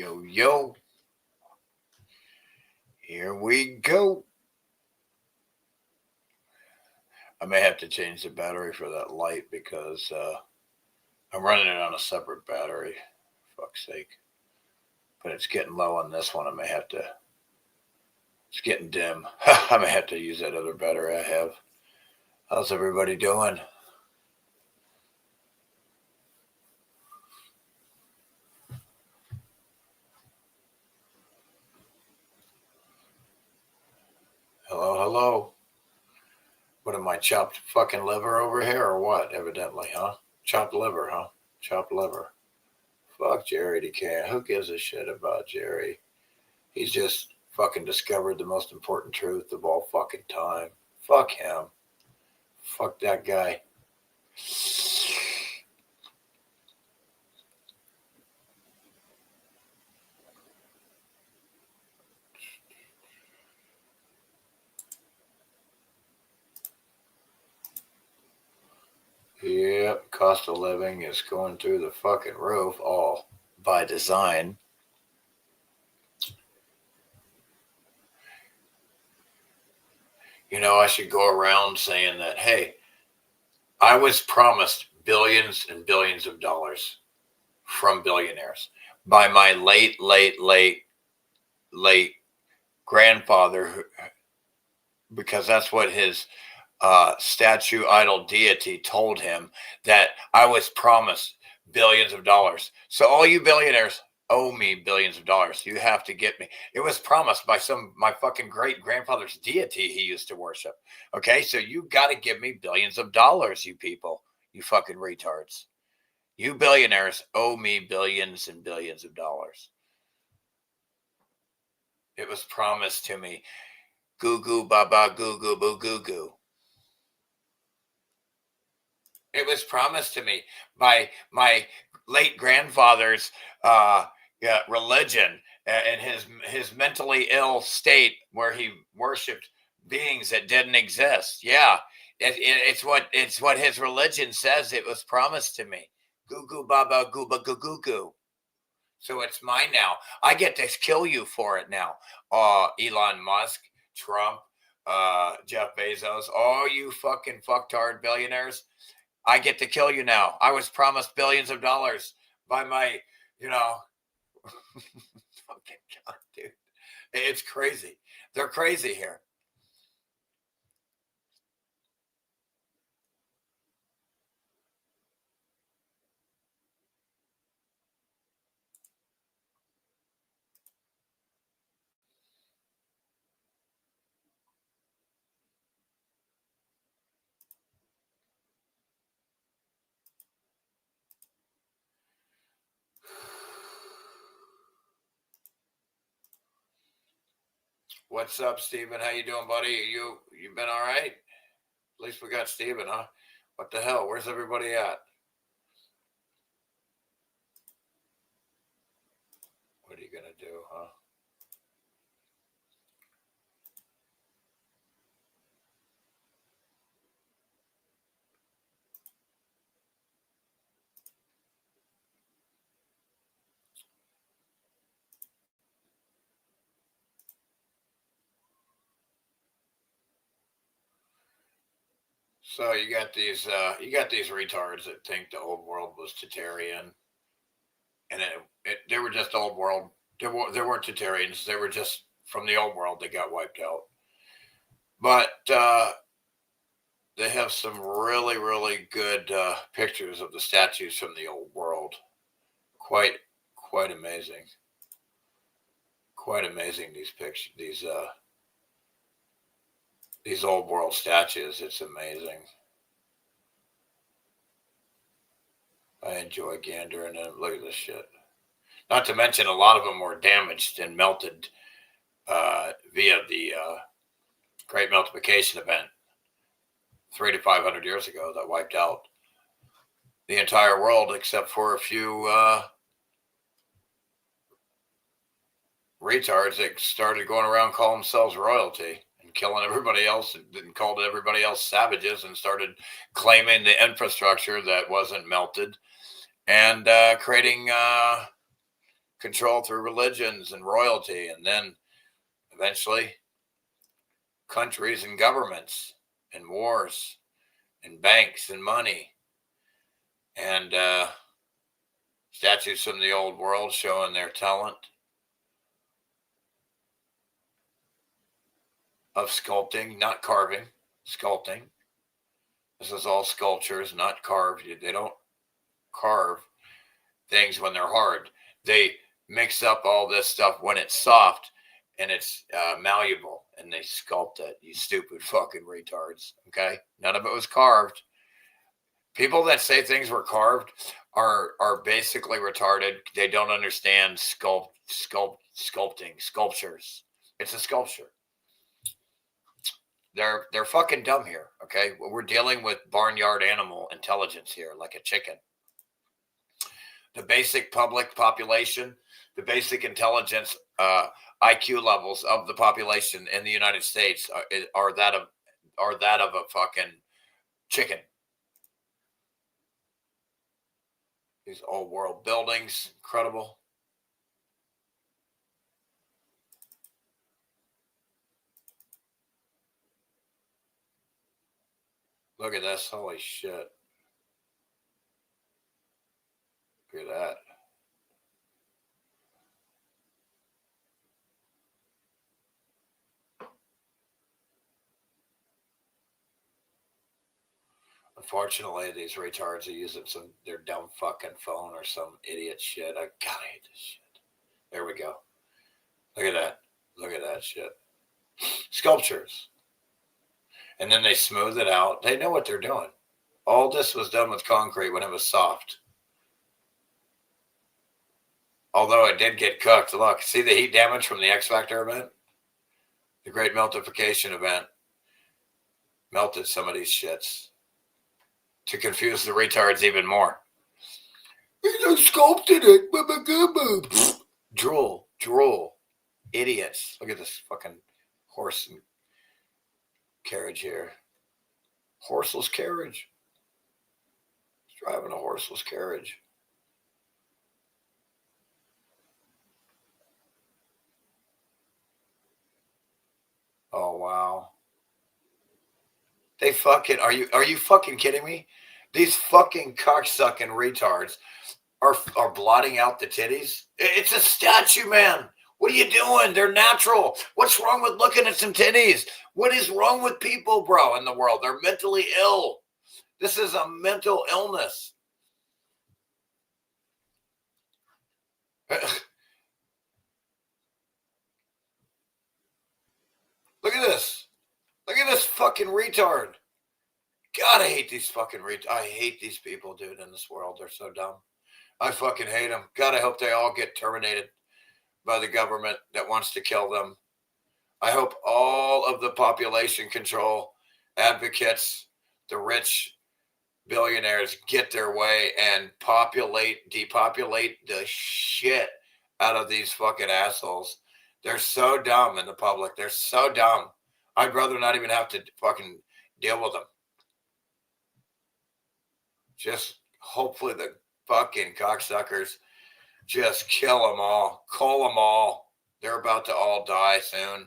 Yo, yo. Here we go. I may have to change the battery for that light because I'm running it on a separate battery. Fuck's sake. But it's getting low on this one. I may have to. It's getting dim. I may have to use that other battery I have. How's everybody doing? Hello, hello. What am I, chopped fucking liver over here or what? Evidently, huh? Chopped liver, huh? Chopped liver. Fuck Jerry DeCan. Who gives a shit about Jerry? He's just fucking discovered the most important truth of all fucking time. Fuck him. Fuck that guy. Yep, cost of living is going through the fucking roof, all by design. You know, I should go around saying that, hey, I was promised billions and billions of dollars from billionaires by my late grandfather, because that's what his statue idol deity told him, that I was promised billions of dollars. So all you billionaires owe me billions of dollars. You have to get me. It was promised by my fucking great grandfather's deity he used to worship. Okay, so you got to give me billions of dollars, you people, you fucking retards. You billionaires owe me billions and billions of dollars. It was promised to me. Goo goo baba goo goo boo goo goo. It was promised to me by my late grandfather's religion and his mentally ill state where he worshipped beings that didn't exist. Yeah, it's what his religion says. It was promised to me. Goo goo baba goo ba goo goo goo. So it's mine now. I get to kill you for it now. Elon Musk, Trump, Jeff Bezos, all you fucking fucktard billionaires. I get to kill you now. I was promised billions of dollars by my, fucking God, dude. It's crazy. They're crazy here. What's up, Steven? How you doing, buddy? You been all right? At least we got Steven, huh? What the hell? Where's everybody at? What are you gonna do, huh? So you got these retards that think the old world was Tatarian, and they were just old world. There weren't Tatarians. They were just from the old world. They got wiped out. But they have some really good pictures of the statues from the old world. Quite amazing. Quite amazing, these pictures. These old world statues. It's amazing. I enjoy gandering and look at this shit. Not to mention, a lot of them were damaged and melted via the Great Meltification event 300 to 500 years ago that wiped out the entire world except for a few retards that started going around calling themselves royalty and killing everybody else and called everybody else savages and started claiming the infrastructure that wasn't melted and creating control through religions and royalty, and then eventually countries and governments and wars and banks and money and statues from the old world showing their talent of sculpting, not carving, sculpting. This is all sculptures, not carved. They don't carve things when they're hard. They mix up all this stuff when it's soft and it's malleable, and they sculpt it. You stupid fucking retards. Okay, none of it was carved. People that say things were carved are basically retarded. They don't understand sculpting, sculptures. It's a sculpture. They're fucking dumb here. Okay, we're dealing with barnyard animal intelligence here, like a chicken. The basic public population, the basic intelligence IQ levels of the population in the United States are that of a fucking chicken. These old world buildings, incredible. Look at this. Holy shit. Look at that. Unfortunately, these retards are using their dumb fucking phone or some idiot shit. I hate this shit. There we go. Look at that. Look at that shit. Sculptures. And then they smooth it out. They know what they're doing. All this was done with concrete when it was soft. Although it did get cooked. Look, see the heat damage from the X Factor event? The Great Meltification event melted some of these shits to confuse the retards even more. You sculpted it. Drool. Idiots. Look at this fucking horse and carriage here. Horseless carriage. He's driving a horseless carriage. Oh wow. They fucking are you fucking kidding me? These fucking cocksucking retards are blotting out the titties. It's a statue, man. What are you doing? They're natural. What's wrong with looking at some titties? What is wrong with people, bro, in the world? They're mentally ill. This is a mental illness. Look at this. Look at this fucking retard. God, I hate these fucking retards. I hate these people, dude, in this world. They're so dumb. I fucking hate them. God, I hope they all get terminated by the government that wants to kill them. I hope all of the population control advocates, the rich billionaires, get their way and depopulate the shit out of these fucking assholes. They're so dumb in the public. They're so dumb. I'd rather not even have to fucking deal with them. Just hopefully the fucking cocksuckers just kill them all. Cull them all. They're about to all die soon.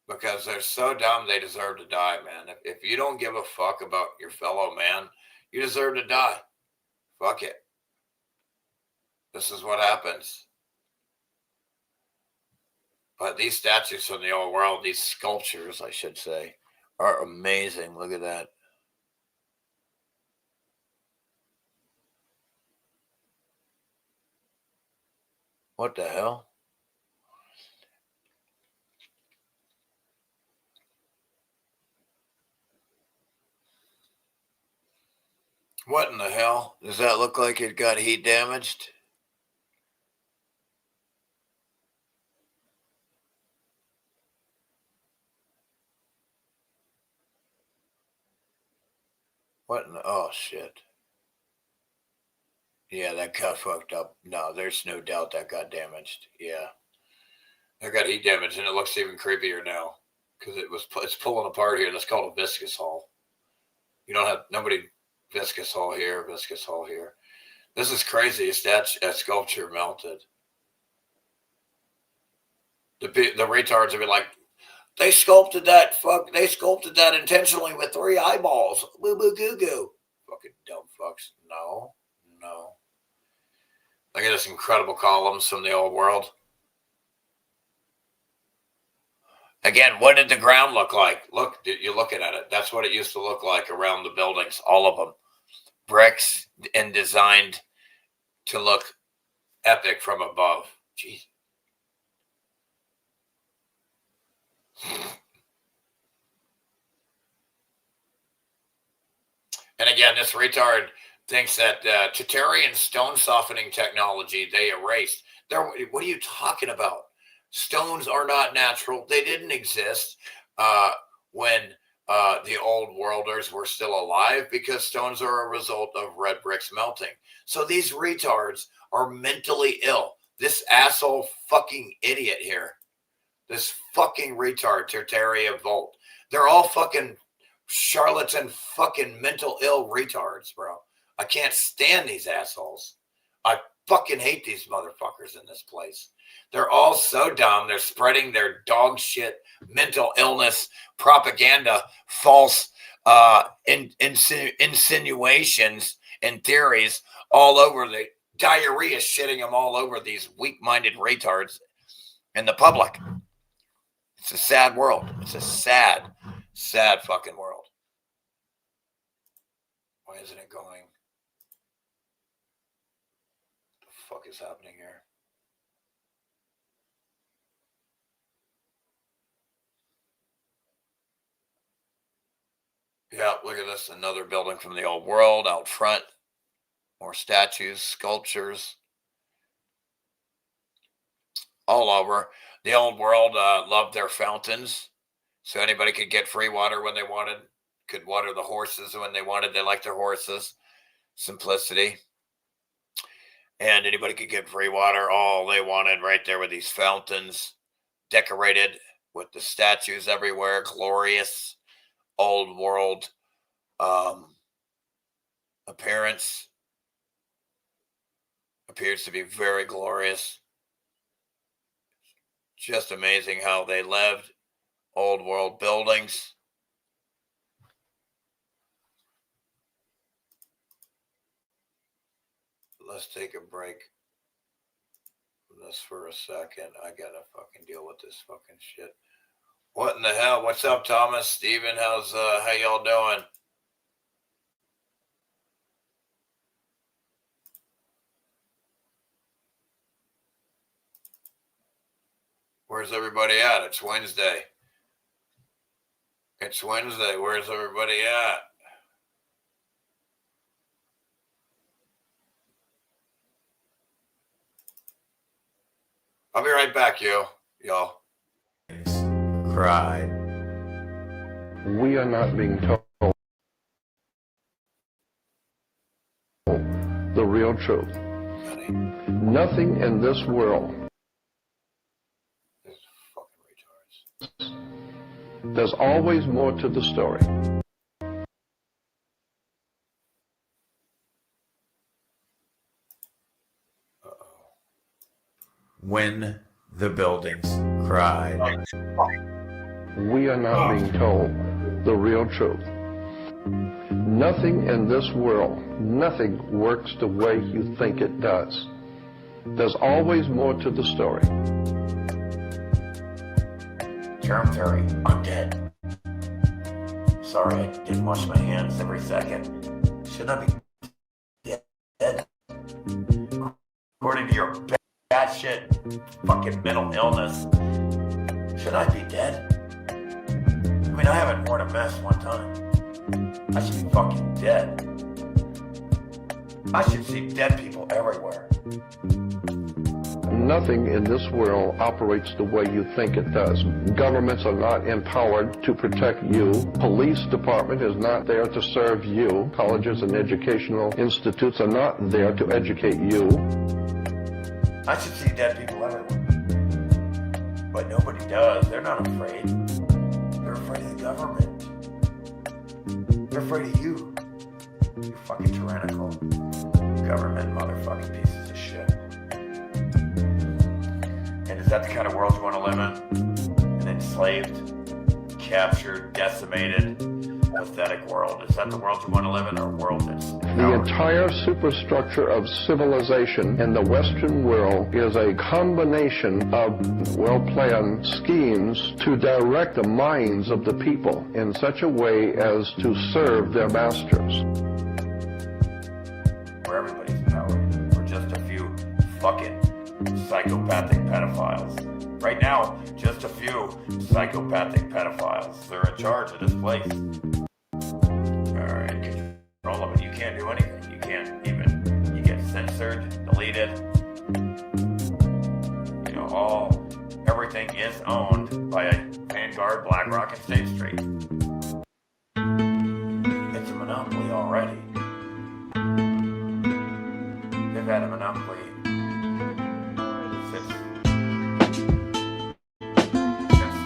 Because they're so dumb, they deserve to die, man. If you don't give a fuck about your fellow man, you deserve to die. Fuck it. This is what happens. But these statues from the old world, these sculptures, I should say, are amazing. Look at that. What the hell? What in the hell? Does that look like it got heat damaged? What in the, oh shit. Yeah, that got fucked up. No, there's no doubt that got damaged. Yeah. That got heat damage, and it looks even creepier now. Because it's pulling apart here. That's called a viscous hull. You don't have nobody viscous hull here, viscous hull here. This is crazy. A sculpture melted. The retards would be like, they sculpted that intentionally with 3 eyeballs. Boo boo goo goo. Fucking dumb fucks. No. Look at this incredible columns from the old world. Again, what did the ground look like? Look, you're looking at it. That's what it used to look like around the buildings, all of them. Bricks and designed to look epic from above. Jeez. And again, this retard thinks that Tatarian stone softening technology they erased. What are you talking about? Stones are not natural. They didn't exist when the old worlders were still alive, because stones are a result of red bricks melting. So these retards are mentally ill. This asshole fucking idiot here. This fucking retard, Tertaria Volt. They're all fucking charlatan fucking mental ill retards, bro. I can't stand these assholes. I fucking hate these motherfuckers in this place. They're all so dumb. They're spreading their dog shit, mental illness, propaganda, false insinuations and theories all over the diarrhea, shitting them all over these weak-minded retards in the public. It's a sad world. It's a sad, sad fucking world. Why isn't it going? What the fuck is happening here? Yeah, look at this. Another building from the old world out front. More statues, sculptures. All over. The old world loved their fountains. So anybody could get free water when they wanted. Could water the horses when they wanted. They liked their horses. Simplicity. And anybody could get free water. All they wanted right there with these fountains. Decorated with the statues everywhere. Glorious. Old world appearance. Appears to be very glorious. Just amazing how they lived. Old world buildings. Let's take a break from this for a second. I gotta fucking deal with this fucking shit. What in the hell? What's up, Thomas? Steven, how y'all doing? Where's everybody at? It's Wednesday. It's Wednesday. Where's everybody at? I'll be right back, y'all. Cried. We are not being told the real truth. Nothing in this world. There's always more to the story. When the buildings cried. We are not being told the real truth. Nothing in this world, nothing works the way you think it does. There's always more to the story. Germ theory, I'm dead. Sorry, I didn't wash my hands every second. Should I be dead? According to your batshit fucking mental illness, should I be dead? I mean, I haven't worn a mask one time. I should be fucking dead. I should see dead people everywhere. Nothing in this world operates the way you think it does. Governments are not empowered to protect you. Police department is not there to serve you. Colleges and educational institutes are not there to educate you. I should see dead people everywhere. But nobody does. They're not afraid. They're afraid of the government. They're afraid of you. You're fucking tyrannical. government motherfucking pieces of shit. And is that the kind of world you want to live in? An enslaved, captured, decimated, pathetic world. Is that the world you want to live in, or a world that's The entire superstructure of civilization in the Western world is a combination of well-planned schemes to direct the minds of the people in such a way as to serve their masters. Where everybody's empowered, or just a few fucking psychopathic pedophiles. Right now, just a few psychopathic pedophiles. They're in charge of this place. Alright, control of it. You can't do anything. You can't even, you get censored, deleted. You know, everything is owned by Vanguard, BlackRock, and State Street. It's a monopoly already. They've had a monopoly since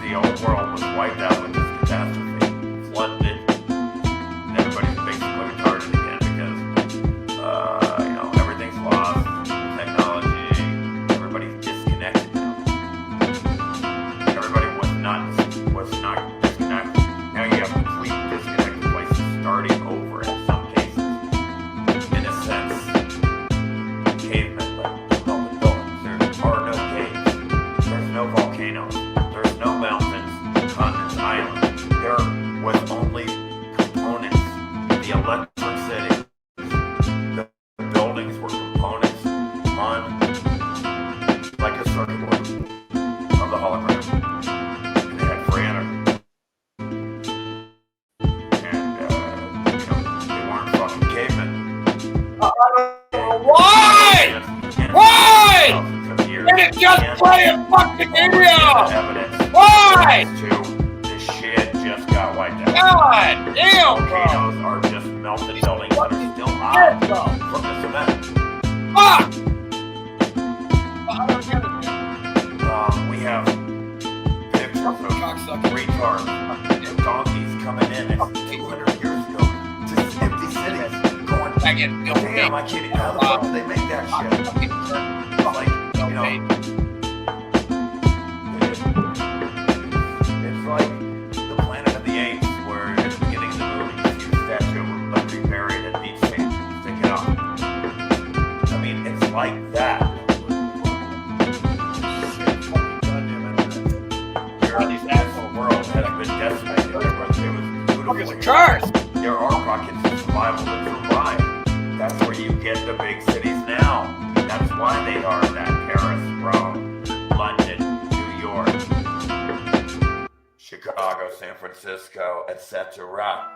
the old world was wiped out with this catastrophe, flooded it, and everybody's basically retarded again because, you know, everything's lost, technology, everybody's disconnected now. Everybody was not disconnected. Now you have complete disconnected places starting over in some cases. In a sense, cavemen lived building buildings. There are no caves. There's no volcanoes. There's no mountains, continents, islands. There was only components. The electricity. The buildings were components on like a circuit board of the hologram. And they had free energy. And you know, they weren't fucking cavemen. Why? Why? Did it just play a fucking video? Evidence. Why? This shit just got wiped out. God damn, bro. Volcanoes are just melted buildings that are still hot from the cement. Fuck! I don't get it, man. We have pictures of retards and donkeys coming in 200 years ago. Just empty cities going, I get damn, I can't even, how the fuck did they make that shit? Like, you know, it's like the Planet of the Apes, where at the beginning of the movie, you see the Statue of Liberty buried and beach sand sticking up. I mean, it's like that. This actual world has been decimated. It was Cars! There are pockets of survival that survive. That's where you get the big cities now. That's why they are that. Paris, Rome, London, New York, Chicago, San Francisco, etc.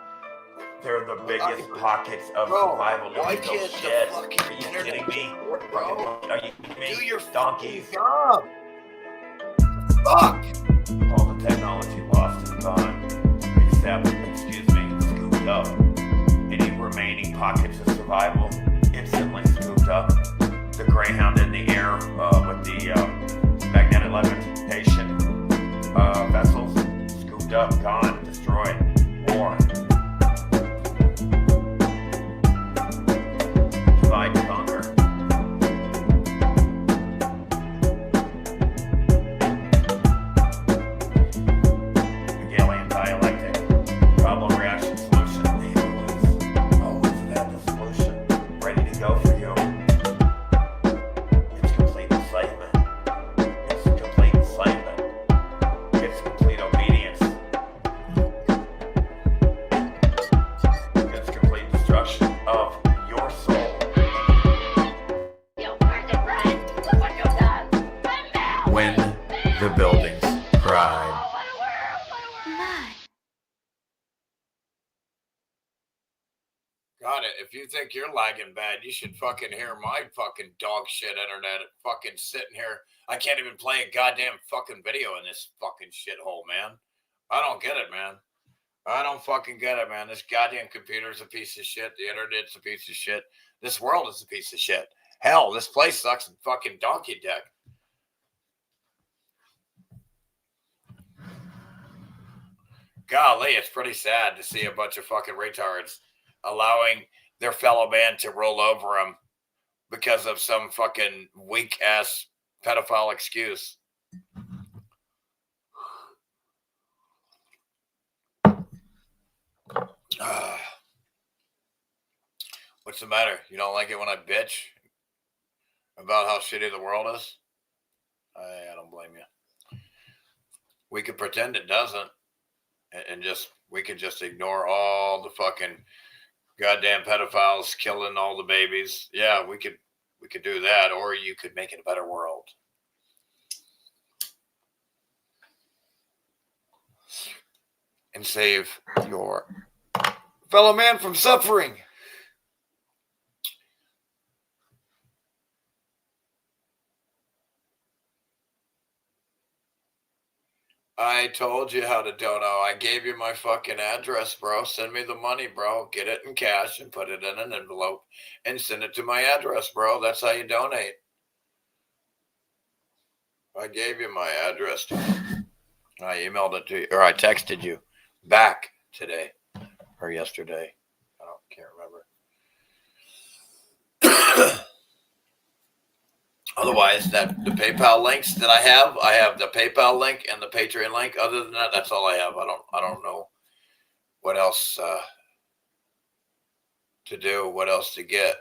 They're the biggest pockets of survival. Why Look at can't those the shit. fucking Are you internet kidding me? work, bro? Are you kidding me? Do your donkeys. job. Fuck! All the technology lost is gone, except, scooped up. Any remaining pockets of survival, instantly scooped up. The Greyhound in the air with the magnetic levitation vessels, scooped up, gone, destroyed, war. Divide and conquer. Hegelian dialectic. Problem, reaction, solution. Always that the solution. Ready to go for you. It's complete enslavement. It's complete enslavement. It's complete obedience. It's complete destruction of your soul. When the buildings cried. Got it. If you think you're lagging bad, you should fucking hear my fucking dog shit internet fucking sitting here. I can't even play a goddamn fucking video in this fucking shithole, man. I don't get it, man. I don't fucking get it, man. This goddamn computer's a piece of shit. The internet's a piece of shit. This world is a piece of shit. Hell, this place sucks in fucking donkey dick. Golly, it's pretty sad to see a bunch of fucking retards allowing their fellow man to roll over them because of some fucking weak ass pedophile excuse. What's the matter? You don't like it when I bitch about how shitty the world is? I don't blame you. We could pretend it doesn't, and we could just ignore all the fucking goddamn pedophiles killing all the babies. Yeah, we could do that, or you could make it a better world. And save your fellow man from suffering. I told you how to dono. I gave you my fucking address, bro. Send me the money, bro. Get it in cash and put it in an envelope and send it to my address, bro. That's how you donate. I gave you my address. I emailed it to you, or I texted you back today or yesterday. Can't remember. Otherwise, the PayPal links that I have the PayPal link and the Patreon link. Other than that, that's all I have. I don't know what else to do, what else to get.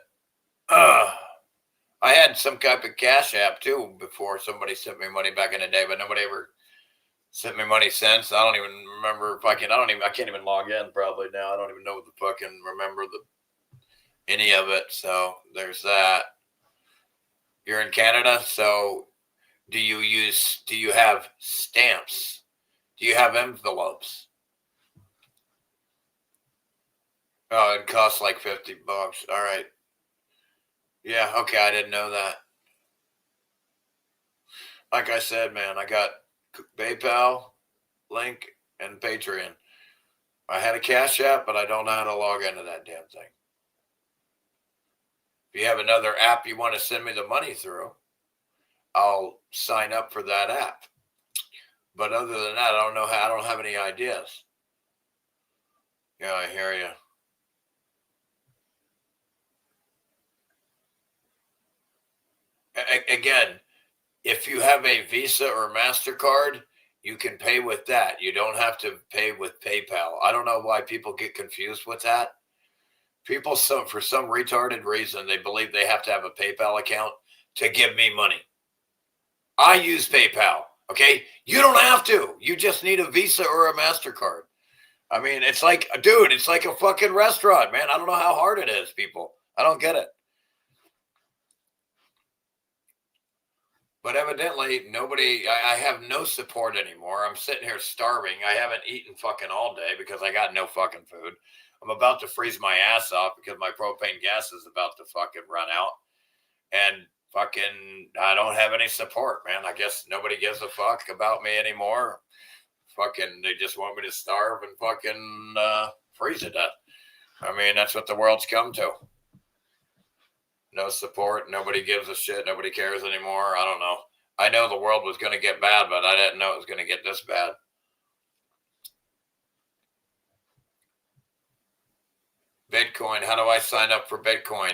I had some type of Cash App too before somebody sent me money back in the day, but nobody ever sent me money since. I don't even remember if I can't even log in probably now. I don't even know what the fucking remember any of it. So there's that. You're in Canada, so do you have stamps? Do you have envelopes? Oh, it costs like $50. All right. Yeah, okay, I didn't know that. Like I said, man, I got PayPal, link, and Patreon. I had a Cash App, but I don't know how to log into that damn thing. If you have another app you want to send me the money through, I'll sign up for that app. But other than that, I don't have any ideas. Yeah, I hear you. Again, if you have a Visa or MasterCard, you can pay with that. You don't have to pay with PayPal. I don't know why people get confused with that. People, for some retarded reason, they believe they have to have a PayPal account to give me money. I use PayPal, okay? You don't have to. You just need a Visa or a MasterCard. I mean, it's like, dude, it's like a fucking restaurant, man. I don't know how hard it is, people. I don't get it. But evidently, I have no support anymore. I'm sitting here starving. I haven't eaten fucking all day because I got no fucking food. I'm about to freeze my ass off because my propane gas is about to fucking run out. And fucking, I don't have any support, man. I guess nobody gives a fuck about me anymore. Fucking, they just want me to starve and fucking freeze to death. I mean, that's what the world's come to. No support. Nobody gives a shit. Nobody cares anymore. I don't know. I know the world was going to get bad, but I didn't know it was going to get this bad. Bitcoin. How do I sign up for Bitcoin?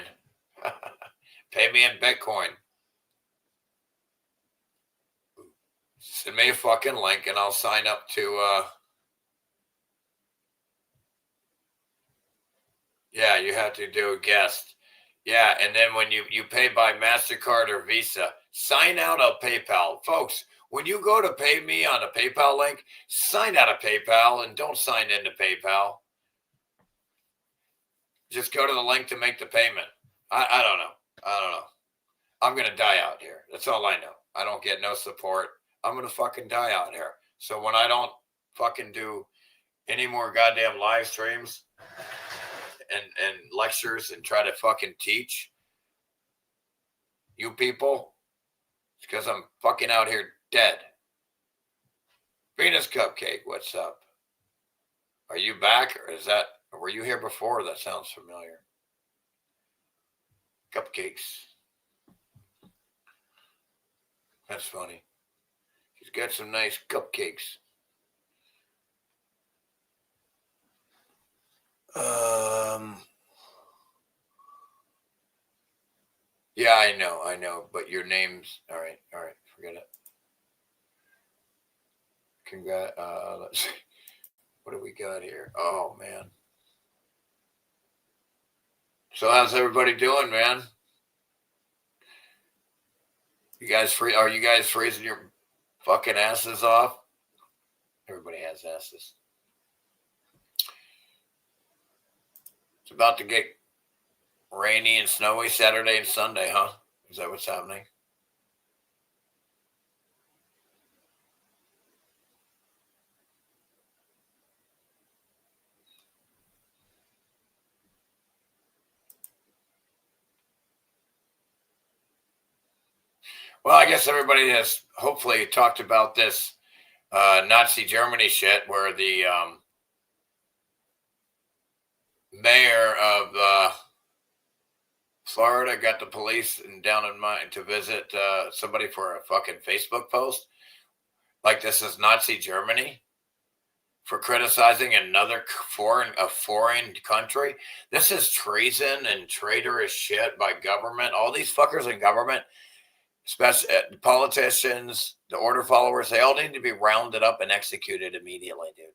Pay me in Bitcoin. Send me a fucking link and I'll sign up to, yeah, you have to do a guest. Yeah, and then when you pay by MasterCard or Visa, sign out of PayPal. Folks, when you go to pay me on a PayPal link, sign out of PayPal and don't sign into PayPal. Just go to the link to make the payment. I don't know. I'm going to die out here. That's all I know. I don't get no support. I'm going to fucking die out here. So when I don't fucking do any more goddamn live streams and lectures and try to fucking teach you people, it's because I'm fucking out here dead. Venus Cupcake, what's up? Are you back or were you here before? That sounds familiar. Cupcakes. That's funny. She's got some nice cupcakes. Yeah, I know. But your name's all right. Forget it. Let's see. What do we got here? Oh man. So how's everybody doing, man? You guys free? Are you guys freezing your fucking asses off? Everybody has asses. It's about to get rainy and snowy Saturday and Sunday, huh? Is that what's happening? Well, I guess everybody has hopefully talked about this Nazi Germany shit where the mayor of Florida got the police down in mind to visit somebody for a fucking Facebook post. Like this is Nazi Germany for criticizing another foreign country. This is treason and traitorous shit by government. All these fuckers in government, especially politicians, the order followers, they all need to be rounded up and executed immediately, dude.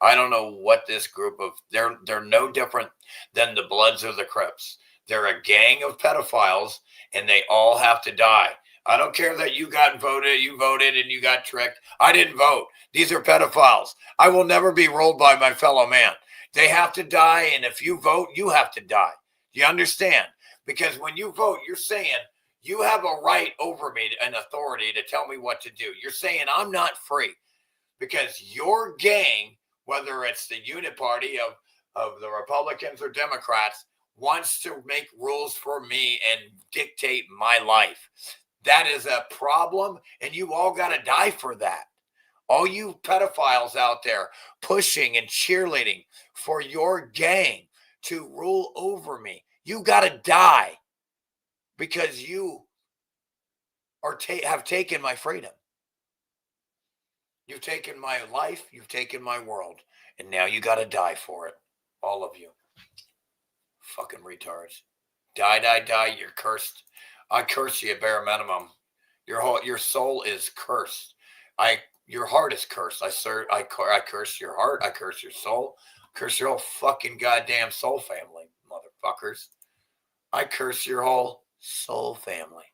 I don't know what this group of they're no different than the Bloods or the Crips. They're a gang of pedophiles and they all have to die. I don't care that you voted and you got tricked. I didn't vote. These are pedophiles. I will never be ruled by my fellow man. They have to die, and if you vote, you have to die. You understand? Because when you vote, you're saying you have a right over me and authority to tell me what to do. You're saying I'm not free because your gang, whether it's the unit party of the Republicans or Democrats, wants to make rules for me and dictate my life. That is a problem, and you all got to die for that. All you pedophiles out there pushing and cheerleading for your gang to rule over me, you got to die because you have taken my freedom. You've taken my life, you've taken my world, and now you got to die for it. All of you. Fucking retards. Die, you're cursed. I curse you, bare minimum. Your soul is cursed. Your heart is cursed. I curse your heart. I curse your soul. Curse your whole fucking goddamn soul family, motherfuckers. I curse your whole soul family.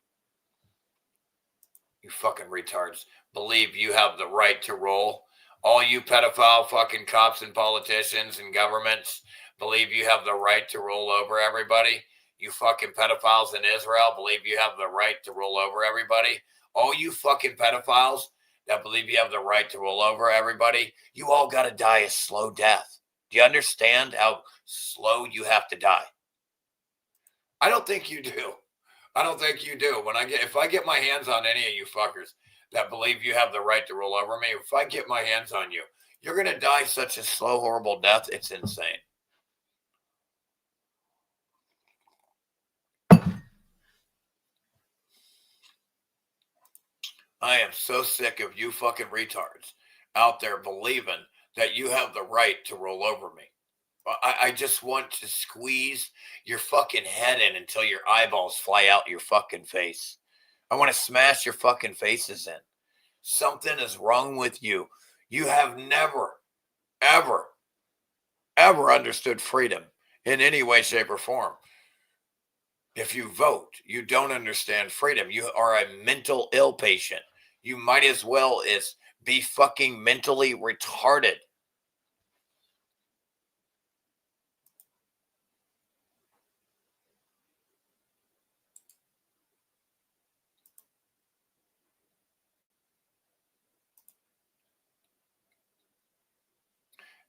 You fucking retards believe you have the right to rule. All you pedophile fucking cops and politicians and governments believe you have the right to rule over everybody. You fucking pedophiles in Israel believe you have the right to rule over everybody. All you fucking pedophiles that believe you have the right to rule over everybody, you all got to die a slow death. Do you understand how slow you have to die? I don't think you do. I don't think you do. If I get my hands on any of you fuckers that believe you have the right to rule over me, if I get my hands on you, you're going to die such a slow, horrible death. It's insane. I am so sick of you fucking retards out there believing that you have the right to roll over me. I just want to squeeze your fucking head in until your eyeballs fly out your fucking face. I want to smash your fucking faces in. Something is wrong with you. You have never, ever, ever understood freedom in any way, shape, or form. If you vote, you don't understand freedom. You are a mental ill patient. You might as well be fucking mentally retarded.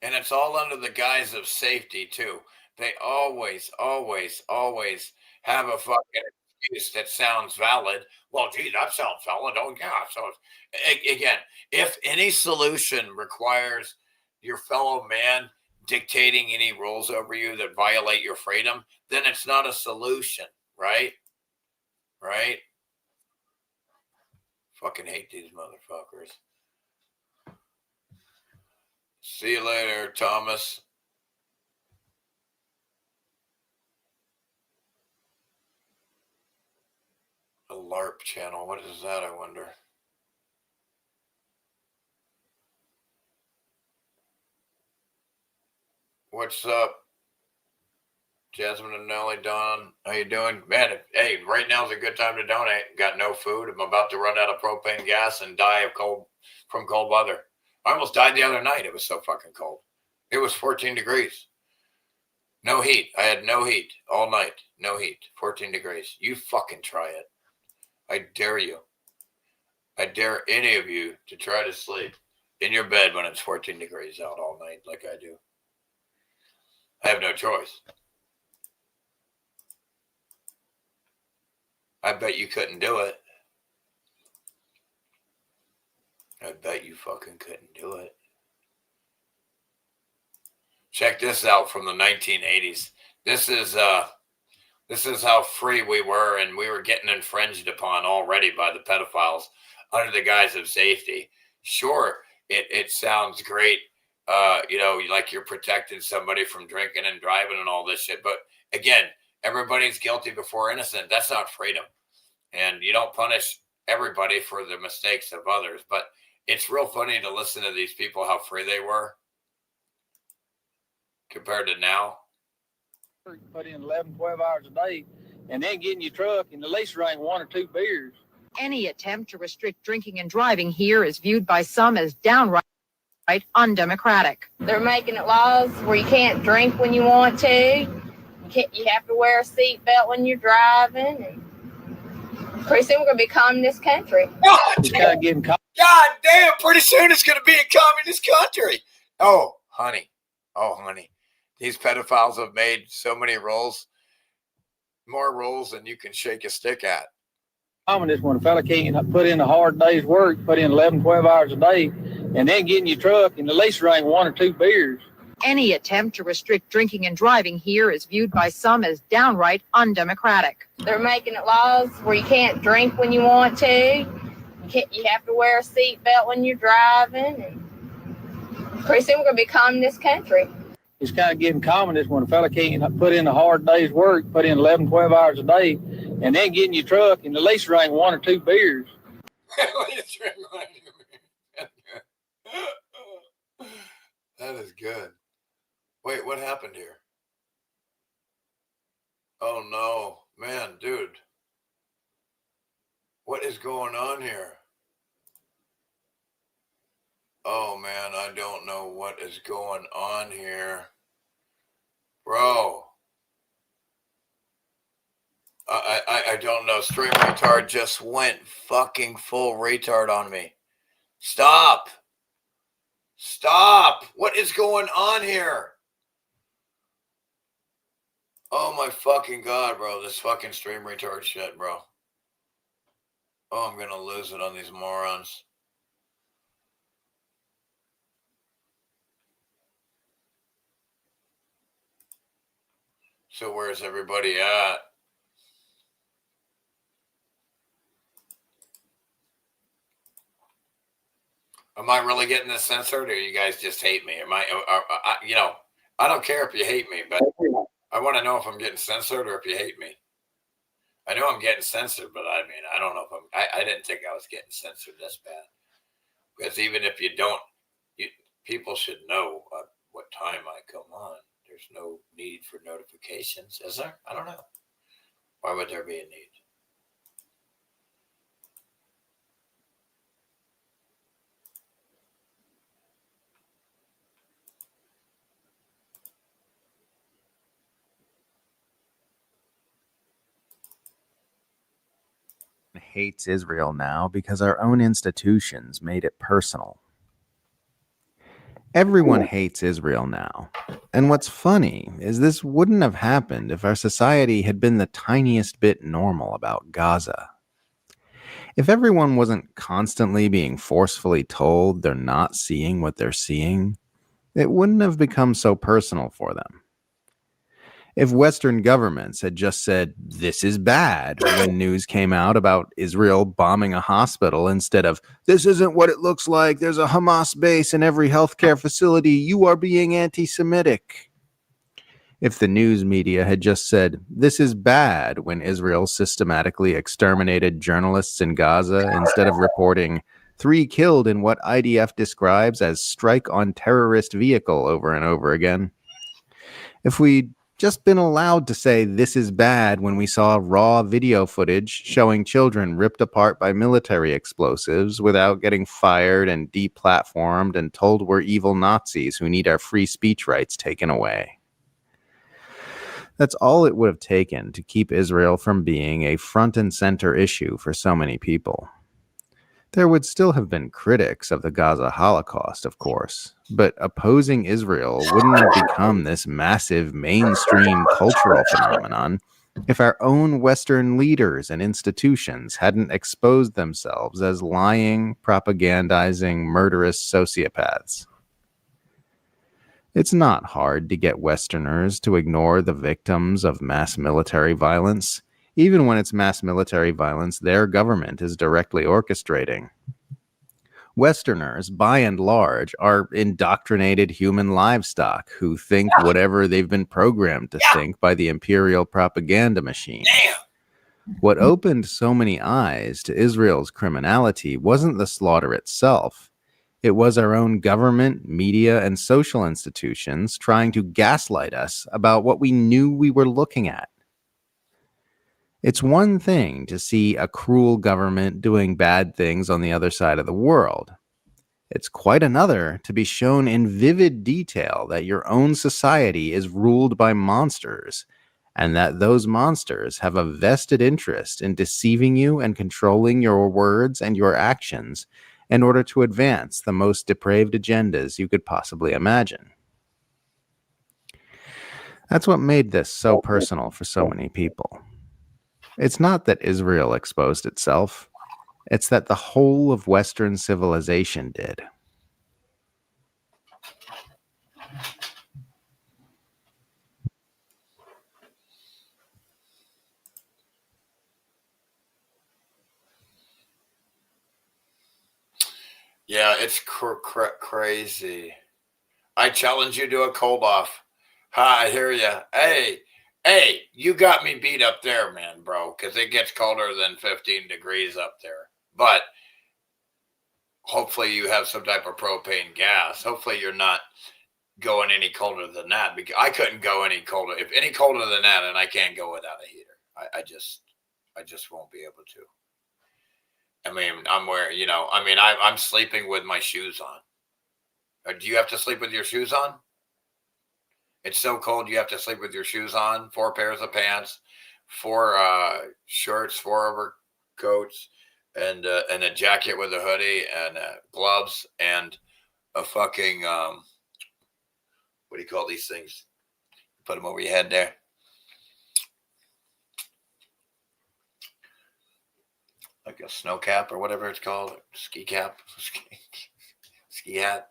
And it's all under the guise of safety, too. They always, always, always have a fucking excuse that sounds valid. Well, gee, that sounds valid. Oh, yeah. So, again, if any solution requires your fellow man dictating any rules over you that violate your freedom, then it's not a solution, right? Right? Fucking hate these motherfuckers. See you later, Thomas. LARP channel. What is that, I wonder? What's up? Jasmine and Nelly, Don, how you doing? Man, hey, right now is a good time to donate. Got no food. I'm about to run out of propane gas and die of from cold weather. I almost died the other night. It was so fucking cold. It was 14 degrees. No heat. I had no heat all night. No heat. 14 degrees. You fucking try it. I dare you. I dare any of you to try to sleep in your bed when it's 14 degrees out all night like I do. I have no choice. I bet you couldn't do it. I bet you fucking couldn't do it. Check this out from the 1980s. This is how free we were, and we were getting infringed upon already by the pedophiles under the guise of safety. Sure, it sounds great, like you're protecting somebody from drinking and driving and all this shit. But again, everybody's guilty before innocent. That's not freedom. And you don't punish everybody for the mistakes of others. But it's real funny to listen to these people, how free they were compared to now. Put in 11, 12 hours a day, and then get in your truck and at least drink 1 or 2 beers. Any attempt to restrict drinking and driving here is viewed by some as downright undemocratic. They're making it laws where you can't drink when you want to. You have to wear a seatbelt when you're driving. And pretty soon we're going to be a communist country. God damn, pretty soon it's going to be a communist country. Oh, honey. These pedophiles have made so many rules, more rules than you can shake a stick at. Communist, when a fella can't put in a hard day's work, put in 11, 12 hours a day, and then get in your truck and at least drink 1 or 2 beers. Any attempt to restrict drinking and driving here is viewed by some as downright undemocratic. They're making it laws where you can't drink when you want to. You have to wear a seatbelt when you're driving. And pretty soon we're going to be a communist country. It's kind of getting communist when a fella can't put in a hard day's work, put in 11, 12 hours a day, and then get in your truck and at least drink 1 or 2 beers. That is good. Wait, what happened here? Oh no, man, dude. What is going on here? Oh man, I don't know what is going on here. Bro. I don't know. Stream retard just went fucking full retard on me. Stop. What is going on here? Oh my fucking God, bro. This fucking stream retard shit, bro. Oh, I'm going to lose it on these morons. So where's everybody at? Am I really getting this censored, or you guys just hate me? I don't care if you hate me, but I want to know if I'm getting censored or if you hate me. I know I'm getting censored, but I mean, I don't know if I didn't think I was getting censored this bad. Because even if you don't, people should know what time I come on. There's no need for notifications, is there? I don't know. Why would there be a need? Hates Israel now because our own institutions made it personal. Everyone hates Israel now. And what's funny is this wouldn't have happened if our society had been the tiniest bit normal about Gaza. If everyone wasn't constantly being forcefully told they're not seeing what they're seeing, it wouldn't have become so personal for them. If Western governments had just said, this is bad, when news came out about Israel bombing a hospital instead of, this isn't what it looks like, there's a Hamas base in every healthcare facility, you are being anti-Semitic. If the news media had just said, "This is bad," when Israel systematically exterminated journalists in Gaza, instead of reporting 3 killed in what IDF describes as strike on terrorist vehicle over and over again. If we'd just been allowed to say "this is bad" when we saw raw video footage showing children ripped apart by military explosives without getting fired and deplatformed and told we're evil Nazis who need our free speech rights taken away. That's all it would have taken to keep Israel from being a front and center issue for so many people. There would still have been critics of the Gaza Holocaust, of course, but opposing Israel wouldn't have become this massive mainstream cultural phenomenon if our own Western leaders and institutions hadn't exposed themselves as lying, propagandizing, murderous sociopaths. It's not hard to get Westerners to ignore the victims of mass military violence, even when it's mass military violence their government is directly orchestrating. Westerners, by and large, are indoctrinated human livestock who think whatever they've been programmed to think by the imperial propaganda machine. What opened so many eyes to Israel's criminality wasn't the slaughter itself. It was our own government, media, and social institutions trying to gaslight us about what we knew we were looking at. It's one thing to see a cruel government doing bad things on the other side of the world. It's quite another to be shown in vivid detail that your own society is ruled by monsters, and that those monsters have a vested interest in deceiving you and controlling your words and your actions in order to advance the most depraved agendas you could possibly imagine. That's what made this so personal for so many people. It's not that Israel exposed itself. It's that the whole of Western civilization did. Yeah, it's crazy. I challenge you to a cold off. Hi, I hear you. Hey, you got me beat up there, man, bro, because it gets colder than 15 degrees up there. But hopefully you have some type of propane gas. Hopefully you're not going any colder than that, because I couldn't go any colder. If any colder than that, and I can't go without a heater. I just won't be able to. I mean, I'm wearing, I'm sleeping with my shoes on. Or do you have to sleep with your shoes on? It's so cold you have to sleep with your shoes on. 4 pairs of pants, 4 shirts, 4 overcoats, and a jacket with a hoodie, and gloves, and a fucking what do you call these things? Put them over your head there. Like a snow cap or whatever it's called, ski cap, ski hat.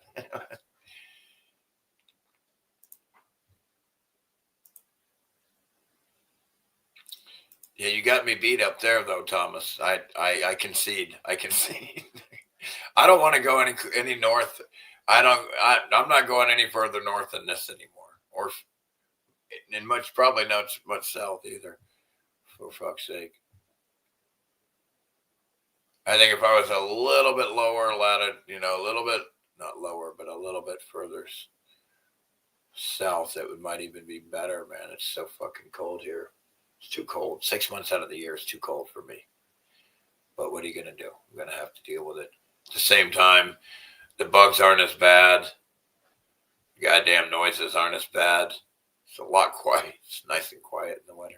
Yeah, you got me beat up there, though, Thomas. I concede. I concede. I don't want to go any north. I'm not going any further north than this anymore, or and probably not much south either. For fuck's sake. I think if I was a little bit lower latitude, a little bit, not lower, but a little bit further south, it might even be better, man. It's so fucking cold here. It's too cold. 6 months out of the year is too cold for me. But what are you going to do? I'm going to have to deal with it. At the same time, the bugs aren't as bad. The goddamn noises aren't as bad. It's a lot quiet. It's nice and quiet in the winter.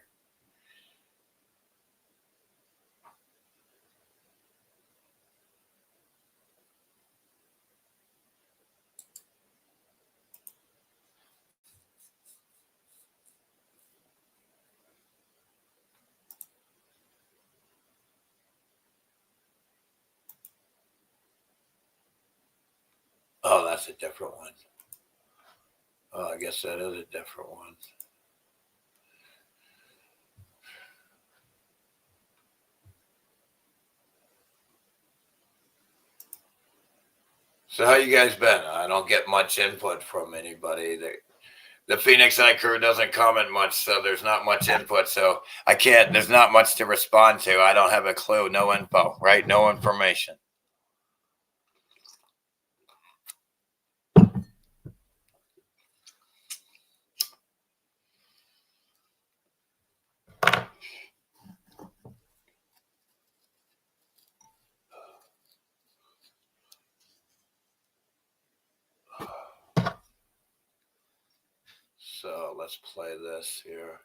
Oh, that's a different one. Oh, I guess that is a different one. So how you guys been? I don't get much input from anybody. The Phoenix Eye crew doesn't comment much, so there's not much input. So I can't. There's not much to respond to. I don't have a clue. No info. Right? No information. So let's play this here.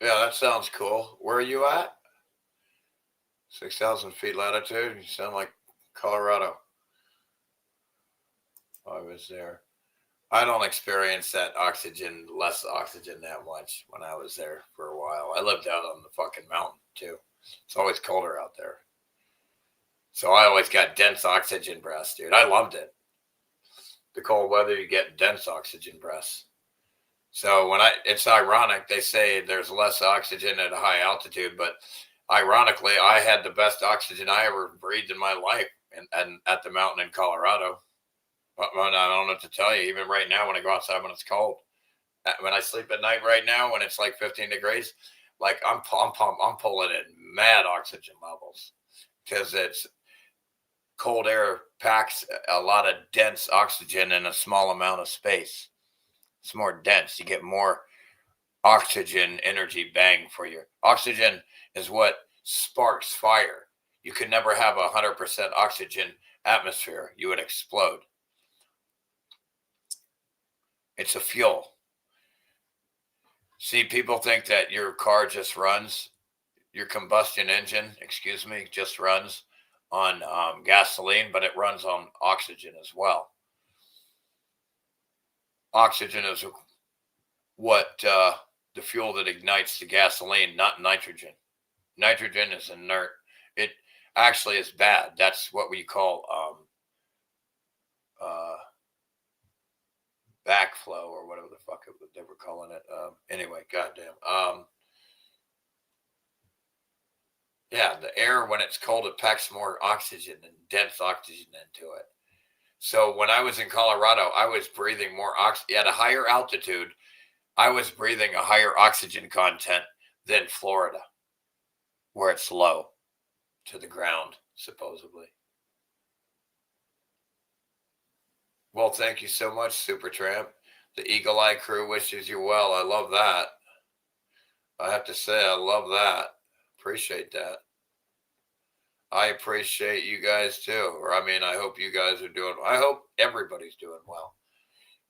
Yeah, that sounds cool. Where are you at? 6,000 feet latitude. You sound like Colorado. I was there. I don't experience that less oxygen that much when I was there for a while. I lived out on the fucking mountain too. It's always colder out there. So I always got dense oxygen breaths, dude. I loved it. The cold weather, you get dense oxygen breaths. So it's ironic. They say there's less oxygen at a high altitude, but ironically, I had the best oxygen I ever breathed in my life and at the mountain in Colorado. I don't know what to tell you. Even right now, when I go outside when it's cold, when I sleep at night right now, when it's like 15 degrees, like I'm pulling in mad oxygen levels because it's cold air packs a lot of dense oxygen in a small amount of space. It's more dense. You get more oxygen energy bang for your oxygen is what sparks fire. You could never have 100% oxygen atmosphere. You would explode. It's a fuel. See, people think that your car just runs, your combustion engine, just runs on gasoline, but it runs on oxygen as well. Oxygen is what the fuel that ignites the gasoline, not nitrogen. Nitrogen is inert. It actually is bad. That's what we call backflow or whatever the fuck they were calling it. Anyway, goddamn. Yeah, the air when it's cold, it packs more oxygen and dense oxygen into it. So when I was in Colorado, I was breathing more oxygen at a higher altitude. I was breathing a higher oxygen content than Florida, where it's low to the ground, supposedly. Well, thank you so much, Supertramp. The Eagle Eye crew wishes you well. I love that. I have to say, I love that. Appreciate that. I appreciate you guys too. Or I mean, I hope you guys are doing, I hope everybody's doing well.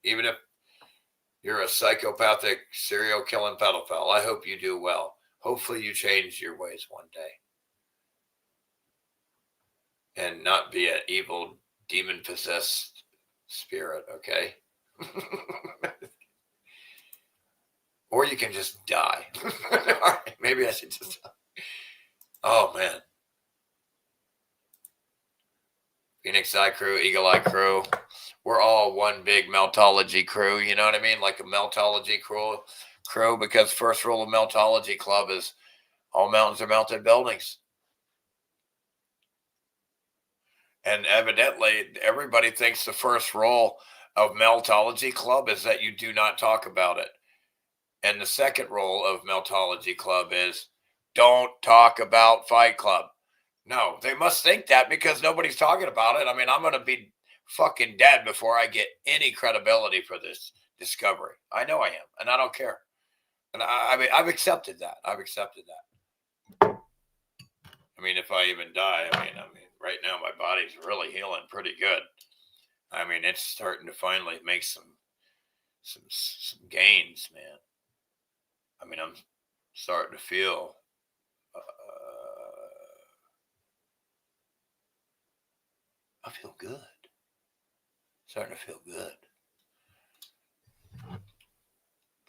Even if you're a psychopathic serial killing pedophile, I hope you do well. Hopefully you change your ways one day. And not be an evil demon possessed spirit, okay? Or you can just die. All right, maybe I should just die. Oh man. Phoenix Eye crew, Eagle Eye crew. We're all one big meltology crew, you know what I mean? Like a meltology crew, because first rule of Meltology Club is all mountains are melted buildings. And evidently, everybody thinks the first rule of Meltology Club is that you do not talk about it. And the second rule of Meltology Club is don't talk about Fight Club. No, they must think that because nobody's talking about it. I mean, I'm going to be fucking dead before I get any credibility for this discovery. I know I am, and I don't care. And I mean, I've accepted that. I mean, if I even die, I mean, right now my body's really healing pretty good. I mean, it's starting to finally make some gains, man. I mean, I'm starting to feel I feel good. Starting to feel good.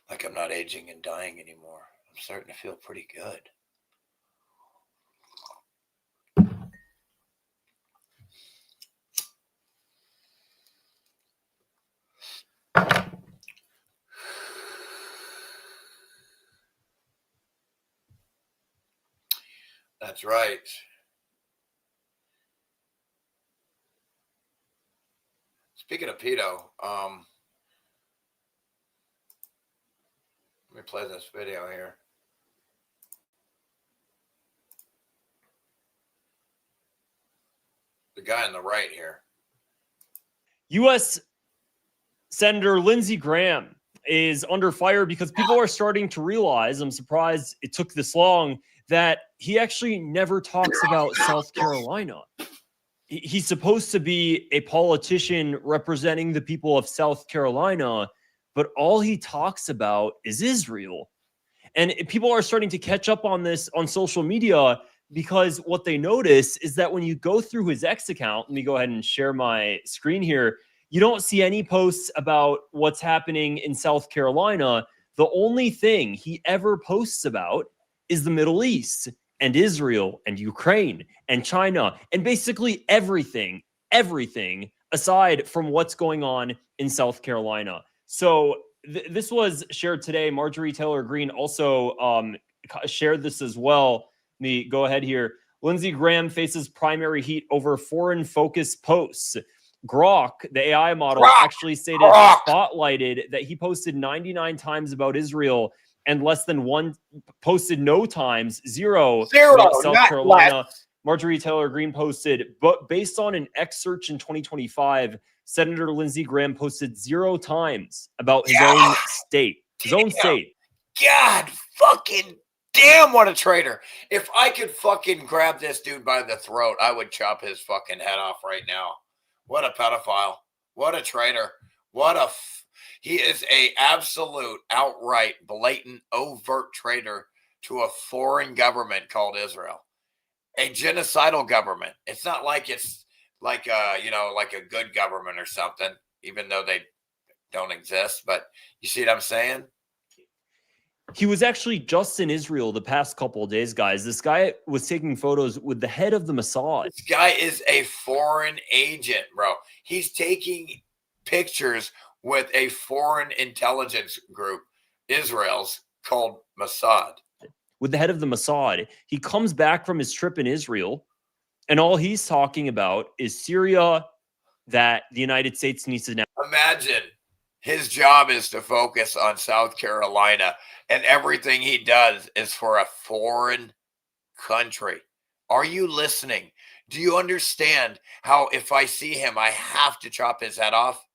Like I'm not aging and dying anymore. I'm starting to feel pretty good. That's right. Speaking of pedo, let me play this video here. The guy on the right here. U.S. Senator Lindsey Graham is under fire because people are starting to realize, I'm surprised it took this long, that he actually never talks about South Carolina. He's supposed to be a politician representing the people of South Carolina, but all he talks about is Israel. And people are starting to catch up on this on social media because what they notice is that when you go through his X account, let me go ahead and share my screen here, you don't see any posts about what's happening in South Carolina. The only thing he ever posts about is the Middle East and Israel and Ukraine and China and basically everything aside from what's going on in South Carolina. So this was shared today. Marjorie Taylor Greene also shared this as well. Let me go ahead here. Lindsey Graham faces primary heat over foreign-focused posts. Grok, the AI model, actually stated spotlighted that he posted 99 times about Israel and less than one posted no times, zero about South Carolina. Less. Marjorie Taylor Greene posted, but based on an X search in 2025, Senator Lindsey Graham posted 0 times about his own state. His own state. God fucking damn, what a traitor. If I could fucking grab this dude by the throat, I would chop his fucking head off right now. What a pedophile. What a traitor. What a... He is a absolute, outright, blatant, overt traitor to a foreign government called Israel. A genocidal government. It's not like it's like like a good government or something, even though they don't exist. But you see what I'm saying? He was actually just in Israel the past couple of days, guys. This guy was taking photos with the head of the Mossad. This guy is a foreign agent, bro. He's taking pictures with a foreign intelligence group, Israel's, called Mossad. With the head of the Mossad. He comes back from his trip in Israel, and all he's talking about is Syria, that the United States needs to now. Imagine his job is to focus on South Carolina, and everything he does is for a foreign country. Are you listening? Do you understand how if I see him, I have to chop his head off?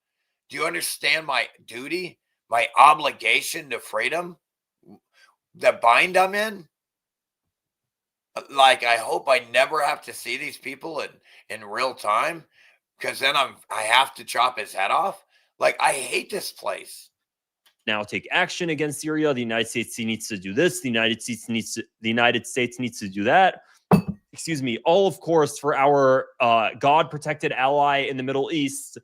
Do you understand my duty, my obligation to freedom, the bind I'm in? Like, I hope I never have to see these people in real time, because then I have to chop his head off. Like, I hate this place. Now take action against Syria. The United States needs to do this. The United States needs to do that. Excuse me. All, of course, for our God-protected ally in the Middle East,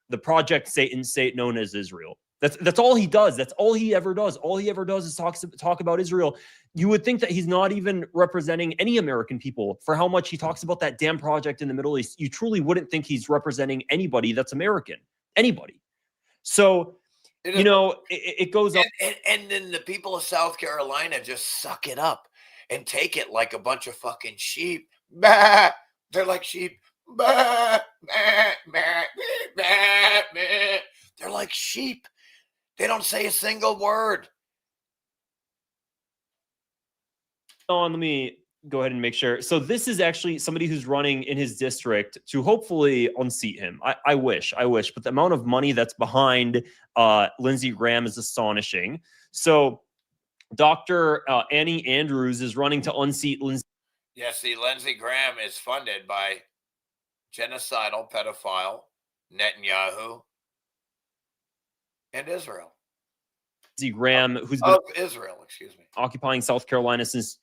the Project Satan state known as Israel. That's all he does. That's all he ever does. All he ever does is talk about Israel. You would think that he's not even representing any American people for how much he talks about that damn project in the Middle East. You truly wouldn't think he's representing anybody that's American. Anybody. So, it goes up. And then the people of South Carolina just suck it up and take it like a bunch of fucking sheep. Bah! They're like sheep. Bah! Bah! Bah! Bah! Bah! They're like sheep. They don't say a single word. Let me go ahead and make sure. So this is actually somebody who's running in his district to hopefully unseat him. I wish, but the amount of money that's behind Lindsey Graham is astonishing. So Dr. Annie Andrews is running to unseat Lindsey. Yeah, see, Lindsey Graham is funded by genocidal pedophile Netanyahu and Israel. Lindsey Graham, who's been Israel, excuse me, occupying South Carolina since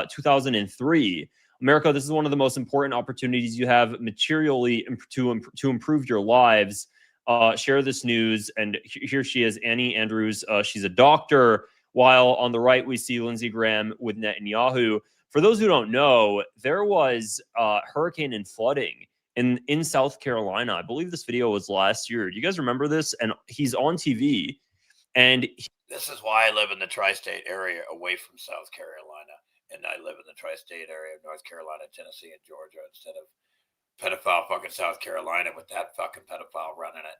2003. America, this is one of the most important opportunities you have materially to improve your lives. Share this news. And here she is, Annie Andrews. She's a doctor. While on the right, we see Lindsey Graham with Netanyahu. For those who don't know, there was hurricane and flooding in South Carolina. I believe this video was last year. Do you guys remember this? And he's on TV. And this is why I live in the tri-state area away from South Carolina and I live in the tri-state area of North Carolina, Tennessee, and Georgia instead of pedophile fucking South Carolina with that fucking pedophile running it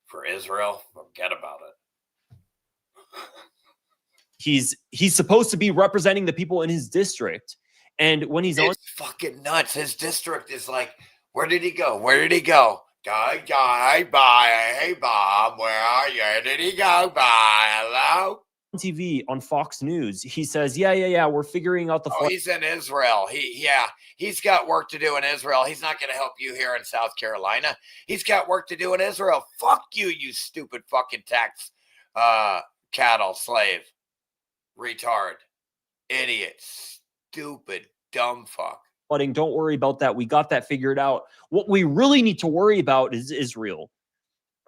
for Israel. Forget about it. He's supposed to be representing the people in his district, and when he's it's fucking nuts. His district is like, where did he go? Where did he go? Guy, bye. Hey, Bob, where are you? Where did he go? Bye. Hello? on TV on Fox News, he says, yeah, we're figuring out the he's in Israel. He's got work to do in Israel. He's not going to help you here in South Carolina. He's got work to do in Israel. Fuck you, you stupid fucking tax cattle slave. Retard. Idiot. Stupid. Dumb fuck. Don't worry about that. We got that figured out. What we really need to worry about is Israel.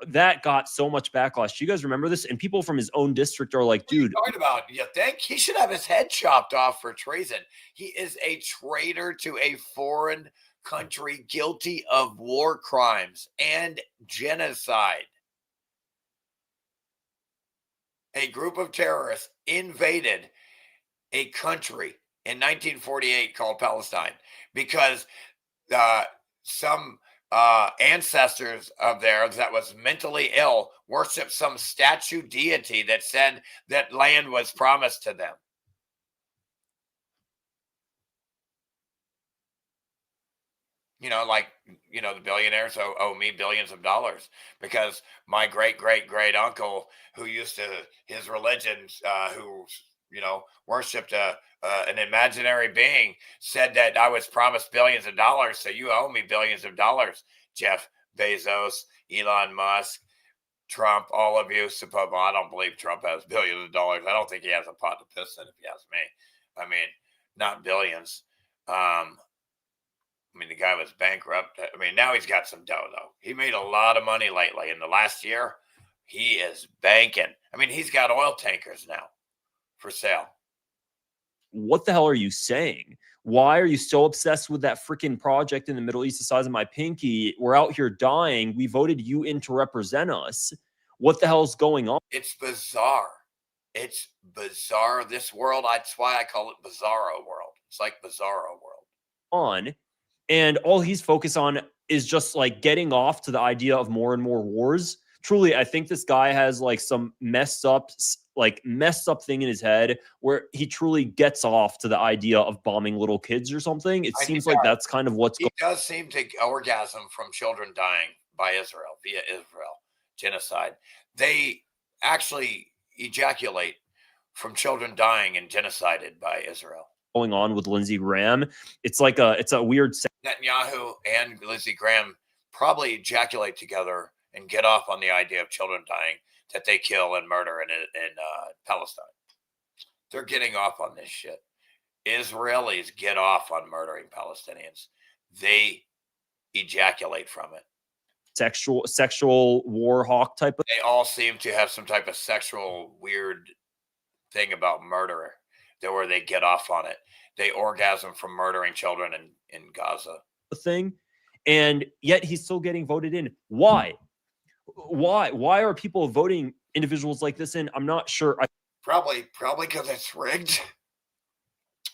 That got so much backlash. Do you guys remember this? And people from his own district are like, dude. What are you talking about? You think he should have his head chopped off for treason? He is a traitor to a foreign country guilty of war crimes and genocide. A group of terrorists invaded a country in 1948 called Palestine because some ancestors of theirs that was mentally ill worshiped some statue deity that said that land was promised to them. You know, like, you know, the billionaires owe me billions of dollars because my great uncle who used to, his religion, who, you know, worshipped an imaginary being, said that I was promised billions of dollars. So you owe me billions of dollars, Jeff Bezos, Elon Musk, Trump, all of you. Well, I don't believe Trump has billions of dollars. I don't think he has a pot to piss in, if you ask me. I mean, not billions. I mean, the guy was bankrupt. I mean, now he's got some dough, though. He made a lot of money lately. In the last year, he is banking. I mean, he's got oil tankers now for sale. What the hell are you saying? Why are you so obsessed with that freaking project in the Middle East the size of my pinky? We're out here dying. We voted you in to represent us. What the hell's going on? It's bizarre. It's bizarre. This world, that's why I call it Bizarro world. It's like Bizarro world. And all he's focused on is just like getting off to the idea of more and more wars. Truly, I think this guy has like some messed up thing in his head where he truly gets off to the idea of bombing little kids or something. It seems like that's kind of what's going on. He does seem to orgasm from children dying by Israel, via Israel, genocide. They actually ejaculate from children dying and genocided by Israel. Going on with Lindsey Graham. It's like it's a weird. Netanyahu and Lindsey Graham probably ejaculate together and get off on the idea of children dying that they kill and murder in Palestine. They're getting off on this shit. Israelis get off on murdering Palestinians. They ejaculate from it. Sexual war hawk type of. They all seem to have some type of sexual weird thing about murder, where they get off on it. They orgasm from murdering children in Gaza. Thing, and yet he's still getting voted in. Why are people voting individuals like this in? I'm not sure. Probably because it's rigged.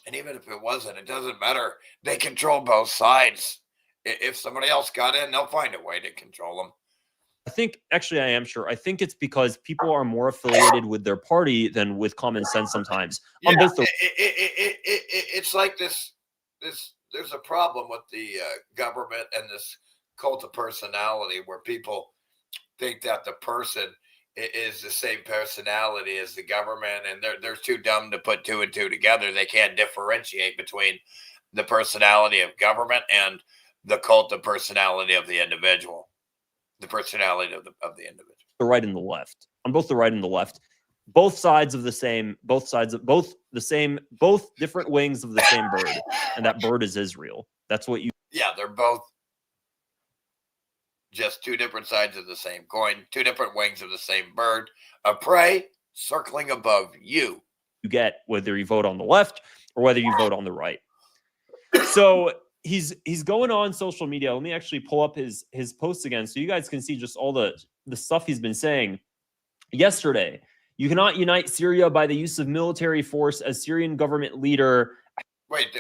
And even if it wasn't, it doesn't matter. They control both sides. If somebody else got in, they'll find a way to control them. I think, actually, I am sure. I think it's because people are more affiliated with their party than with common sense sometimes. Yeah, it's like this. There's a problem with the government and this cult of personality where people think that the person is the same personality as the government, and they're too dumb to put two and two together. They can't differentiate between the personality of government and the cult of personality of the individual. The personality of the individual. The right and the left. On both the right and the left. Both sides of the same, both different wings of the same bird. And that bird is Israel. That's what you. Yeah, they're both just two different sides of the same coin, two different wings of the same bird, a prey circling above you. You get whether you vote on the left or whether you vote on the right. So he's going on social media. Let me actually pull up his posts again so you guys can see just all the stuff he's been saying. Yesterday, you cannot unite Syria by the use of military force as Syrian government leader Wait,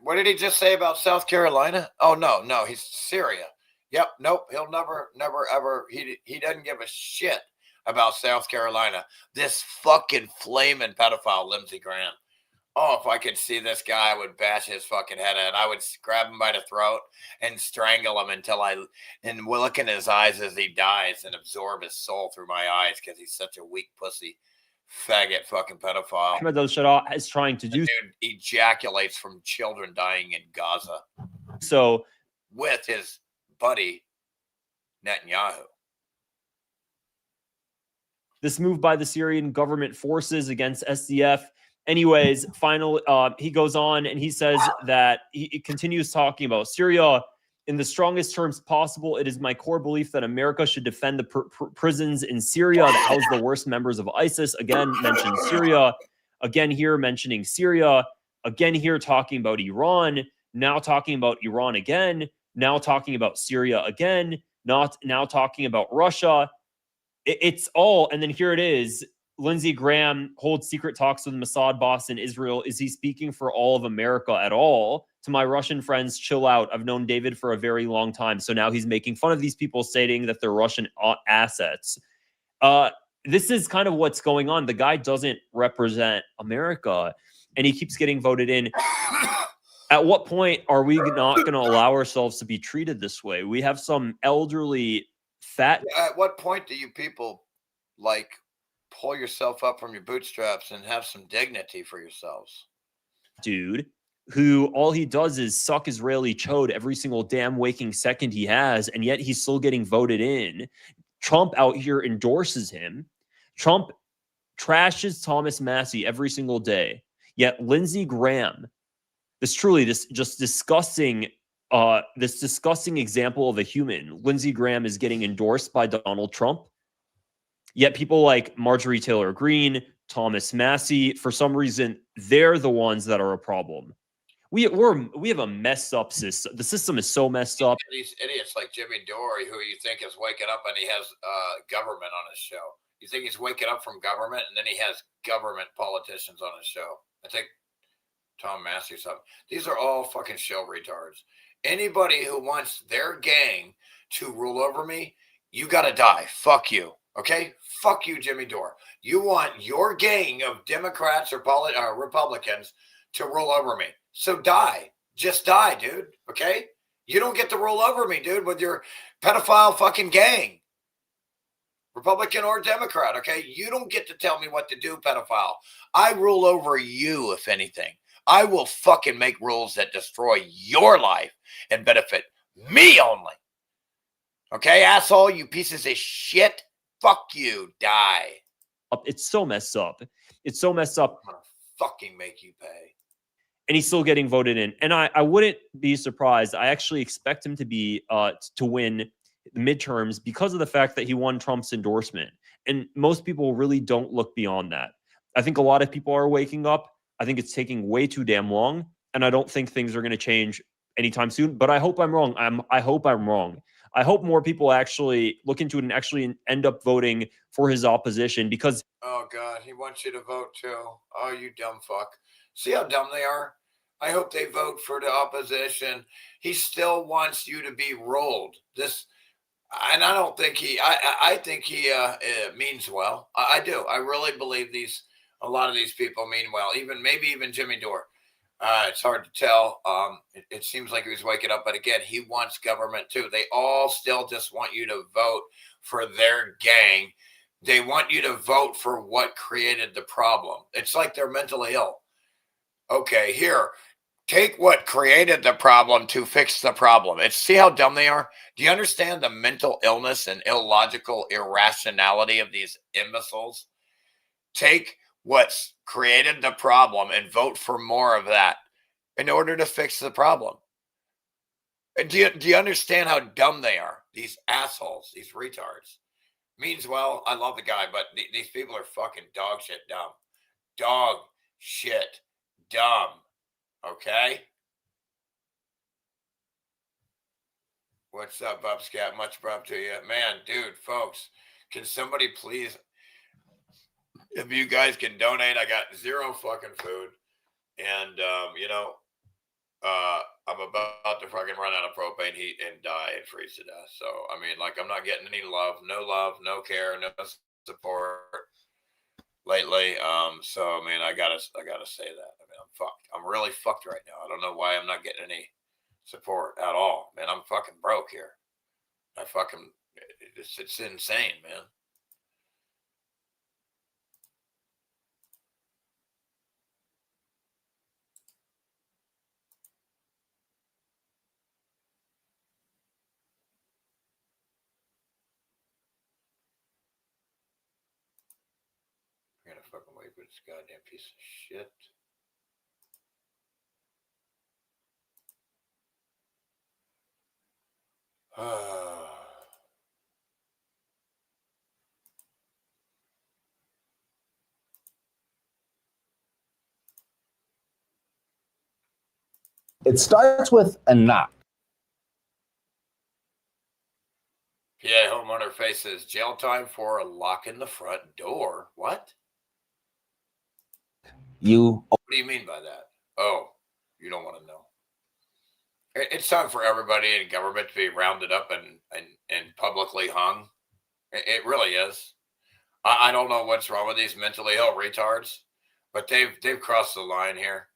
what did he just say about South Carolina? Oh, no, he's Syria. Yep, nope, he'll never, ever. He doesn't give a shit about South Carolina. This fucking flaming pedophile, Lindsey Graham. Oh, if I could see this guy, I would bash his fucking head in. I would grab him by the throat and strangle him and look in his eyes as he dies and absorb his soul through my eyes because he's such a weak pussy, faggot, fucking pedophile. Ahmed al-Sharaa is trying to do. Dude ejaculates from children dying in Gaza. So with his buddy Netanyahu. This move by the Syrian government forces against SDF. Anyways, finally, he goes on and he says that he continues talking about Syria in the strongest terms possible. It is my core belief that America should defend the prisons in Syria that house the worst members of ISIS. Again, mentioned Syria. Again, here mentioning Syria. Again, here talking about Iran. Now talking about Iran again. Now talking about Syria again. Now talking about Russia. It's all, and then here it is. Lindsey Graham holds secret talks with Mossad boss in Israel. Is he speaking for all of America at all? To my Russian friends, chill out. I've known David for a very long time. So now he's making fun of these people, stating that they're Russian assets. This is kind of what's going on. The guy doesn't represent America, and he keeps getting voted in. At what point are we not going to allow ourselves to be treated this way? We have some elderly, fat. At what point do you people like pull yourself up from your bootstraps and have some dignity for yourselves? Dude, who all he does is suck Israeli chode every single damn waking second he has, and yet he's still getting voted in. Trump out here endorses him. Trump trashes Thomas Massie every single day. Yet Lindsey Graham, this disgusting example of a human, Lindsey Graham is getting endorsed by Donald Trump. Yet people like Marjorie Taylor Greene, Thomas Massie, for some reason, they're the ones that are a problem. We have a messed up system. The system is so messed up. These idiots like Jimmy Dore, who you think is waking up and he has government on his show. You think he's waking up from government, and then he has government politicians on his show. I think Tom Massey or something. These are all fucking show retards. Anybody who wants their gang to rule over me, you got to die. Fuck you. Okay? Fuck you, Jimmy Dore. You want your gang of Democrats or Republicans to rule over me. So die. Just die, dude. Okay? You don't get to rule over me, dude, with your pedophile fucking gang. Republican or Democrat, okay? You don't get to tell me what to do, pedophile. I rule over you, if anything. I will fucking make rules that destroy your life and benefit me only. Okay, asshole, you pieces of shit. Fuck you. Die. It's so messed up. It's so messed up. I'm gonna fucking make you pay. And he's still getting voted in. And I wouldn't be surprised. I actually expect him to be to win the midterms because of the fact that he won Trump's endorsement. And most people really don't look beyond that. I think a lot of people are waking up. I think it's taking way too damn long. And I don't think things are going to change anytime soon. But I hope I'm wrong. I hope I'm wrong. I hope more people actually look into it and actually end up voting for his opposition because... Oh, God, he wants you to vote too. Oh, you dumb fuck. See how dumb they are? I hope they vote for the opposition. He still wants you to be rolled. And I don't think I think he means well. I do. I really believe a lot of these people mean well. Maybe even Jimmy Dore. It's hard to tell. It seems like he was waking up, but again, he wants government too. They all still just want you to vote for their gang. They want you to vote for what created the problem. It's like they're mentally ill. Okay, here, take what created the problem to fix the problem. See how dumb they are? Do you understand the mental illness and illogical irrationality of these imbeciles? Take what's created the problem and vote for more of that in order to fix the problem. Do you understand how dumb they are? These assholes, these retards. Means well, I love the guy, but these people are fucking dog shit dumb. Dog shit dumb. Okay? What's up, Bubscat? Much love to you. Man, dude, folks, can somebody please, if you guys can donate, I got zero fucking food. And, I'm about to fucking run out of propane heat and die and freeze to death. So, I mean, like, I'm not getting any love, no care, no support lately. So, I mean, I gotta say that. I mean, I'm fucked. I'm really fucked right now. I don't know why I'm not getting any support at all, man. I'm fucking broke here. It's insane, man. I'm gonna fucking wait for this goddamn piece of shit. It starts with a knock. PA homeowner faces jail time for locking the front door. What? What do you mean by that? Oh, you don't want to know. It's time for everybody in government to be rounded up and publicly hung. It really is. I don't know what's wrong with these mentally ill retards, but they've crossed the line here.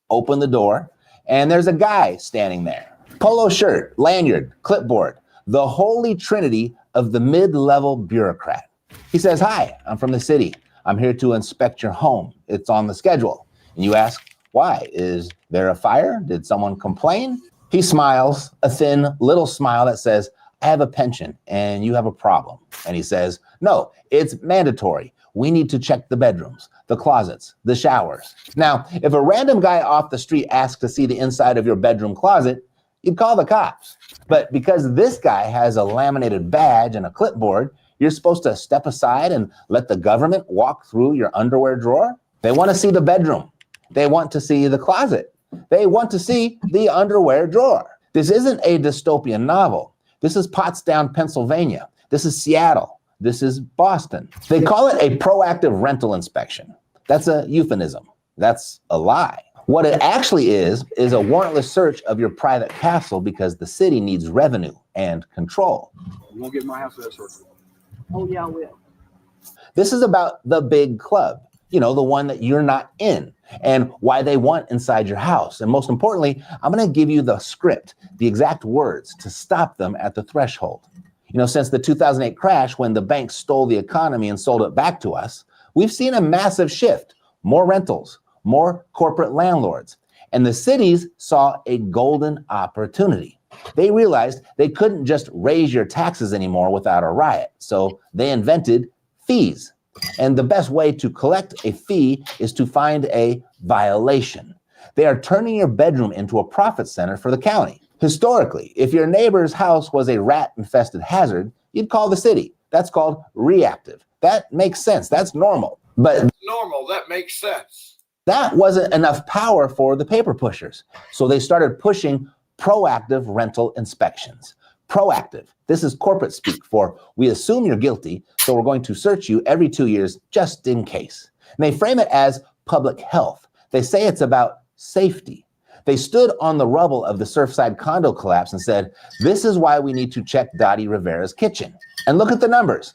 Open the door, and there's a guy standing there. Polo shirt, lanyard, clipboard, the holy trinity of the mid-level bureaucrat. He says, "Hi, I'm from the city. I'm here to inspect your home. It's on the schedule." And you ask, why? Is there a fire? Did someone complain? He smiles, a thin little smile that says, "I have a pension and you have a problem." And he says, "No, it's mandatory. We need to check the bedrooms, the closets, the showers." Now, if a random guy off the street asks to see the inside of your bedroom closet, you'd call the cops. But because this guy has a laminated badge and a clipboard, you're supposed to step aside and let the government walk through your underwear drawer? They want to see the bedroom. They want to see the closet. They want to see the underwear drawer. This isn't a dystopian novel. This is Pottstown, Pennsylvania. This is Seattle. This is Boston. They call it a proactive rental inspection. That's a euphemism. That's a lie. What it actually is a warrantless search of your private castle because the city needs revenue and control. You won't get my house that search. Oh, yeah, I will. This is about the big club, the one that you're not in, and why they want inside your house. And most importantly, I'm going to give you the script, the exact words to stop them at the threshold. Since the 2008 crash, when the banks stole the economy and sold it back to us, we've seen a massive shift, more rentals, more corporate landlords, and the cities saw a golden opportunity. They realized they couldn't just raise your taxes anymore without a riot, so they invented fees. And the best way to collect a fee is to find a violation. They are turning your bedroom into a profit center for the county. Historically, if your neighbor's house was a rat-infested hazard, you'd call the city. That's called reactive. That makes sense. That's normal. But normal, that makes sense. That wasn't enough power for the paper pushers. So they started pushing proactive rental inspections. Proactive. This is corporate speak for we assume you're guilty, so we're going to search you every 2 years just in case. And they frame it as public health. They say it's about safety. They stood on the rubble of the Surfside condo collapse and said, this is why we need to check Dottie Rivera's kitchen. And look at the numbers.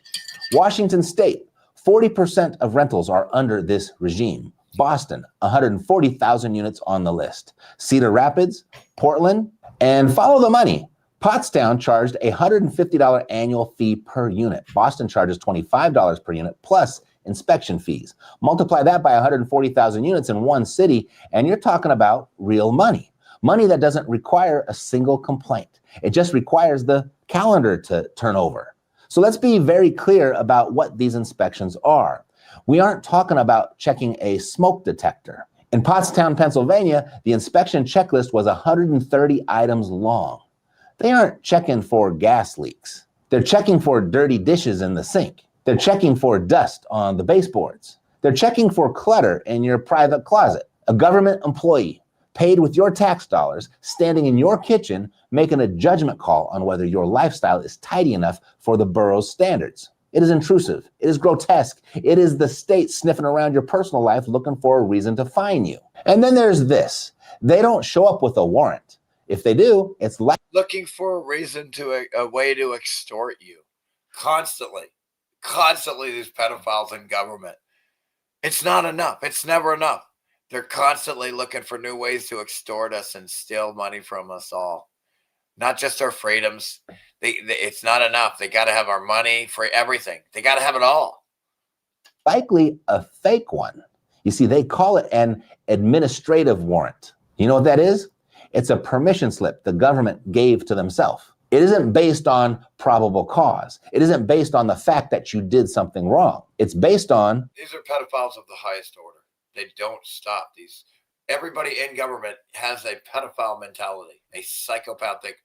Washington State, 40% of rentals are under this regime. Boston, 140,000 units on the list. Cedar Rapids, Portland, and follow the money. Pottstown charged a $150 annual fee per unit. Boston charges $25 per unit plus inspection fees. Multiply that by 140,000 units in one city, and you're talking about real money. Money that doesn't require a single complaint. It just requires the calendar to turn over. So let's be very clear about what these inspections are. We aren't talking about checking a smoke detector. In Pottstown, Pennsylvania, the inspection checklist was 130 items long. They aren't checking for gas leaks. They're checking for dirty dishes in the sink. They're checking for dust on the baseboards. They're checking for clutter in your private closet. A government employee paid with your tax dollars standing in your kitchen making a judgment call on whether your lifestyle is tidy enough for the borough's standards. It is intrusive. It is grotesque. It is the state sniffing around your personal life looking for a reason to fine you. And then there's this. They don't show up with a warrant. If they do, it's like looking for a reason a way to extort you. Constantly, these pedophiles in government. It's not enough. It's never enough. They're constantly looking for new ways to extort us and steal money from us all. Not just our freedoms. It's not enough. They got to have our money for everything. They got to have it all. Likely a fake one. You see, they call it an administrative warrant. You know what that is? It's a permission slip the government gave to themselves. It isn't based on probable cause. It isn't based on the fact that you did something wrong. It's based on... These are pedophiles of the highest order. They don't stop. Everybody in government has a pedophile mentality, a psychopathic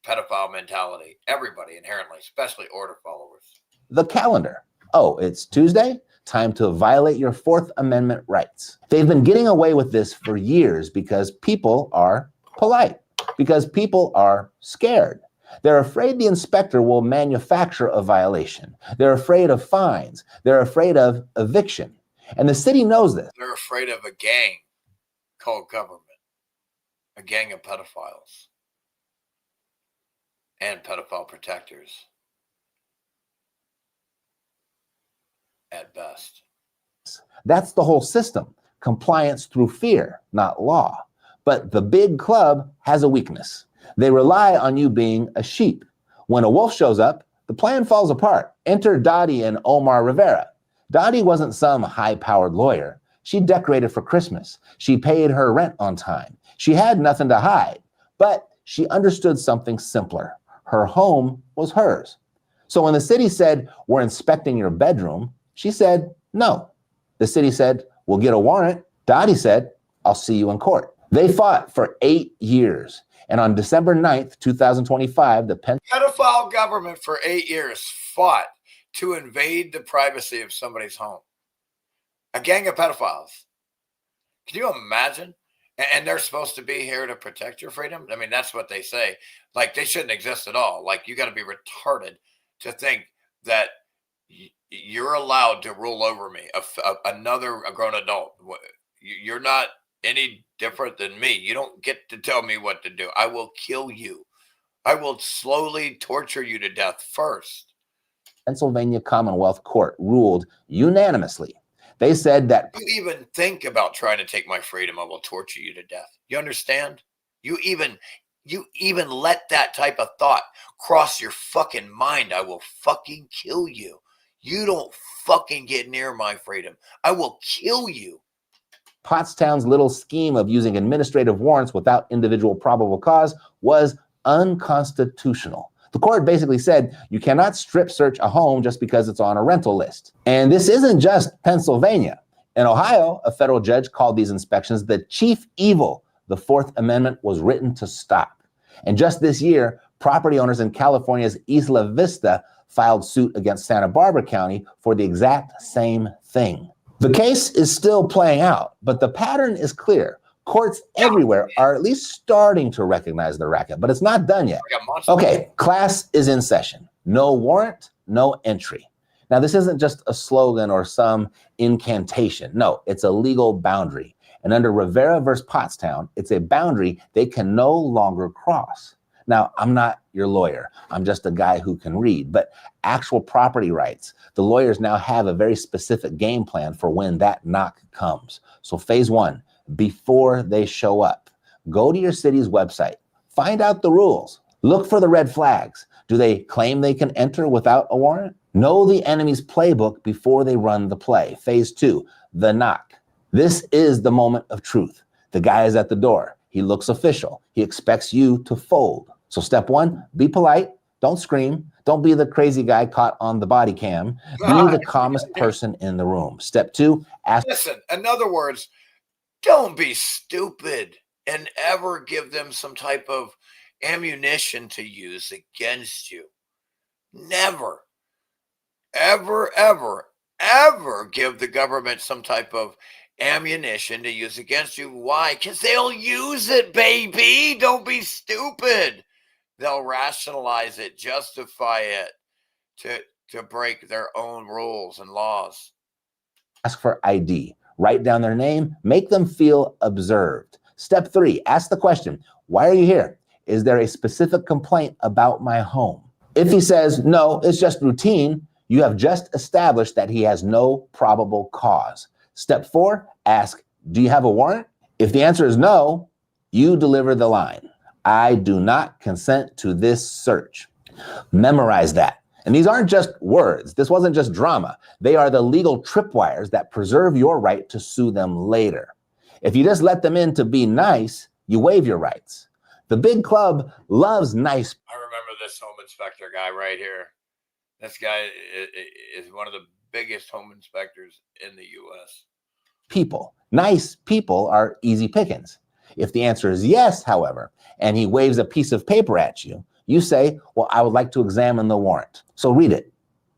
pedophile mentality. Everybody inherently, especially order followers. The calendar. Oh, it's Tuesday? Time to violate your Fourth Amendment rights. They've been getting away with this for years because people are polite, because people are scared. They're afraid the inspector will manufacture a violation. They're afraid of fines. They're afraid of eviction. And the city knows this. They're afraid of a gang called government, a gang of pedophiles and pedophile protectors at best. That's the whole system. Compliance through fear, not law. But the big club has a weakness. They rely on you being a sheep. When a wolf shows up, the plan falls apart. Enter Dottie and Omar Rivera. Dottie wasn't some high-powered lawyer. She decorated for Christmas. She paid her rent on time. She had nothing to hide, but she understood something simpler. Her home was hers. So when the city said, "We're inspecting your bedroom," she said, "No." The city said, "We'll get a warrant." Dottie said, "I'll see you in court." They fought for 8 years. And on December 9th, 2025, the pedophile government for 8 years fought to invade the privacy of somebody's home. A gang of pedophiles. Can you imagine? And they're supposed to be here to protect your freedom? I mean, that's what they say. Like, they shouldn't exist at all. Like, you got to be retarded to think that you're allowed to rule over me, a grown adult. You're not any different than me. You don't get to tell me what to do. I will kill you. I will slowly torture you to death first. Pennsylvania Commonwealth Court ruled unanimously. They said that you even think about trying to take my freedom, I will torture you to death. You understand? You even let that type of thought cross your fucking mind. I will fucking kill you. You don't fucking get near my freedom. I will kill you. Pottstown's little scheme of using administrative warrants without individual probable cause was unconstitutional. The court basically said you cannot strip search a home just because it's on a rental list. And this isn't just Pennsylvania. In Ohio, a federal judge called these inspections the chief evil the Fourth Amendment was written to stop. And just this year, property owners in California's Isla Vista filed suit against Santa Barbara County for the exact same thing. The case is still playing out, but the pattern is clear. Courts everywhere are at least starting to recognize the racket, but it's not done yet. Okay, class is in session. No warrant, no entry. Now, this isn't just a slogan or some incantation. No, it's a legal boundary. And under Rivera versus Pottstown, it's a boundary they can no longer cross. Now, I'm not your lawyer. I'm just a guy who can read, but actual property rights, the lawyers now have a very specific game plan for when that knock comes. So phase one, before they show up, go to your city's website, find out the rules, look for the red flags. Do they claim they can enter without a warrant? Know the enemy's playbook before they run the play. Phase two, the knock. This is the moment of truth. The guy is at the door. He looks official. He expects you to fold. So step one, be polite. Don't scream. Don't be the crazy guy caught on the body cam. Be the calmest person in the room. Step two, ask. Listen, in other words, don't be stupid and ever give them some type of ammunition to use against you. Never, ever, ever, ever give the government some type of ammunition to use against you. Why? Because they'll use it, baby. Don't be stupid. They'll rationalize it, justify it to break their own rules and laws. Ask for ID. Write down their name. Make them feel observed. Step 3, ask the question, why are you here? Is there a specific complaint about my home? If he says, no, it's just routine, you have just established that he has no probable cause. Step 4, ask, do you have a warrant? If the answer is no, you deliver the line. I do not consent to this search. Memorize that. And these aren't just words. This wasn't just drama. They are the legal tripwires that preserve your right to sue them later. If you just let them in to be nice, you waive your rights. The big club loves nice. I remember this home inspector guy right here. This guy is one of the biggest home inspectors in the U.S. People. Nice people are easy pickings. If the answer is yes, however, and he waves a piece of paper at you, you say, well, I would like to examine the warrant. So read it.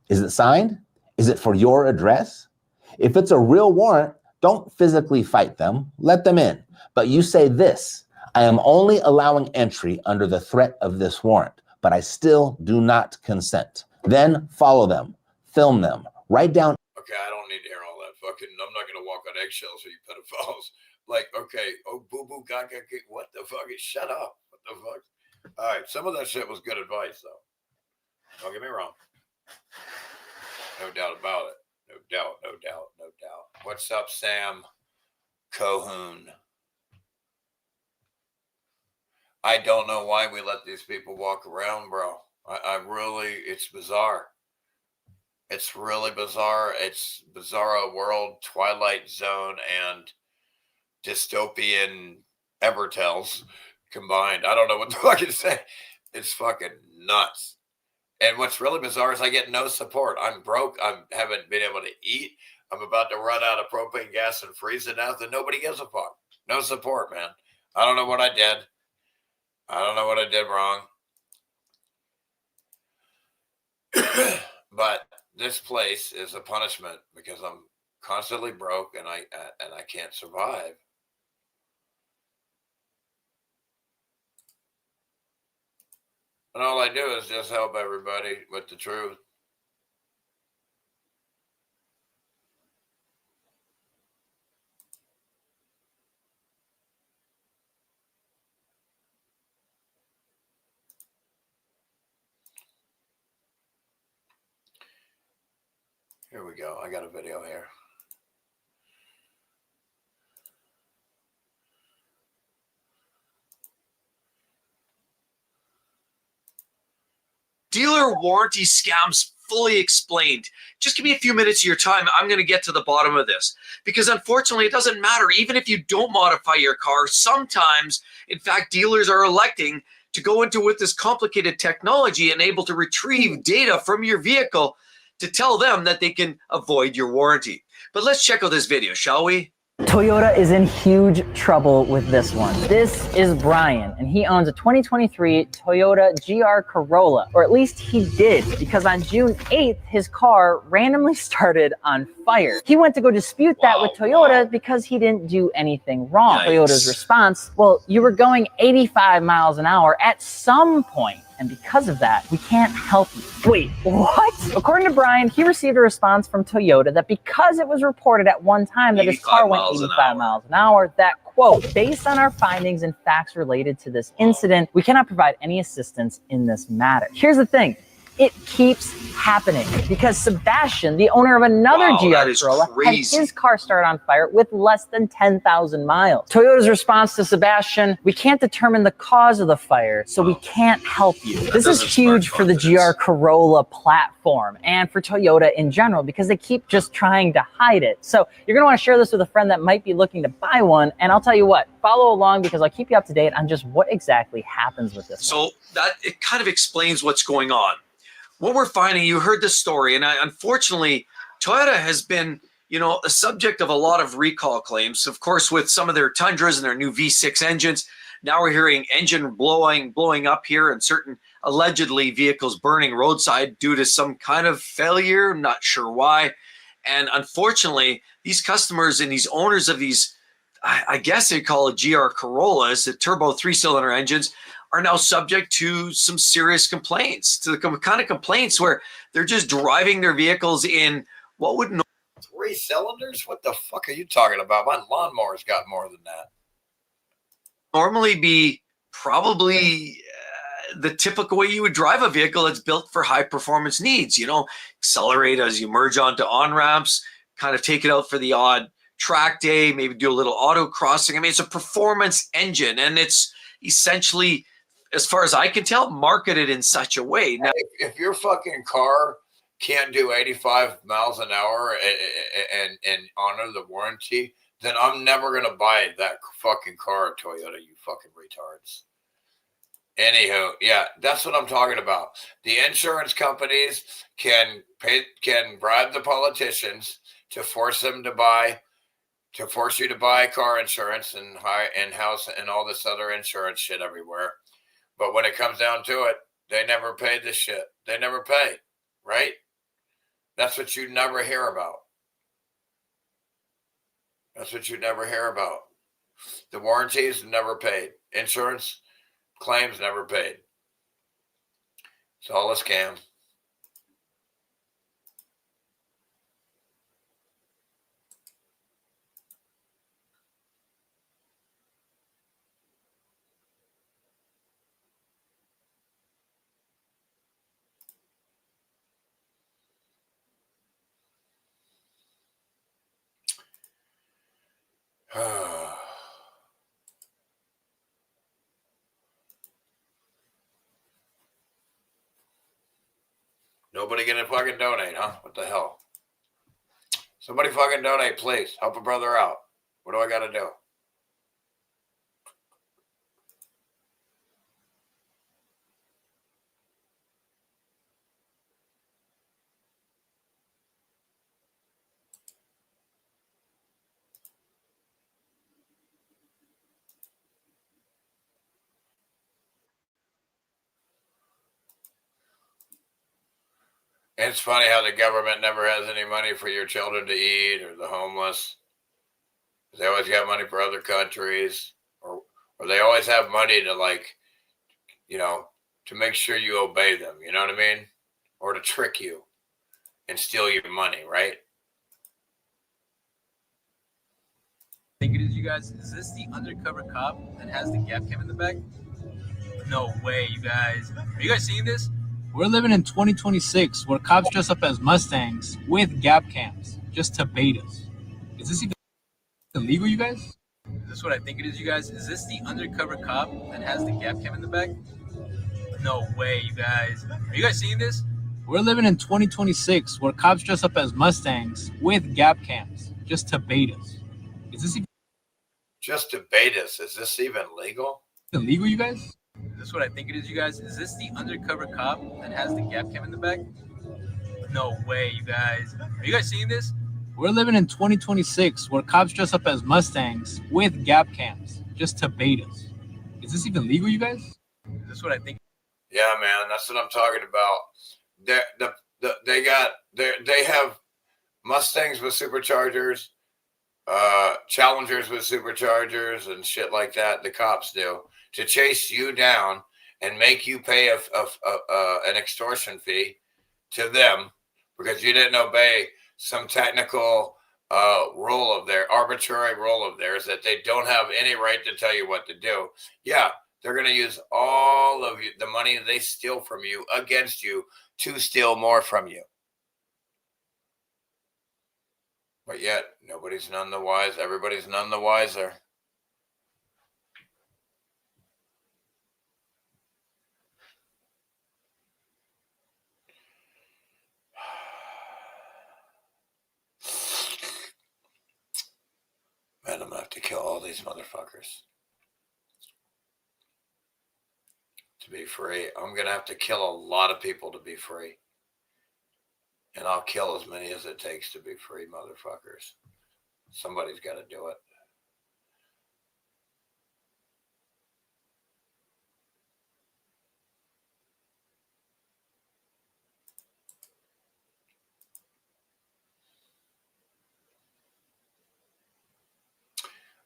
Is it signed? Is it for your address? If it's a real warrant, don't physically fight them. Let them in. But you say this, I am only allowing entry under the threat of this warrant, but I still do not consent. Then follow them, film them, write down. Okay, I don't need to hear all that fucking, I'm not going to walk on eggshells for you pedophiles. Like, okay, oh, boo-boo, gaga, what the fuck? Shut up. What the fuck? All right, some of that shit was good advice, though. Don't get me wrong. No doubt about it. No doubt, no doubt, no doubt. What's up, Sam Cohoon? I don't know why we let these people walk around, bro. I really, it's bizarre. It's really bizarre. It's Bizarro World, Twilight Zone, and dystopian Evertells combined. I don't know what the fuck to say. It's fucking nuts. And what's really bizarre is I get no support. I'm broke. I haven't been able to eat. I'm about to run out of propane gas and freeze to death, and nobody gives a fuck. No support, man. I don't know what I did. I don't know what I did wrong. But this place is a punishment because I'm constantly broke and I can't survive. And all I do is just help everybody with the truth. Here we go. I got a video here. Dealer warranty scams fully explained. Just give me a few minutes of your time. I'm going to get to the bottom of this. Because unfortunately, it doesn't matter. Even if you don't modify your car, sometimes, in fact, dealers are electing to go into with this complicated technology and able to retrieve data from your vehicle to tell them that they can avoid your warranty. But let's check out this video, shall we? Toyota is in huge trouble with this one. This is Brian, and he owns a 2023 Toyota GR Corolla, or at least he did, because on June 8th, his car randomly started on fire. He went to go dispute that with Toyota because he didn't do anything wrong. Yikes. Toyota's response, well, you were going 85 miles an hour at some point, and because of that, we can't help you. Wait, what? According to Brian, he received a response from Toyota that because it was reported at one time that his car went 85 miles an hour, that quote, based on our findings and facts related to this incident, we cannot provide any assistance in this matter. Here's the thing. It keeps happening because Sebastian, the owner of another GR Corolla, had his car start on fire with less than 10,000 miles. Toyota's response to Sebastian, we can't determine the cause of the fire, so we can't help you. This is huge for the GR Corolla platform and for Toyota in general because they keep just trying to hide it. So you're going to want to share this with a friend that might be looking to buy one, and I'll tell you what, follow along because I'll keep you up to date on just what exactly happens with this. So that it kind of explains what's going on. What we're finding, you heard this story, and unfortunately, Toyota has been, a subject of a lot of recall claims. Of course, with some of their Tundras and their new V6 engines, now we're hearing engine blowing up here and certain allegedly vehicles burning roadside due to some kind of failure, not sure why. And unfortunately, these customers and these owners of these, I guess they call it GR Corollas, the turbo 3-cylinder engines, are now subject to some serious complaints, to the kind of complaints where they're just driving their vehicles in what would 3 cylinders? What the fuck are you talking about? My lawnmower's got more than that. normally be probably the typical way you would drive a vehicle that's built for high performance needs. You know, accelerate as you merge onto on ramps, kind of take it out for the odd track day, maybe do a little auto crossing. I mean, it's a performance engine, and it's essentially, as far as I can tell, marketed in such a way. Now, if your fucking car can't do 85 miles an hour and honor the warranty, then I'm never going to buy that fucking car, Toyota, you fucking retards. Anywho, yeah, that's what I'm talking about. The insurance companies can bribe the politicians to force them to force you to buy car insurance and house and all this other insurance shit everywhere. But when it comes down to it, they never pay this shit. They never pay, right? That's what you never hear about. That's what you never hear about. The warranties never paid. Insurance claims never paid. It's all a scam. Nobody gonna fucking donate, huh? What the hell? Somebody fucking donate, please. Help a brother out. What do I gotta do? It's funny how the government never has any money for your children to eat or the homeless. They always got money for other countries, or they always have money to, like, you know, to make sure you obey them. You know what I mean? Or to trick you and steal your money, right? Think it is, you guys? Is this the undercover cop that has the gap cam in the back? No way, you guys. Are you guys seeing this? We're living in 2026 where cops dress up as Mustangs with gap cams just to bait us. Is this even illegal, you guys? Is this what I think it is, you guys? Is this the undercover cop that has the gap cam in the back? No way, you guys. Are you guys seeing this? We're living in 2026 where cops dress up as Mustangs with gap cams just to bait us. Is this even Just to bait us. Is this even legal? illegal, you guys? Is this what I think it is, you guys? Is this the undercover cop that has the gap cam in the back? No way, you guys. Are you guys seeing this? We're living in 2026 where cops dress up as Mustangs with gap cams just to bait us. Is this even legal, you guys? Is this what I think? Yeah, man, that's what I'm talking about. They have Mustangs with superchargers, Challengers with superchargers, and shit like that. The cops do to chase you down and make you pay an extortion fee to them because you didn't obey some technical rule of their arbitrary rule of theirs that they don't have any right to tell you what to do. Yeah, they're going to use all of the money they steal from you against you to steal more from you. But yet, nobody's none the wiser. Everybody's none the wiser. Man, I'm going to have to kill all these motherfuckers to be free. I'm going to have to kill a lot of people to be free. And I'll kill as many as it takes to be free, motherfuckers. Somebody's got to do it.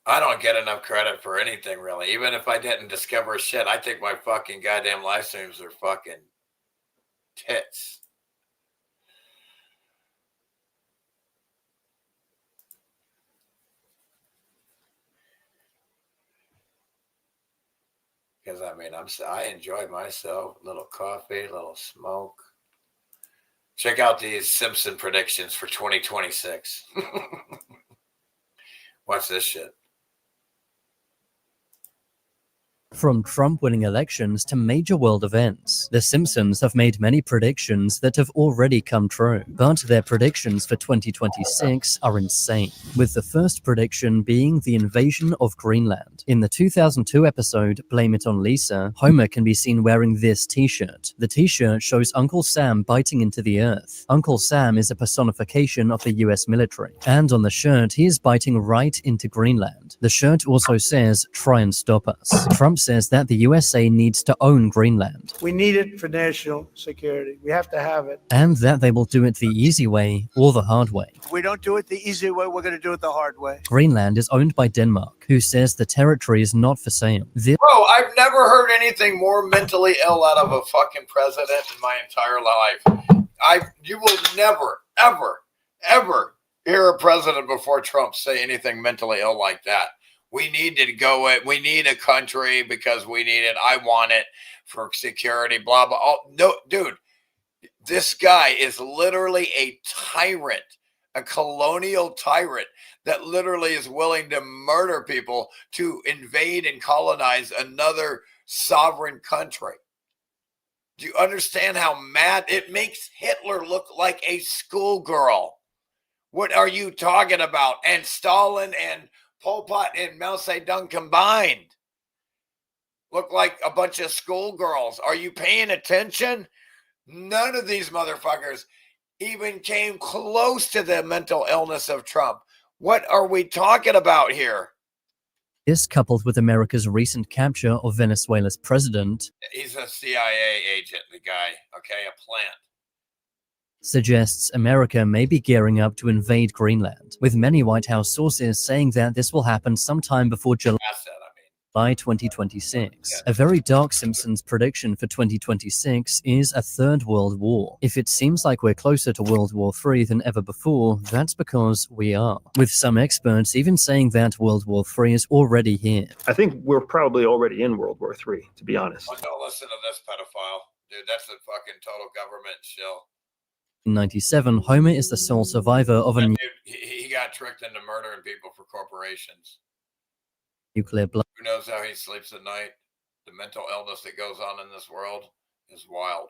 I don't get enough credit for anything, really. Even if I didn't discover shit, I think my fucking goddamn live streams are fucking tits. Because I mean, I enjoy myself. A little coffee, a little smoke. Check out these Simpson predictions for 2026. Watch this shit. From Trump winning elections to major world events, The Simpsons have made many predictions that have already come true. But their predictions for 2026 are insane, with the first prediction being the invasion of Greenland. In the 2002 episode Blame It on Lisa, Homer can be seen wearing this t-shirt. The t-shirt shows Uncle Sam biting into the earth. Uncle Sam is a personification of the US military, and on the shirt he is biting right into Greenland. The shirt also says, "Try and stop us." Trump says that the USA needs to own Greenland. We need it for national security. We have to have it. And that they will do it the easy way or the hard way. If we don't do it the easy way, we're going to do it the hard way. Greenland is owned by Denmark, who says the territory is not for sale. Bro, I've never heard anything more mentally ill out of a fucking president in my entire life. You will never, ever, ever hear a president before Trump say anything mentally ill like that. We need to go it. We need a country because we need it. I want it for security, blah, blah. Oh, no, dude, this guy is literally a tyrant, a colonial tyrant that literally is willing to murder people to invade and colonize another sovereign country. Do you understand how mad it makes Hitler look like a schoolgirl? What are you talking about? And Stalin and Pol Pot and Mao Zedong combined look like a bunch of schoolgirls. Are you paying attention? None of these motherfuckers even came close to the mental illness of Trump. What are we talking about here? This, coupled with America's recent capture of Venezuela's president, He's a CIA agent, the guy, okay, a plant. suggests America may be gearing up to invade Greenland, with many White House sources saying that this will happen sometime before July 2026. A very dark Simpsons prediction for 2026 is a third world war. If it seems like we're closer to World War III than ever before, that's because we are, with some experts even saying that World War III is already here. I think we're probably already in World War III, to be honest. Oh, don't listen to this pedophile. Dude, that's a fucking total government shill. In 97, Homer is the sole survivor of a Dude, he got tricked into murdering people for corporations. nuclear blast. Who knows how he sleeps at night? The mental illness that goes on in this world is wild.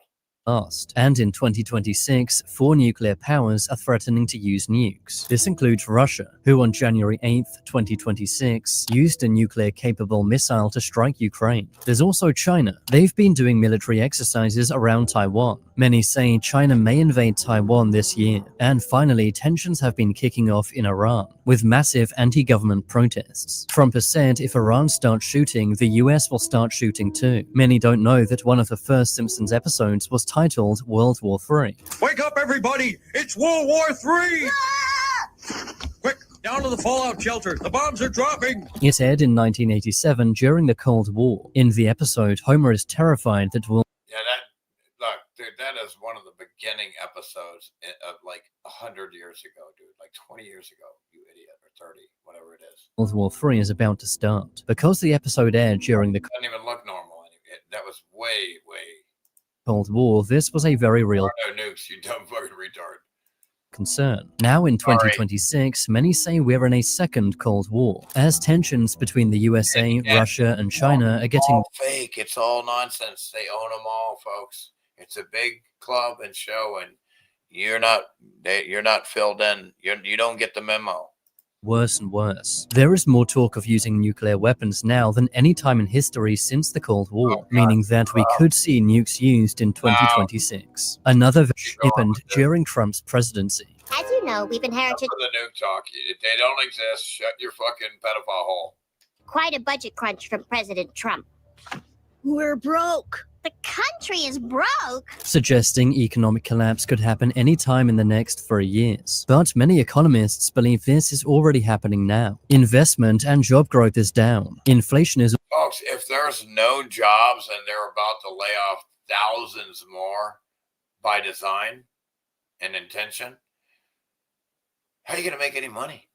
And in 2026, 4 nuclear powers are threatening to use nukes. This includes Russia, who on January 8th, 2026, used a nuclear-capable missile to strike Ukraine. There's also China. They've been doing military exercises around Taiwan. Many say China may invade Taiwan this year. And finally, tensions have been kicking off in Iran, with massive anti-government protests. Trump has said if Iran starts shooting, the US will start shooting too. Many don't know that one of the first Simpsons episodes was titled World War III. Wake up, everybody! It's World War III! Quick, down to the fallout shelter. The bombs are dropping. It aired in 1987 during the Cold War. In the episode, Homer is terrified that Look, dude, that is one of the beginning episodes of like 100 years ago, dude. Like 20 years ago, you idiot, or 30, whatever it is. World War III is about to start. Because the episode aired during the Doesn't even look normal. That was way. Cold War, this was a very real No nukes, you dumb fucking retard. concern. Now in 2026, many say we're in a second Cold War, as tensions between the USA, Russia, and China are getting all fake. It's all nonsense. They own them all, folks. It's a big club and show, and you're not filled in. You don't get the memo. worse and worse. There is more talk of using nuclear weapons now than any time in history since the Cold War, meaning that we could see nukes used in 2026. Another happened during Trump's presidency. As you know, we've inherited For the nuke talk, they don't exist. Shut your fucking pedophile hole. quite a budget crunch from President Trump. We're broke. The country is broke. suggesting economic collapse could happen anytime in the next 3 years. But many economists believe this is already happening now. Investment and job growth is down. Inflation is Folks, if there's no jobs and they're about to lay off thousands more by design and intention, how are you going to make any money?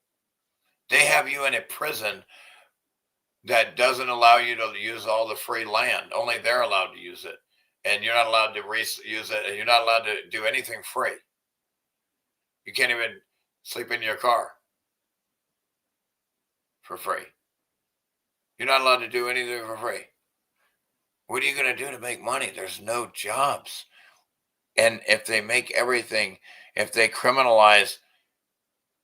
They have you in a prison that doesn't allow you to use all the free land. Only they're allowed to use it. And you're not allowed to use it. And you're not allowed to do anything free. You can't even sleep in your car for free. You're not allowed to do anything for free. What are you going to do to make money? There's no jobs. And if they make everything, if they criminalize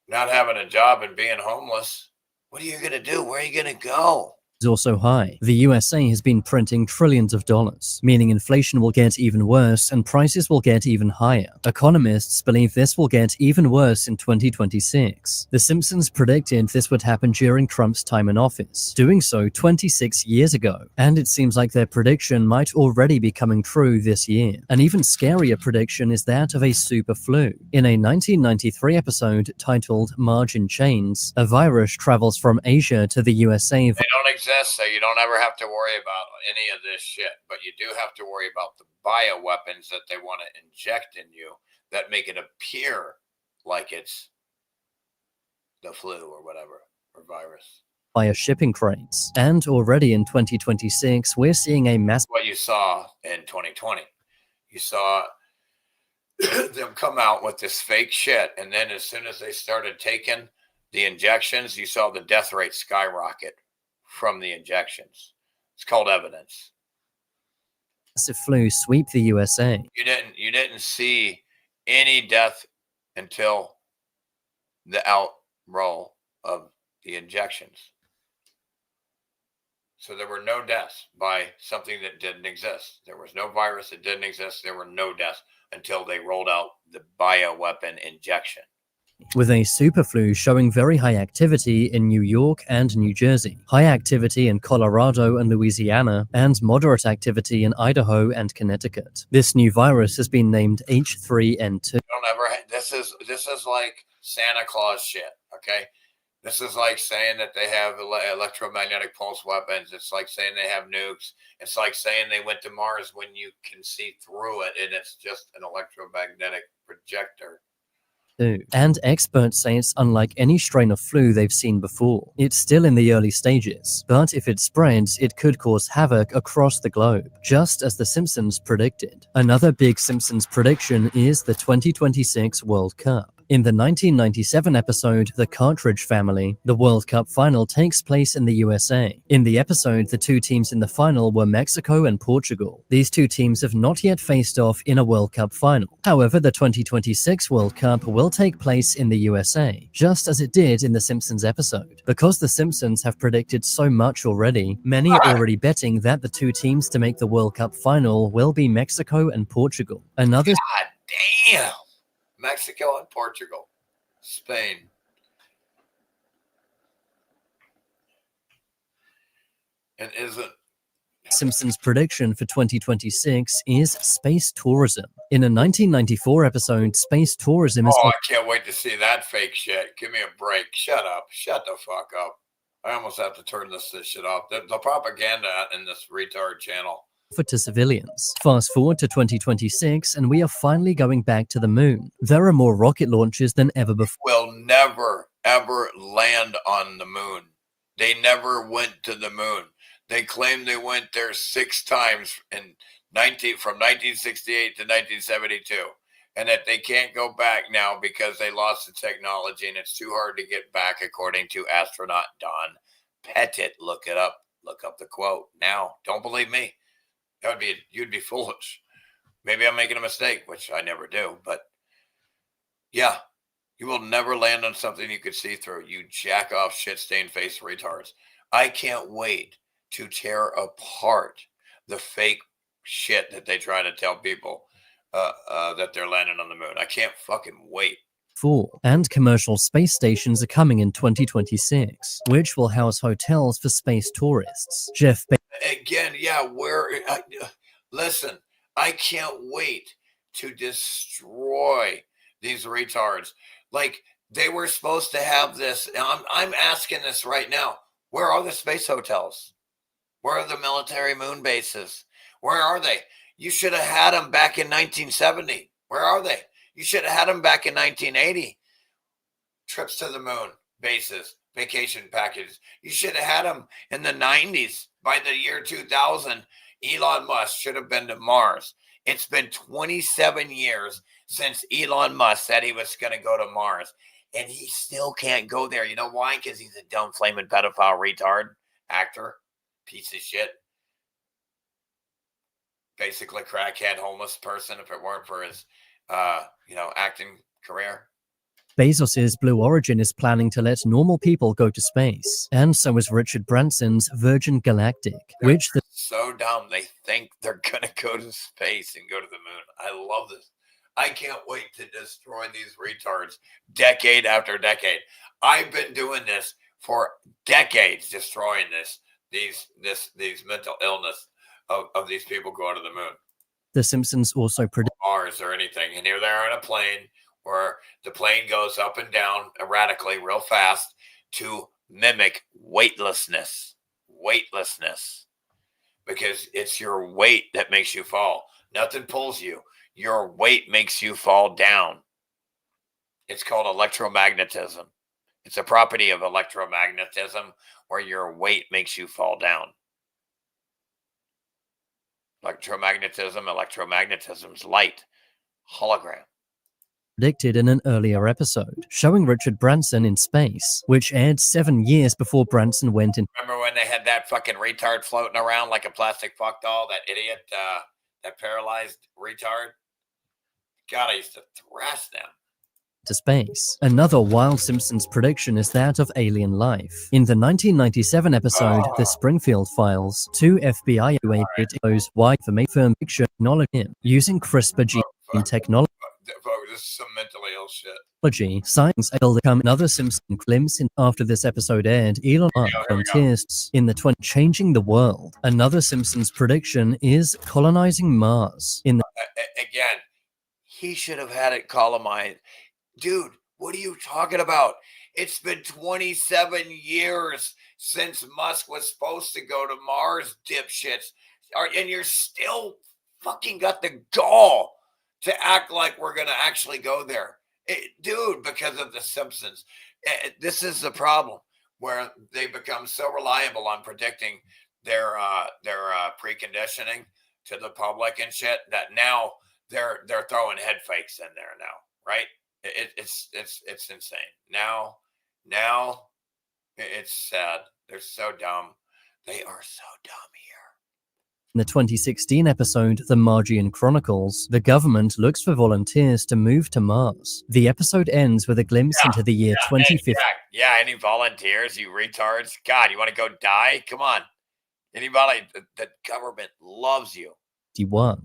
not having a job and being homeless, what are you going to do? Where are you going to go? is also high. The USA has been printing trillions of dollars, meaning inflation will get even worse and prices will get even higher. Economists believe this will get even worse in 2026. The Simpsons predicted this would happen during Trump's time in office, doing so 26 years ago, and it seems like their prediction might already be coming true this year. An even scarier prediction is that of a super flu. In a 1993 episode titled Marge in Chains, a virus travels from Asia to the USA. They don't exist, so you don't ever have to worry about any of this shit. But you do have to worry about the bioweapons that they want to inject in you that make it appear like it's the flu or whatever, or virus. Via shipping crates. And already in 2026, we're seeing a massive... What you saw in 2020. You saw them come out with this fake shit, and then as soon as they started taking the injections, you saw the death rate skyrocket from the injections. It's called evidence. Massive flu sweep the USA. You didn't see any death until the outroll of the injections. So there were no deaths by something that didn't exist. There was no virus that didn't exist. There were no deaths until they rolled out the bioweapon injection. With a super flu showing very high activity in New York and New Jersey, high activity in Colorado and Louisiana, and moderate activity in Idaho and Connecticut. This new virus has been named H3N2. Don't ever. This is like Santa Claus shit. Okay, this is like saying that they have electromagnetic pulse weapons. It's like saying they have nukes. It's like saying they went to Mars when you can see through it and it's just an electromagnetic projector. And experts say it's unlike any strain of flu they've seen before. It's still in the early stages, but if it spreads, it could cause havoc across the globe, just as The Simpsons predicted. Another big Simpsons prediction is the 2026 World Cup. In the 1997 episode, The Cartridge Family, the World Cup final takes place in the USA. In the episode, the two teams in the final were Mexico and Portugal. These two teams have not yet faced off in a World Cup final. However, the 2026 World Cup will take place in the USA, just as it did in the Simpsons episode. Because the Simpsons have predicted so much already, many are already betting that the two teams to make the World Cup final will be Mexico and Portugal. Another... God damn! Mexico and Portugal. Spain. And isn't... Simpsons' prediction for 2026 is space tourism. In a 1994 episode, space tourism is... Oh, I can't wait to see that fake shit. Give me a break. Shut up. Shut the fuck up. I almost have to turn this shit off. The propaganda in this retard channel. To civilians. Fast forward to 2026 and we are finally going back to the moon. There are more rocket launches than ever before. Will never, ever land on the moon. They never went to the moon. They claim they went there 6 times from 1968 to 1972. And that they can't go back now because they lost the technology and it's too hard to get back, according to astronaut Don Pettit. Look it up. Look up the quote now. Don't believe me. You'd be foolish. Maybe I'm making a mistake, which I never do, but yeah, you will never land on something you could see through. You jack off shit stained face retards. I can't wait to tear apart the fake shit that they try to tell people that they're landing on the moon. I can't fucking wait. And commercial space stations are coming in 2026, which will house hotels for space tourists. Jeff Again, yeah, where Listen, I can't wait to destroy these retards. Like, they were supposed to have this. I'm asking this right now. Where are the space hotels? Where are the military moon bases? Where are they? You should have had them back in 1970. Where are they? You should have had them back in 1980. Trips to the moon bases, vacation packages. You should have had them in the 90s. By the year 2000, Elon Musk should have been to Mars. It's been 27 years since Elon Musk said he was going to go to Mars, and he still can't go there. You know why? Because he's a dumb, flaming pedophile retard actor, piece of shit. Basically, crackhead, homeless person. If it weren't for his, acting career. Bezos's Blue Origin is planning to let normal people go to space, and so is Richard Branson's Virgin Galactic, which the So dumb. They think they're gonna go to space and go to the moon. I love this. I can't wait to destroy these retards decade after decade. I've been doing this for decades, destroying these mental illness of these people going to the moon. The Simpsons also predict Mars or anything. And here they are on a plane where the plane goes up and down erratically real fast to mimic weightlessness. Because it's your weight that makes you fall. Nothing pulls you. Your weight makes you fall down. It's called electromagnetism. It's a property of electromagnetism where your weight makes you fall down. Electromagnetism's light. Hologram. predicted in an earlier episode, showing Richard Branson in space, which aired 7 years before Branson went in. Remember when they had that fucking retard floating around like a plastic fuck doll? That idiot, that paralyzed retard? God, I used to thrash them. To space. Another wild Simpsons prediction is that of alien life. In the 1997 episode, The Springfield Files, 2 FBI agents why information picture acknowledge him using CRISPR gene technology. This is some mentally ill shit. Science will become another Simpson glimpse in. After this episode aired, Elon Musk volunteers in the changing the world. Another Simpsons prediction is colonizing Mars. In the again, he should have had it colonized. Dude, what are you talking about? It's been 27 years since Musk was supposed to go to Mars, dipshits. And you're still fucking got the gall to act like we're going to actually go there. Dude, because of the Simpsons. This is the problem where they become so reliable on predicting their preconditioning to the public and shit that now they're throwing head fakes in there now, right? It's insane. Now it's sad. They're so dumb. They are so dumb here. In the 2016 episode, The Margian Chronicles, the government looks for volunteers to move to Mars. The episode ends with a glimpse into the year 2050. Yeah, any volunteers, you retards? God, you want to go die? Come on. Anybody, the government loves you.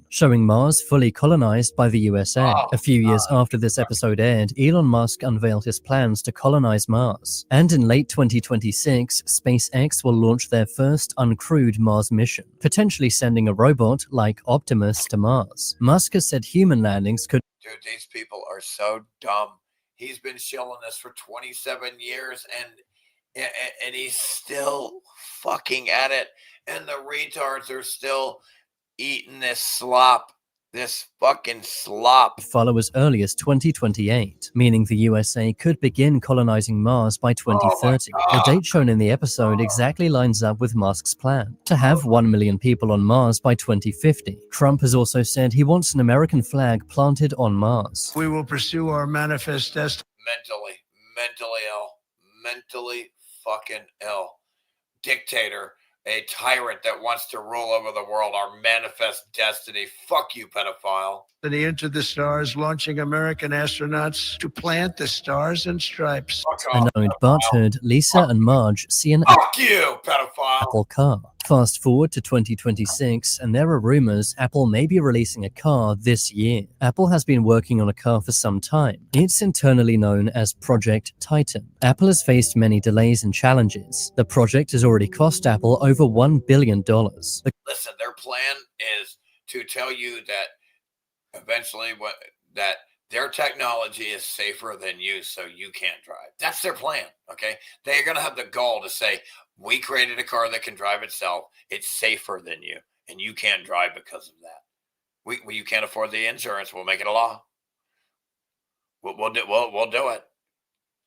Showing Mars fully colonized by the USA. A few years after this episode aired, Elon Musk unveiled his plans to colonize Mars. And in late 2026, SpaceX will launch their first uncrewed Mars mission, potentially sending a robot like Optimus to Mars. Musk has said human landings could. Dude, these people are so dumb. He's been shilling this for 27 years and he's still fucking at it. And the retards are still eating this fucking slop. Follow as early as 2028, meaning the USA could begin colonizing Mars by 2030. The date shown in the episode exactly lines up with Musk's plan to have 1 million people on Mars by 2050. Trump has also said he wants an American flag planted on Mars. We will pursue our manifest destiny. Mentally fucking ill. Dictator. A tyrant that wants to rule over the world, our manifest destiny. Fuck you, pedophile. Into the stars, launching American astronauts to plant the stars and stripes. Annoyed Bart heard Lisa and Marge see an Fuck you, pedophile. Apple car. Fast forward to 2026, and there are rumors Apple may be releasing a car this year. Apple has been working on a car for some time. It's internally known as Project Titan. Apple has faced many delays and challenges. The project has already cost Apple over $1 billion. Listen, their plan is to tell you that eventually that their technology is safer than you, so you can't drive. That's their plan. Okay, they're going to have the gall to say, we created a car that can drive itself. It's safer than you, and you can't drive because of that. You can't afford the insurance. We'll make it a law. We'll do it.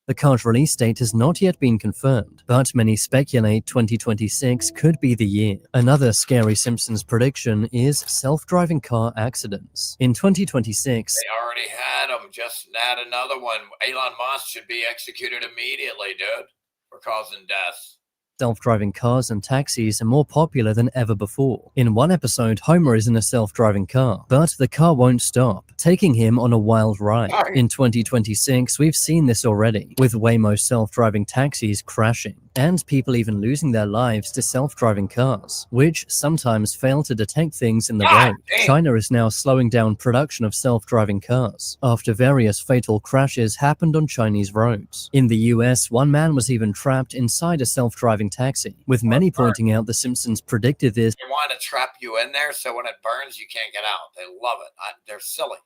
The car's release date has not yet been confirmed, but many speculate 2026 could be the year. Another scary Simpsons prediction is self-driving car accidents. In 2026, They already had them. Just add another one. Elon Musk should be executed immediately, dude, for causing deaths. self-driving cars and taxis are more popular than ever before. In one episode, Homer is in a self-driving car, but the car won't stop, taking him on a wild ride. In 2026, we've seen this already, with Waymo self-driving taxis crashing, and people even losing their lives to self-driving cars, which sometimes fail to detect things in the road. China is now slowing down production of self-driving cars, after various fatal crashes happened on Chinese roads. In the US, one man was even trapped inside a self-driving taxi, with many pointing out The Simpsons predicted this. They want to trap you in there so when it burns, you can't get out. They love it. They're silly.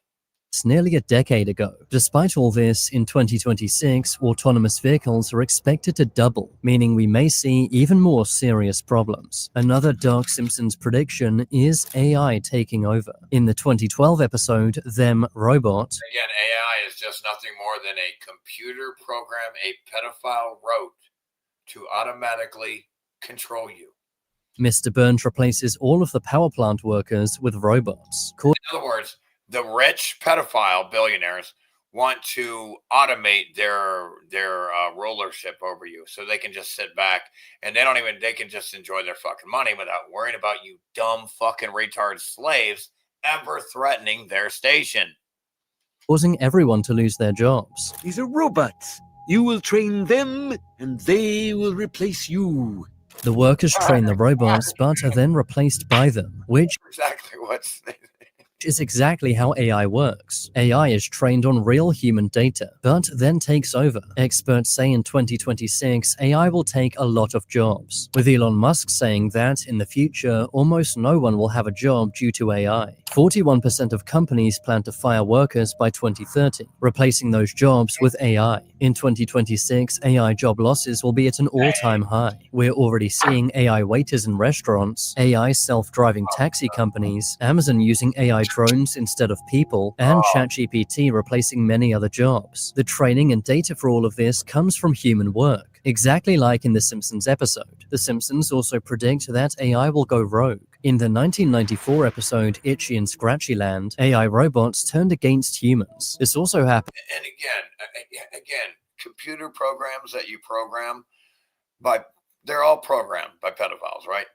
Nearly a decade ago. Despite all this, in 2026, autonomous vehicles are expected to double, meaning we may see even more serious problems. Another dark Simpsons prediction is AI taking over. In the 2012 episode, Them Robot, Again, AI is just nothing more than a computer program a pedophile wrote to automatically control you. Mr. Burns replaces all of the power plant workers with robots. In other words, the rich pedophile billionaires want to automate their rulership over you, so they can just sit back and they can just enjoy their fucking money without worrying about you dumb fucking retard slaves ever threatening their station. Causing everyone to lose their jobs. These are robots. You will train them, and they will replace you. The workers train the robots, but are then replaced by them, which Exactly what's is exactly how AI works. AI is trained on real human data, but then takes over. Experts say in 2026, AI will take a lot of jobs, with Elon Musk saying that in the future, almost no one will have a job due to AI. 41% of companies plan to fire workers by 2030, replacing those jobs with AI. In 2026, AI job losses will be at an all-time high. We're already seeing AI waiters in restaurants, AI self-driving taxi companies, Amazon using AI drones instead of people, and ChatGPT replacing many other jobs. The training and data for all of this comes from human work, exactly like in The Simpsons episode. The Simpsons also predict that AI will go rogue. In the 1994 episode Itchy and Scratchy Land, AI robots turned against humans. This also happened. And again, computer programs that you program they're all programmed by pedophiles, right?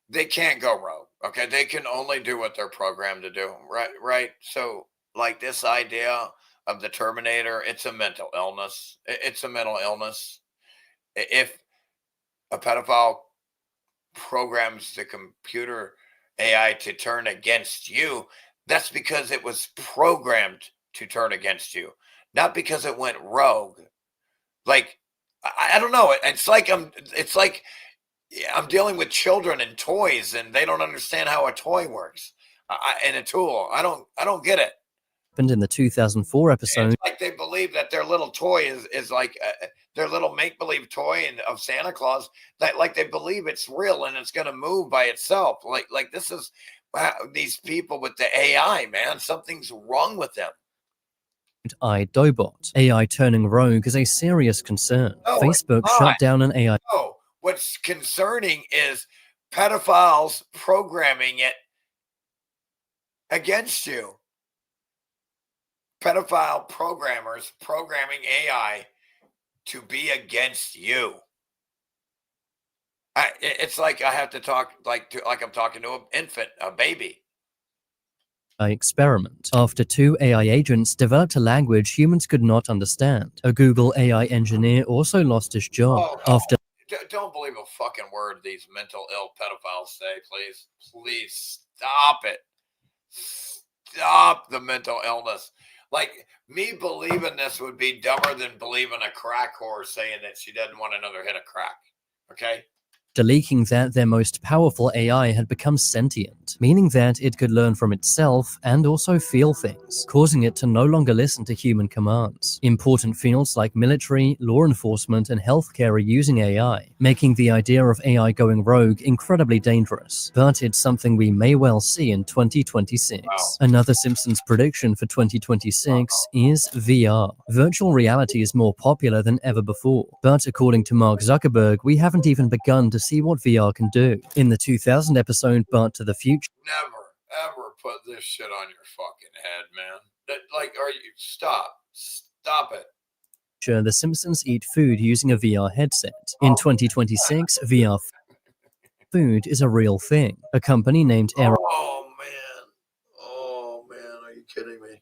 They can't go rogue. Okay, they can only do what they're programmed to do, right? So, like this idea of the Terminator, it's a mental illness. It's a mental illness. If a pedophile programs the computer AI to turn against you, that's because it was programmed to turn against you, not because it went rogue. Like, I don't know. It's like I'm dealing with children and toys, and they don't understand how a toy works and a tool. I don't get it. In the 2004 episode. It's like they believe that their little toy is like their little make-believe toy of Santa Claus, that like they believe it's real and it's going to move by itself. Like this is these people with the AI, man. Something's wrong with them. iDobot. AI turning rogue is a serious concern. Facebook shut down an AI. Oh, what's concerning is pedophiles programming it against you. Pedophile programmers programming AI to be against you. It's like I have to talk like I'm talking to an infant, a baby. Experiment. After two AI agents developed a language humans could not understand, a Google AI engineer also lost his job. After Don't believe a fucking word these mental ill pedophiles say, please. Please stop it. Stop the mental illness. Like, me believing this would be dumber than believing a crack whore saying that she doesn't want another hit of crack. Okay? after leaking that their most powerful AI had become sentient, meaning that it could learn from itself and also feel things, causing it to no longer listen to human commands. Important fields like military, law enforcement, and healthcare are using AI, making the idea of AI going rogue incredibly dangerous. But it's something we may well see in 2026. Another Simpsons prediction for 2026 is VR. Virtual reality is more popular than ever before, but according to Mark Zuckerberg, we haven't even begun to see what VR can do. In the 2000 episode But to the Future, Never, ever put this shit on your fucking head, man. Like, are you, stop it. The Simpsons eat food using a VR headset. In 2026, VR food is a real thing. A company named Aero Oh, man, are you kidding me?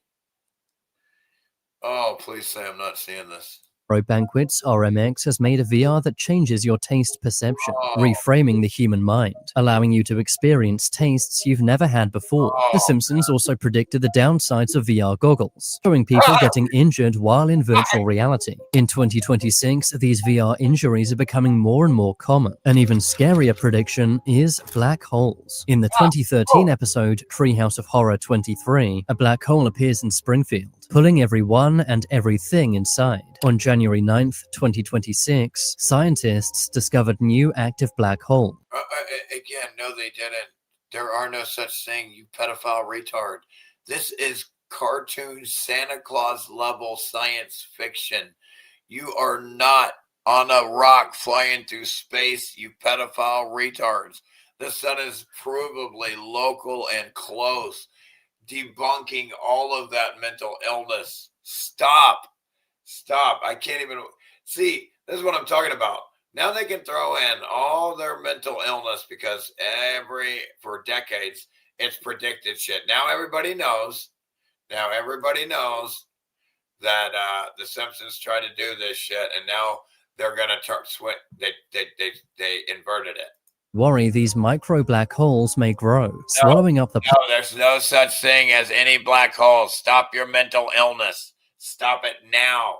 Oh, please say I'm not seeing this. Banquets RMX has made a VR that changes your taste perception, reframing the human mind, allowing you to experience tastes you've never had before. The Simpsons also predicted the downsides of VR goggles, showing people getting injured while in virtual reality. In 2026, these VR injuries are becoming more and more common. An even scarier prediction is black holes. In the 2013 episode Treehouse of Horror 23, a black hole appears in Springfield, pulling everyone and everything inside. On January 9th, 2026, scientists discovered new active black hole. Again, no, they didn't. There are no such thing, you pedophile retard. This is cartoon Santa Claus level science fiction. You are not on a rock flying through space, you pedophile retards. The sun is provably local and close, debunking all of that mental illness. Stop. I can't even see. This is what I'm talking about. Now they can throw in all their mental illness because for decades it's predicted shit. Now everybody knows that the Simpsons tried to do this shit, and now they're gonna they inverted it. Worry these micro black holes may grow, swallowing up the No, there's no such thing as any black holes. Stop your mental illness. Stop it now.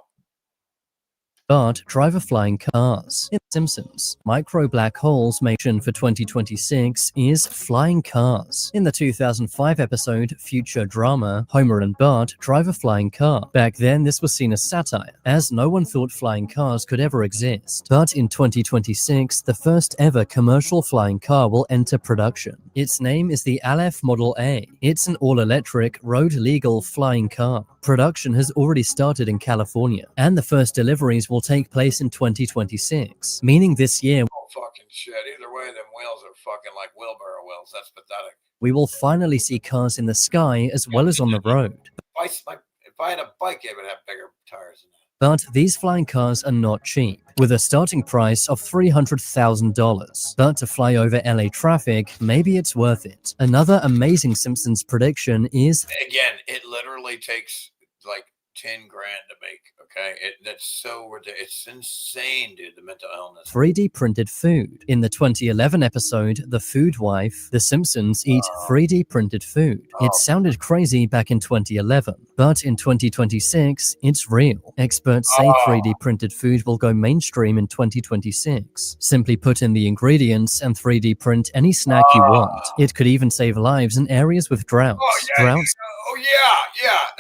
but driver flying cars. In Simpsons, micro black holes mentioned for 2026 is flying cars. In the 2005 episode Future Drama, Homer and Bart drive a flying car. Back then, this was seen as satire, as no one thought flying cars could ever exist. But in 2026, the first ever commercial flying car will enter production. Its name is the Aleph Model A. It's an all-electric, road-legal flying car. Production has already started in California, and the first deliveries will take place in 2026, meaning this year Oh, fucking shit. Either way, them wheels are fucking like wheelbarrow wheels. That's pathetic. we will finally see cars in the sky as well as on the road. If I had a bike, it would have bigger tires than that. But these flying cars are not cheap, with a starting price of $300,000. But to fly over LA traffic, maybe it's worth it. Another amazing Simpsons prediction is... Again, it literally takes like 10 grand to make, okay? That's so ridiculous. It's insane, dude, the mental illness. 3D printed food. In the 2011 episode, The Food Wife, the Simpsons eat 3D printed food. It sounded crazy back in 2011, but in 2026, it's real. Experts say 3D printed food will go mainstream in 2026. Simply put in the ingredients and 3D print any snack you want. It could even save lives in areas with droughts. Yeah.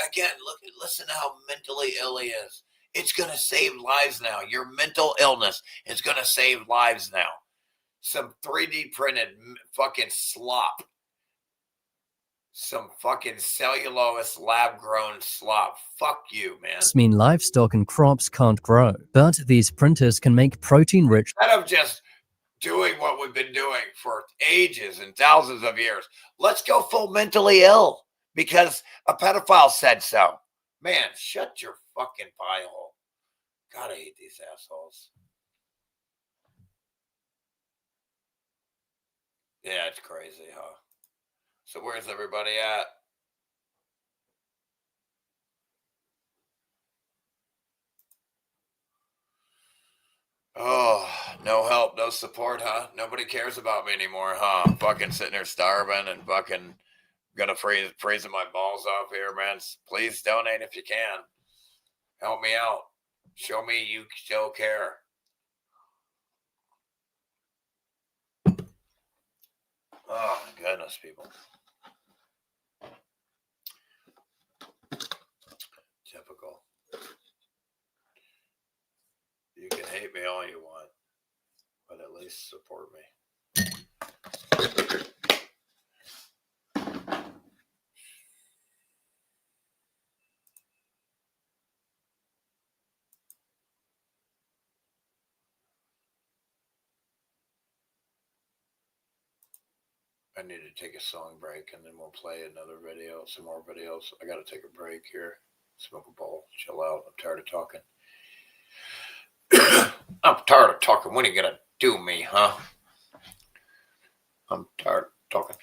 Again, listen to how mentally ill he is. It's going to save lives now. Your mental illness is going to save lives now. Some 3D printed fucking slop. Some fucking cellulose lab-grown slop. Fuck you, man. Mean livestock and crops can't grow, but these printers can make protein-rich... Instead of just doing what we've been doing for ages and thousands of years, let's go full mentally ill because a pedophile said so. Man, shut your fucking pie hole. God, I hate these assholes. Yeah, it's crazy, huh? So where's everybody at? Oh, no help, no support, huh? Nobody cares about me anymore, huh? I'm fucking sitting there starving and fucking gonna freezing my balls off here, man. Please donate if you can. Help me out. Show me you still care. Oh, my goodness, people. Typical. You can hate me all you want, but at least support me. I need to take a song break and then we'll play another video, some more videos. I got to take a break here, smoke a bowl, chill out. I'm tired of talking. I'm tired of talking. When are you going to do me, huh? I'm tired of talking.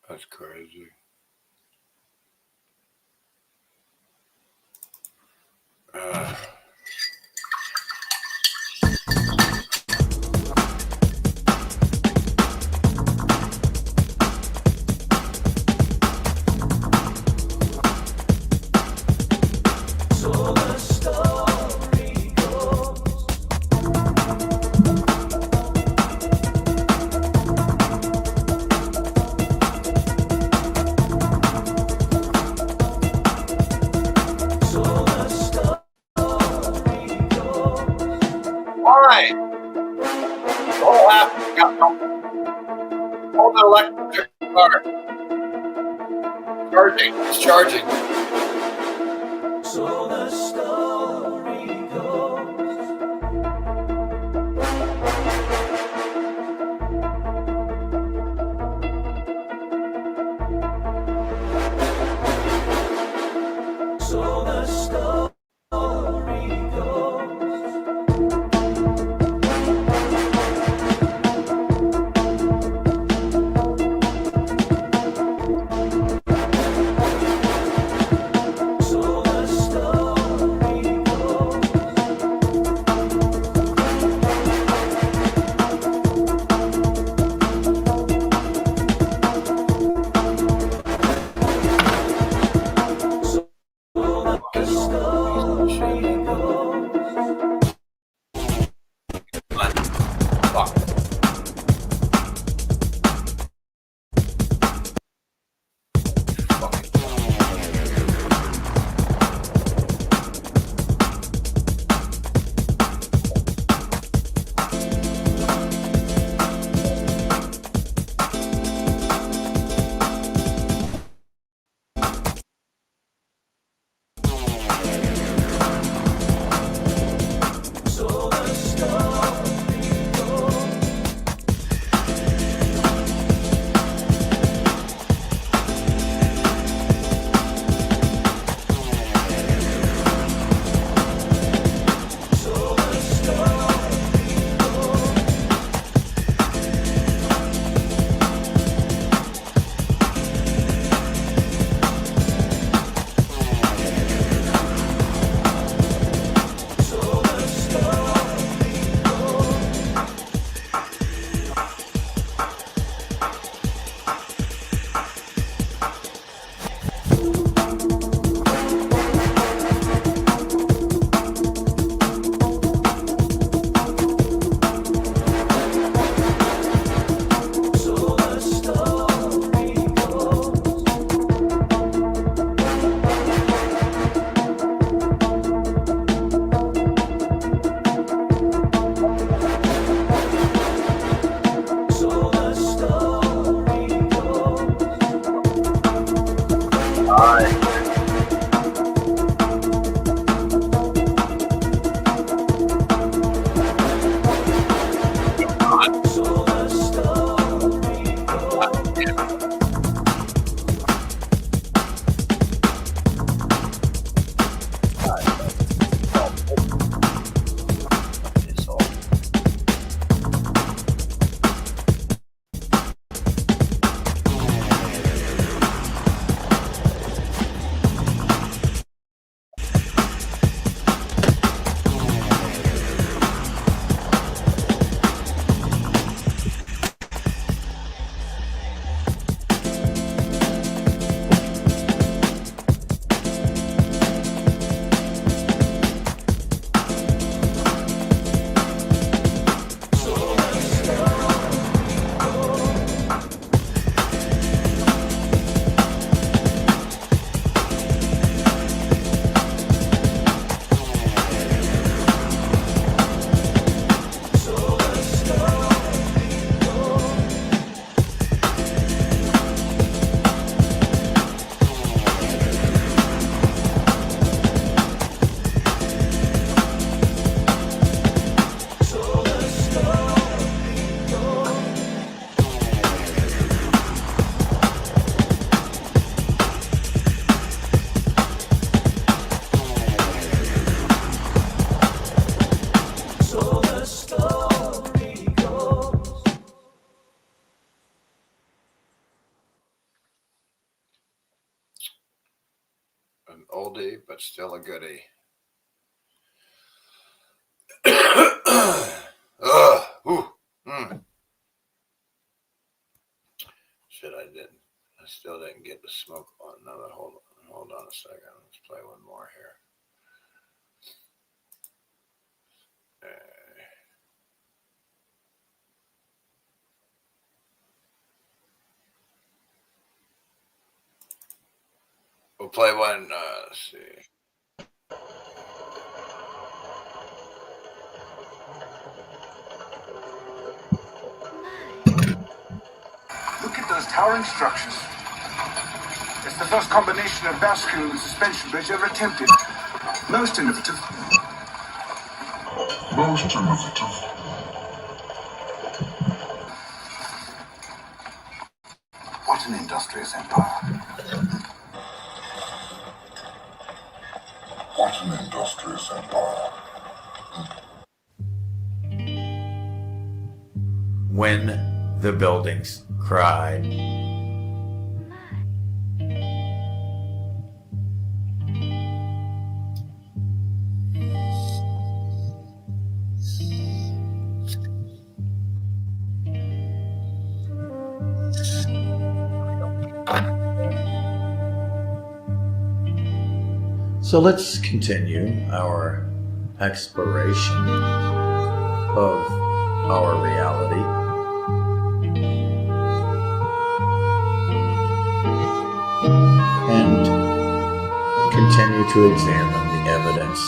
That's crazy. Why? The whole app got all the electric car. Charging. It's charging. So the story goes. So the story goes. oldie, but still a goodie. Shit, I still didn't get the smoke on. Another, hold on a second. Let's play one more here. We'll play one. Let's see. Look at those towering structures. It's the first combination of bascule and suspension bridge ever attempted. Most innovative. Most innovative. What an industrious empire. What an industrious empire. When the buildings cried. So let's continue our exploration of our reality. And continue to examine the evidence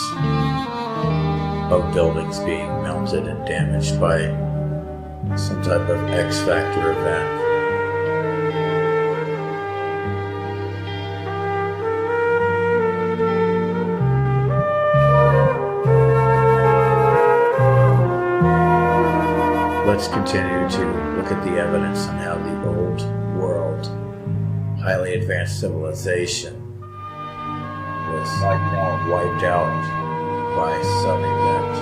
of buildings being melted and damaged by some type of X factor event. Let's continue to look at the evidence on how the old world, highly advanced civilization, was wiped out by some event.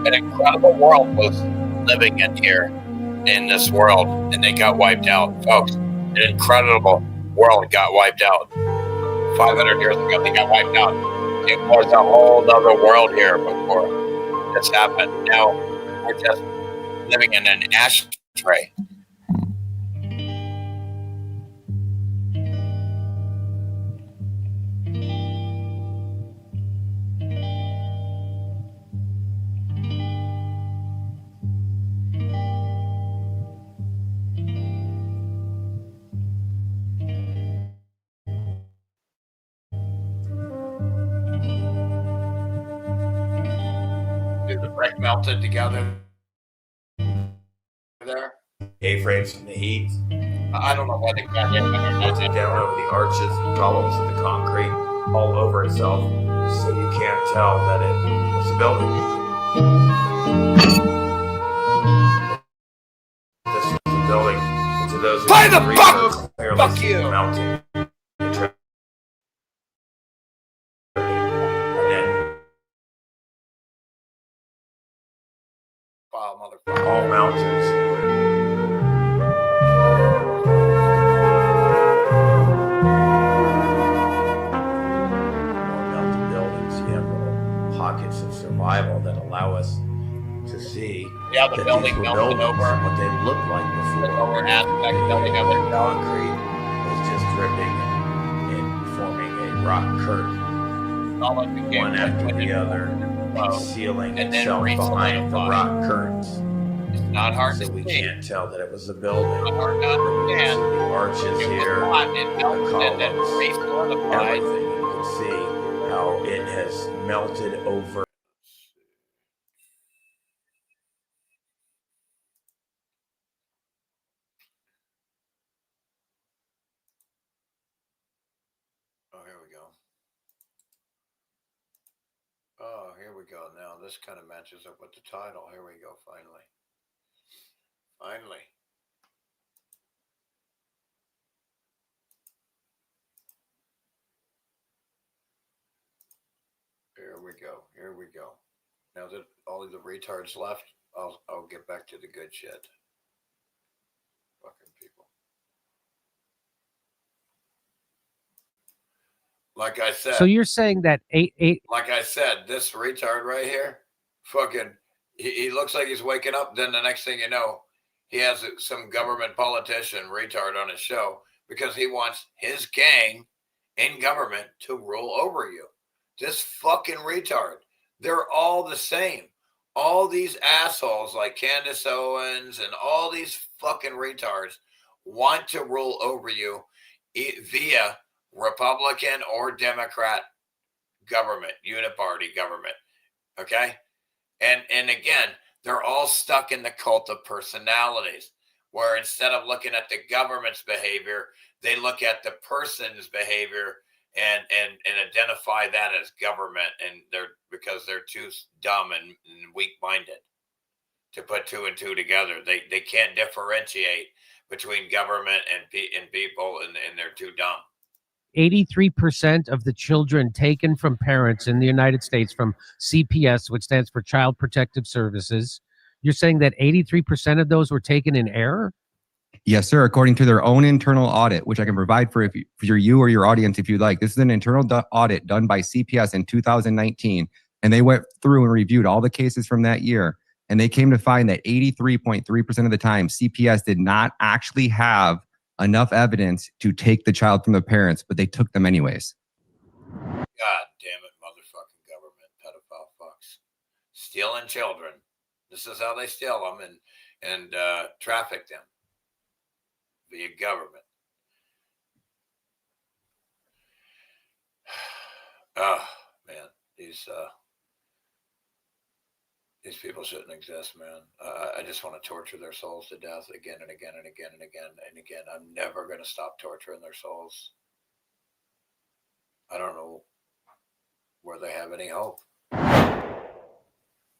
An incredible world was living in here, in this world, and they got wiped out. Folks, an incredible world got wiped out. 500 years ago, they got wiped out. It was a whole other world here before this happened. Now we're just living in an ashtray. The brick melted together there. A-frames from the heat. I don't know why they got it down over the arches and columns of the concrete all over itself, so you can't tell that it was a building. This was a building. And to those who Play the research, fuck you! Melting. All mountains. Mountain buildings, you have little pockets of survival that allow us to see the building melted over and what they looked like before. Over aspect building of it. Concrete was just dripping and forming a rock curtain, one after the other, concealing itself behind the rock curtains. It's not hard so to we see. can't tell that it was a building. It's not hard to understand. The arches here, the columns, everything. You can see how it has melted over. Oh, here we go. Oh, here we go. Now this kind of matches up with the title. Here we go. Finally. Here we go. Now that all of the retards left, I'll get back to the good shit. Fucking people. Like I said. So you're saying that Like I said, this retard right here, fucking, he looks like he's waking up. Then the next thing you know, he has some government politician retard on his show because he wants his gang in government to rule over you. This fucking retard. They're all the same. All these assholes like Candace Owens and all these fucking retards want to rule over you via Republican or Democrat government, uniparty government. Okay. And again, they're all stuck in the cult of personalities, where instead of looking at the government's behavior, they look at the person's behavior and identify that as government, and because they're too dumb and weak-minded to put two and two together. They can't differentiate between government and people, and they're too dumb. 83% of the children taken from parents in the United States from CPS, which stands for Child Protective Services, you're saying that 83% of those were taken in error? Yes, sir. According to their own internal audit, which I can provide for you or your audience if you'd like. This is an internal audit done by CPS in 2019, and they went through and reviewed all the cases from that year, and they came to find that 83.3% of the time, CPS did not actually have enough evidence to take the child from the parents, but they took them anyways. God damn it, motherfucking government, pedophile fucks. Stealing children. This is how they steal them and traffic them via government. Oh, man. These people shouldn't exist, man. I just want to torture their souls to death again and again and again and again and again. I'm never going to stop torturing their souls. I don't know where they have any hope.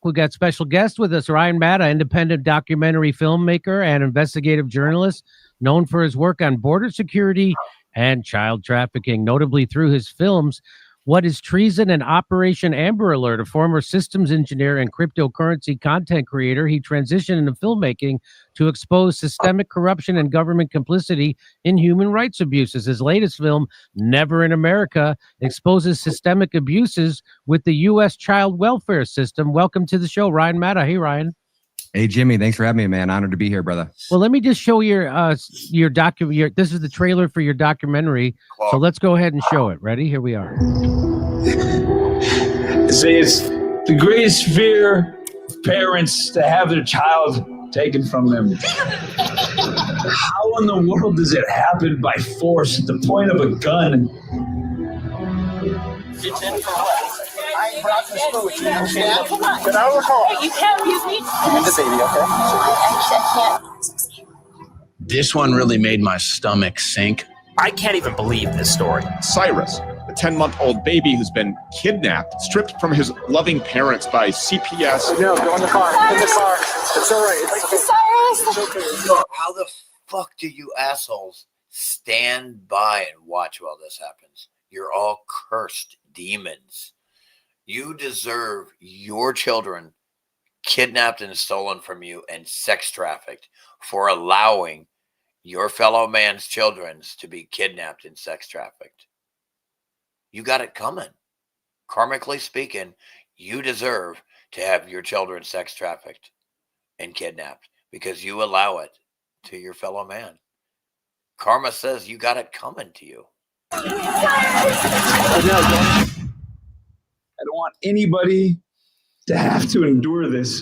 We got special guest with us, Ryan Matta, independent documentary filmmaker and investigative journalist, known for his work on border security and child trafficking, notably through his films What is Treason and Operation Amber Alert. A former systems engineer and cryptocurrency content creator, he transitioned into filmmaking to expose systemic corruption and government complicity in human rights abuses. His latest film, Never in America, exposes systemic abuses with the U.S. child welfare system. Welcome to the show, Ryan Matta. Hey, Ryan. Hey, Jimmy. Thanks for having me, man. Honored to be here, brother. Well, let me just show your document. This is the trailer for your documentary. So let's go ahead and show it. Ready? Here we are. See, it's the greatest fear of parents to have their child taken from them. How in the world does it happen by force at the point of a gun? It's in for what? I brought this food with you, understand? Get out of the car. You can't abuse me. And the baby, okay? I can't. This one really made my stomach sink. I can't even believe this story. Cyrus, a 10-month-old baby who's been kidnapped, stripped from his loving parents by CPS. No, go in the car. In the car. It's all right. It's okay. Cyrus! It's okay. How the fuck do you assholes stand by and watch while this happens? You're all cursed demons. You deserve your children kidnapped and stolen from you and sex trafficked for allowing your fellow man's children to be kidnapped and sex trafficked. You got it coming. Karmically speaking, you deserve to have your children sex trafficked and kidnapped because you allow it to your fellow man. Karma says you got it coming to you. I don't want anybody to have to endure this.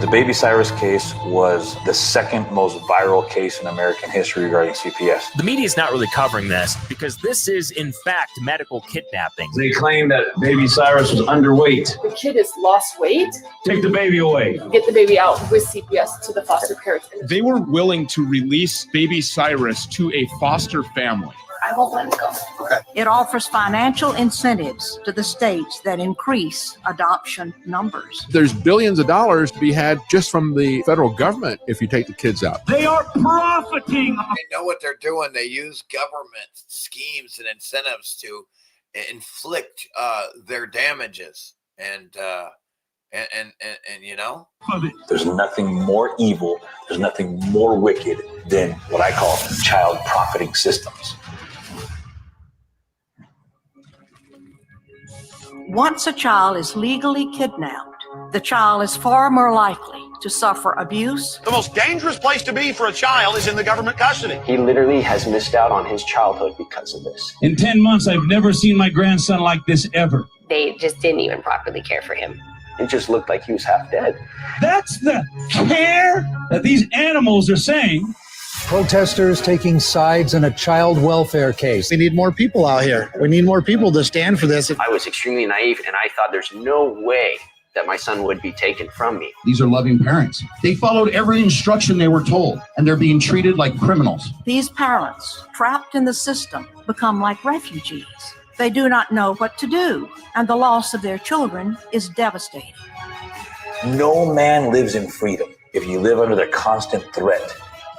The Baby Cyrus case was the second most viral case in American history regarding CPS. The media is not really covering this because this is, in fact, medical kidnapping. They claim that Baby Cyrus was underweight. The kid has lost weight. Take the baby away. Get the baby out with CPS to the foster parents. They were willing to release Baby Cyrus to a foster family. I won't let him go. Okay. It offers financial incentives to the states that increase adoption numbers. There's billions of dollars to be had just from the federal government if you take the kids out. They are profiting. They know what they're doing. They use government schemes and incentives to inflict their damages. And you know, There's nothing more evil, there's nothing more wicked than what I call child profiting systems. Once a child is legally kidnapped, the child is far more likely to suffer abuse. The most dangerous place to be for a child is in the government custody. He literally has missed out on his childhood because of this. In 10 months, I've never seen my grandson like this ever. They just didn't even properly care for him. It just looked like he was half dead. That's the care that these animals are saying. Protesters taking sides in a child welfare case. We need more people out here. We need more people to stand for this. I was extremely naive, and I thought there's no way that my son would be taken from me. These are loving parents. They followed every instruction they were told, and they're being treated like criminals. These parents, trapped in the system, become like refugees. They do not know what to do, and the loss of their children is devastating. No man lives in freedom if you live under the constant threat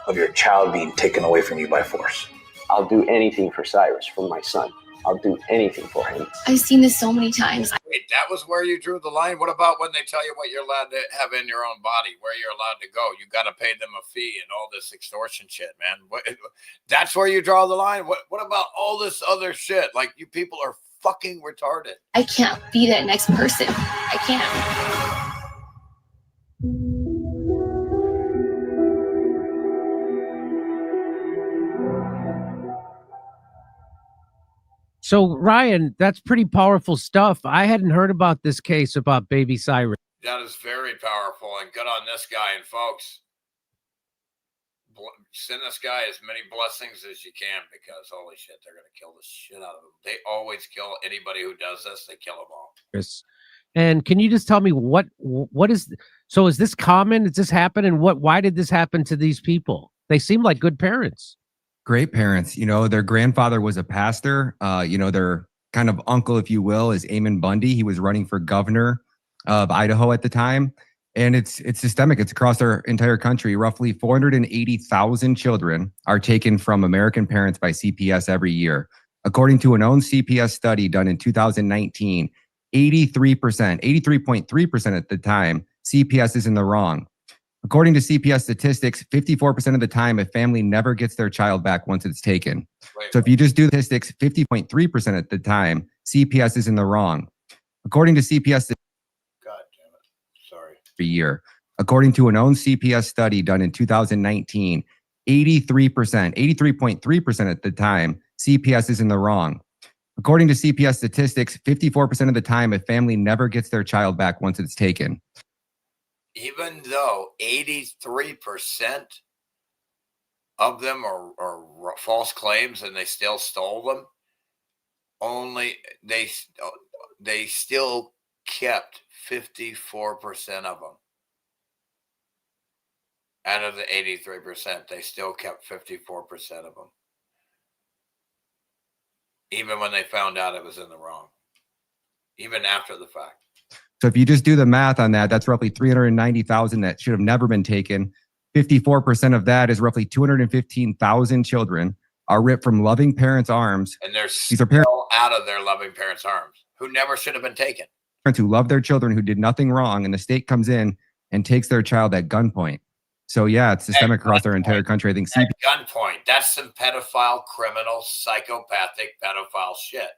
of your child being taken away from you by force. I'll do anything for Cyrus, for my son. I'll do anything for him. I've seen this so many times. Wait, that was where you drew the line? What about when they tell you what you're allowed to have in your own body, where you're allowed to go? You got to pay them a fee and all this extortion shit, man. That's where you draw the line? What about all this other shit? Like, you people are fucking retarded. I can't be that next person. I can't. So, Ryan, that's pretty powerful stuff. I hadn't heard about this case about baby Cyrus. That is very powerful, and good on this guy. And folks, send this guy as many blessings as you can, because holy shit, they're going to kill the shit out of him. They always kill anybody who does this. They kill them all. And can you just tell me what is, so is this common? Does this happen? And why did this happen to these people? They seem like good parents. Great parents. You know, their grandfather was a pastor. Their kind of uncle, if you will, is Eamon Bundy. He was running for governor of Idaho at the time. And it's systemic. It's across our entire country. Roughly 480,000 children are taken from American parents by CPS every year. According to an own CPS study done in 2019, 83.3% at the time, CPS is in the wrong. According to CPS statistics, 54% of the time, a family never gets their child back once it's taken. So if you just do the statistics, 50.3% at the time, CPS is in the wrong. According to CPS, God damn it. Sorry. Per year. According to an own CPS study done in 2019, 83.3% at the time, CPS is in the wrong. According to CPS statistics, 54% of the time, a family never gets their child back once it's taken. Even though 83% of them are false claims and they still stole them, they still kept 54% of them. Out of the 83%, they still kept 54% of them. Even when they found out it was in the wrong. Even after the fact. So if you just do the math on that, that's roughly 390,000 that should have never been taken. 54% of that is roughly 215,000 children are ripped from loving parents' arms. And they're These are parents out of their loving parents' arms who never should have been taken. Parents who love their children, who did nothing wrong, and the state comes in and takes their child at gunpoint. So yeah, it's systemic across our entire country. I think at gunpoint. That's some pedophile, criminal, psychopathic, pedophile shit.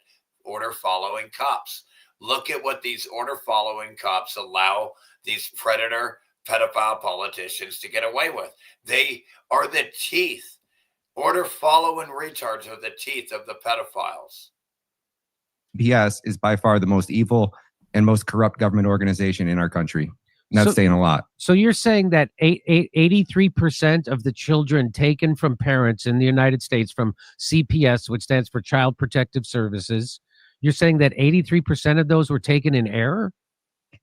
Order following cops. Look at what these order following cops allow these predator, pedophile politicians to get away with. They are the teeth. Order following retards are the teeth of the pedophiles. CPS is by far the most evil and most corrupt government organization in our country. And that's saying a lot. So you're saying that 83% of the children taken from parents in the United States from CPS, which stands for Child Protective Services, you're saying that 83% of those were taken in error?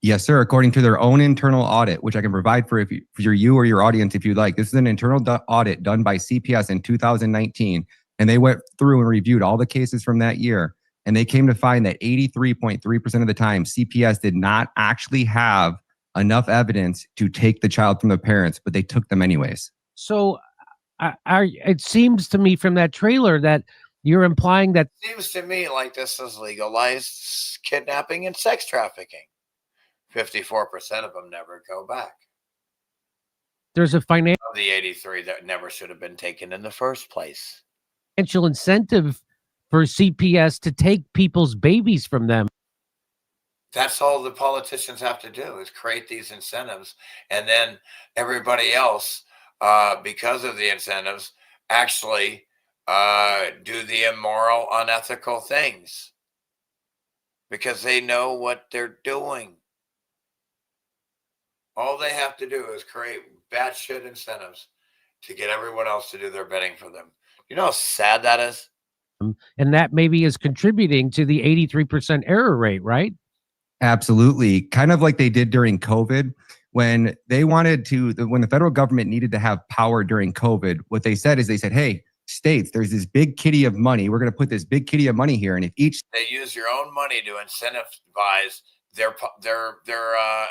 Yes, sir. According to their own internal audit, which I can provide for you or your audience if you'd like. This is an internal audit done by CPS in 2019. And they went through and reviewed all the cases from that year. And they came to find that 83.3% of the time, CPS did not actually have enough evidence to take the child from the parents, but they took them anyways. So it seems to me from that trailer that you're implying that... Seems to me like this is legalized kidnapping and sex trafficking. 54% of them never go back. There's a financial... Of the 83 that never should have been taken in the first place. Financial incentive for CPS to take people's babies from them. That's all the politicians have to do is create these incentives, and then everybody else, because of the incentives, actually do the immoral, unethical things because they know what they're doing. All they have to do is create batshit incentives to get everyone else to do their bidding for them. You know how sad that is? And that maybe is contributing to the 83% error rate, right? Absolutely. Kind of like they did during COVID when they wanted to, when the federal government needed to have power during COVID, what they said is they said, hey, states, there's this big kitty of money. We're going to put this big kitty of money here. And if each they use your own money to incentivize their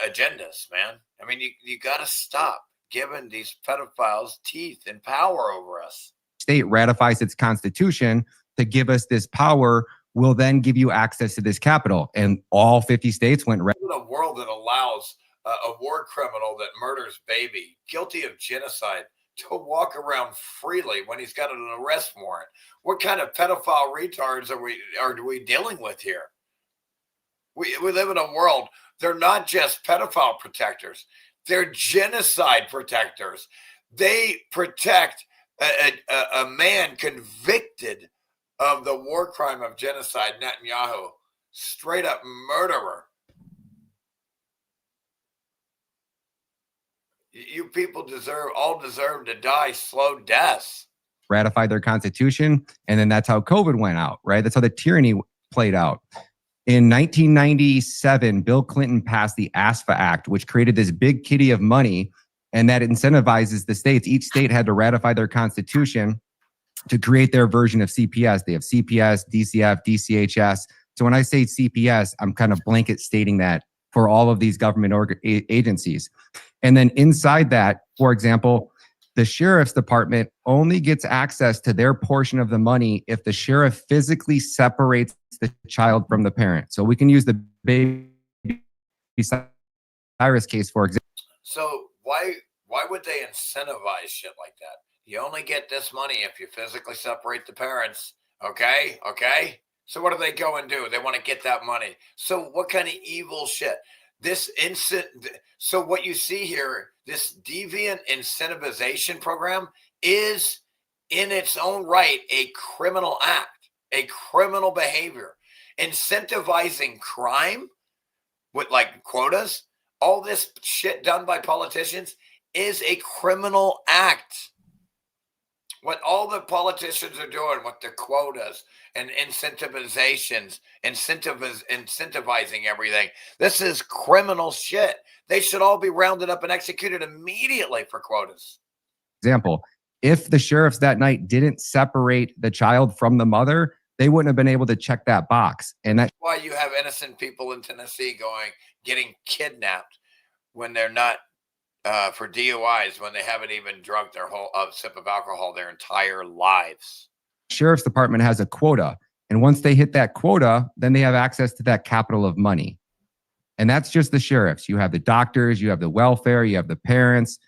agendas, man. I mean, you got to stop giving these pedophiles teeth and power over us. State ratifies its constitution to give us this power, will then give you access to this capital. And all 50 states went in a world that allows a war criminal that murders baby, guilty of genocide, to walk around freely when he's got an arrest warrant. What kind of pedophile retards are we dealing with here? We live in a world, they're not just pedophile protectors, they're genocide protectors. They protect a man convicted of the war crime of genocide, Netanyahu, straight up murderer. You people all deserve to die slow deaths. Ratified their constitution, and then that's how COVID went out, right? That's how the tyranny played out. In 1997, Bill Clinton passed the ASFA Act, which created this big kitty of money, and that incentivizes the states. Each state had to ratify their constitution to create their version of CPS. They have CPS, DCF, DCHS. So when I say CPS, I'm kind of blanket stating that for all of these government agencies. And then inside that, for example, the sheriff's department only gets access to their portion of the money if the sheriff physically separates the child from the parent. So we can use the baby Cyrus case, for example. So why would they incentivize shit like that? You only get this money if you physically separate the parents. Okay? So what do they go and do? They want to get that money. So what kind of evil shit? So what you see here, this deviant incentivization program is in its own right a criminal act, a criminal behavior. Incentivizing crime with like quotas, all this shit done by politicians is a criminal act. What all the politicians are doing with the quotas and incentivizations, incentivizing everything, this is criminal shit. They should all be rounded up and executed immediately for quotas. Example, if the sheriffs that night didn't separate the child from the mother, they wouldn't have been able to check that box. And that's why you have innocent people in Tennessee getting kidnapped when they're not for DUIs, when they haven't even drunk their whole sip of alcohol their entire lives. Sheriff's department has a quota. And once they hit that quota, then they have access to that capital of money. And that's just the sheriffs. You have the doctors, you have the welfare, you have the parents.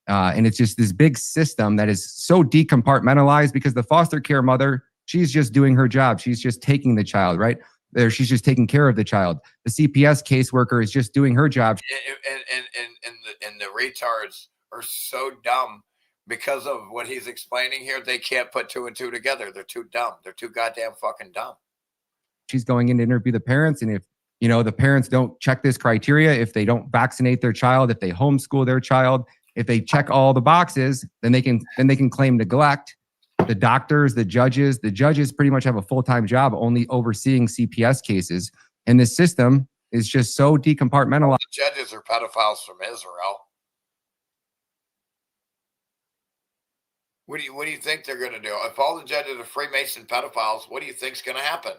And it's just this big system that is so decompartmentalized because the foster care mother, she's just doing her job. She's just taking the child, right? There, she's just taking care of the child. The CPS caseworker is just doing her job. And the retards are so dumb because of what he's explaining here. They can't put two and two together. They're too dumb. They're too goddamn fucking dumb. She's going in to interview the parents. And if, the parents don't check this criteria, if they don't vaccinate their child, if they homeschool their child, if they check all the boxes, then they can claim neglect. The doctors, the judges pretty much have a full-time job only overseeing CPS cases. And this system is just so decompartmentalized. The judges are pedophiles from Israel. What do you think they're going to do? If all the judges are Freemason pedophiles, what do you think's going to happen?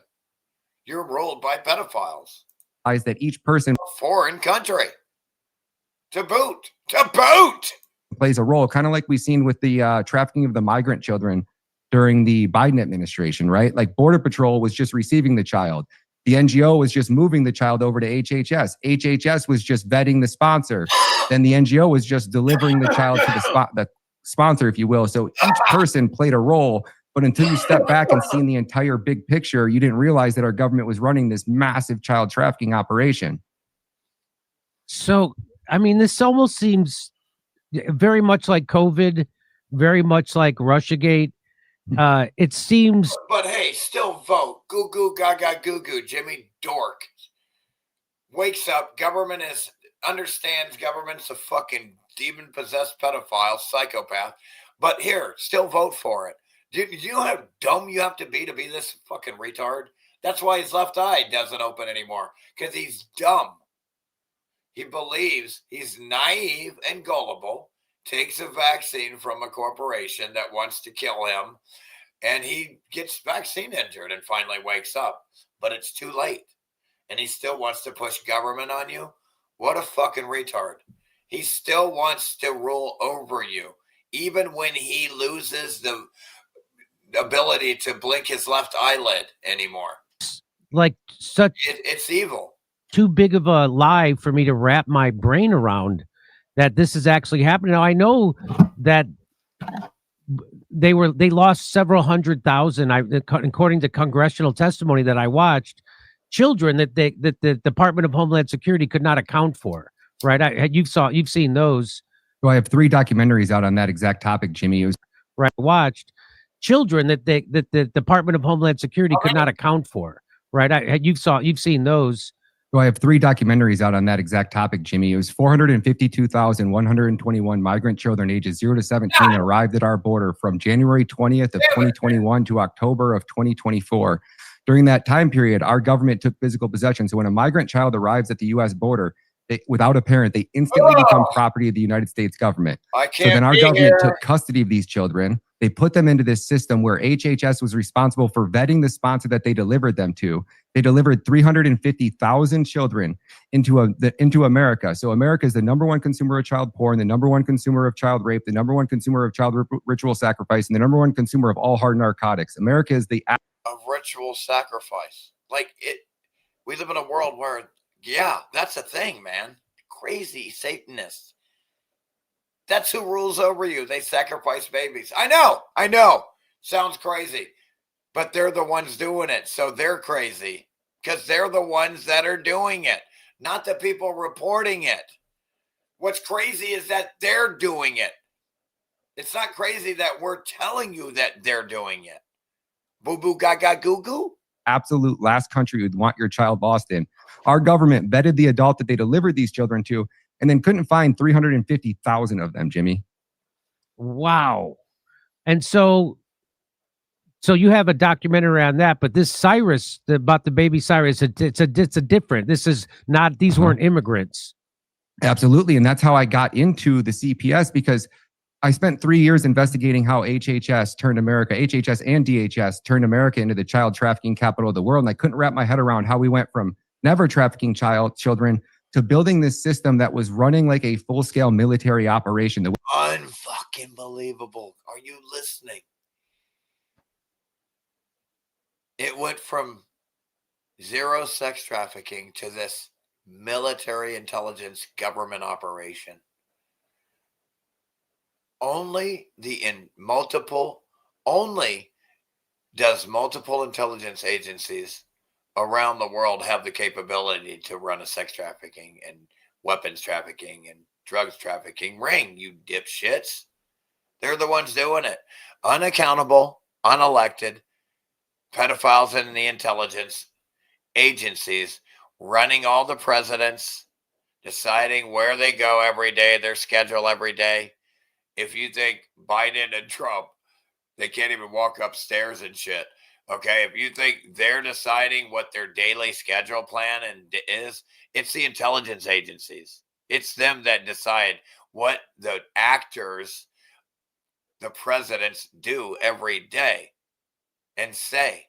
You're ruled by pedophiles. That each person, a foreign country, to boot, plays a role, kind of like we've seen with the trafficking of the migrant children during the Biden administration, right? Like Border Patrol was just receiving the child. The NGO was just moving the child over to HHS. HHS was just vetting the sponsor. Then the NGO was just delivering the child to the sponsor, if you will. So each person played a role, but until you step back and see the entire big picture, you didn't realize that our government was running this massive child trafficking operation. So, I mean, this almost seems very much like COVID, very much like Russiagate. It seems. But hey, still vote. Goo goo gaga goo goo. Jimmy Dork wakes up. Government understands government's a fucking demon possessed pedophile, psychopath. But here, still vote for it. Do you know how dumb you have to be this fucking retard? That's why his left eye doesn't open anymore, because he's dumb. He believes he's naive and gullible, takes a vaccine from a corporation that wants to kill him, and he gets vaccine injured and finally wakes up. But it's too late. And he still wants to push government on you? What a fucking retard. He still wants to rule over you, even when he loses the ability to blink his left eyelid anymore. Like such. It's evil. Too big of a lie for me to wrap my brain around that this is actually happening. Now I know that they lost several 100,000. According to congressional testimony that I watched, children that the Department of Homeland Security could not account for. Right? You've seen those. So I have 3 documentaries out on that exact topic, Jimmy. It was right. Watched children that the Department of Homeland Security could not account for. Right? You've seen those. So I have 3 documentaries out on that exact topic, Jimmy. It was 452,121 migrant children ages 0 to 17 arrived at our border from January 20th of 2021 to October of 2024. During that time period, our government took physical possession. So when a migrant child arrives at the U.S. border, without a parent, they instantly become property of the United States government. So then our government took custody of these children. They put them into this system where HHS was responsible for vetting the sponsor that they delivered them to. They delivered 350,000 children into America. So America is the #1 consumer of child porn, the #1 consumer of child rape, the #1 consumer of child ritual sacrifice, and the #1 consumer of all hard narcotics. America is the of ritual sacrifice. We live in a world where, yeah, that's a thing, man. Crazy Satanists. That's who rules over you. They sacrifice babies. I know. Sounds crazy. But they're the ones doing it. So they're crazy. Because they're the ones that are doing it. Not the people reporting it. What's crazy is that they're doing it. It's not crazy that we're telling you that they're doing it. Boo boo gaga goo goo. Absolute last country you'd want your child lost in. Our government vetted the adult that they delivered these children to and then couldn't find 350,000 of them, Jimmy. Wow. And so you have a documentary on that, but this Cyrus, about the baby Cyrus, it's a different. This is not, these weren't immigrants. Absolutely. And that's how I got into the CPS, because I spent 3 years investigating how HHS and DHS turned America into the child trafficking capital of the world. And I couldn't wrap my head around how we went from never trafficking children to building this system that was running like a full-scale military operation. Unfucking believable. Are you listening? It went from zero sex trafficking to this military intelligence government operation. Only does multiple intelligence agencies around the world have the capability to run a sex trafficking and weapons trafficking and drugs trafficking ring, you dipshits. They're the ones doing it. Unaccountable, unelected pedophiles in the intelligence agencies running all the presidents, deciding where they go every day, their schedule every day. If you think Biden and Trump, they can't even walk upstairs and shit. Okay, if you think they're deciding what their daily schedule plan is, it's the intelligence agencies. It's them that decide what the actors, the presidents, do every day and say.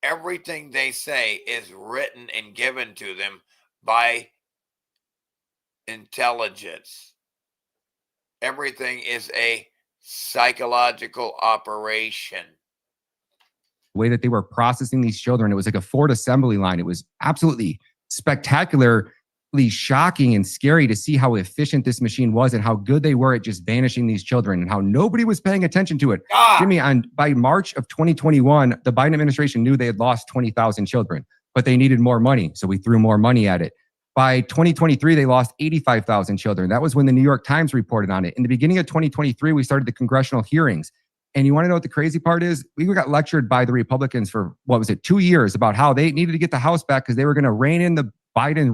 Everything they say is written and given to them by intelligence. Everything is a psychological operation. The way that they were processing these children, it was like a Ford assembly line. It was absolutely spectacularly shocking and scary to see how efficient this machine was and how good they were at just vanishing these children and how nobody was paying attention to it. Jimmy, by March of 2021, the Biden administration knew they had lost 20,000 children, but they needed more money. So we threw more money at it. By 2023, they lost 85,000 children. That was when the New York Times reported on it. In the beginning of 2023, we started the congressional hearings. And you want to know what the crazy part is? We got lectured by the Republicans for, 2 years about how they needed to get the House back because they were going to rein in the Biden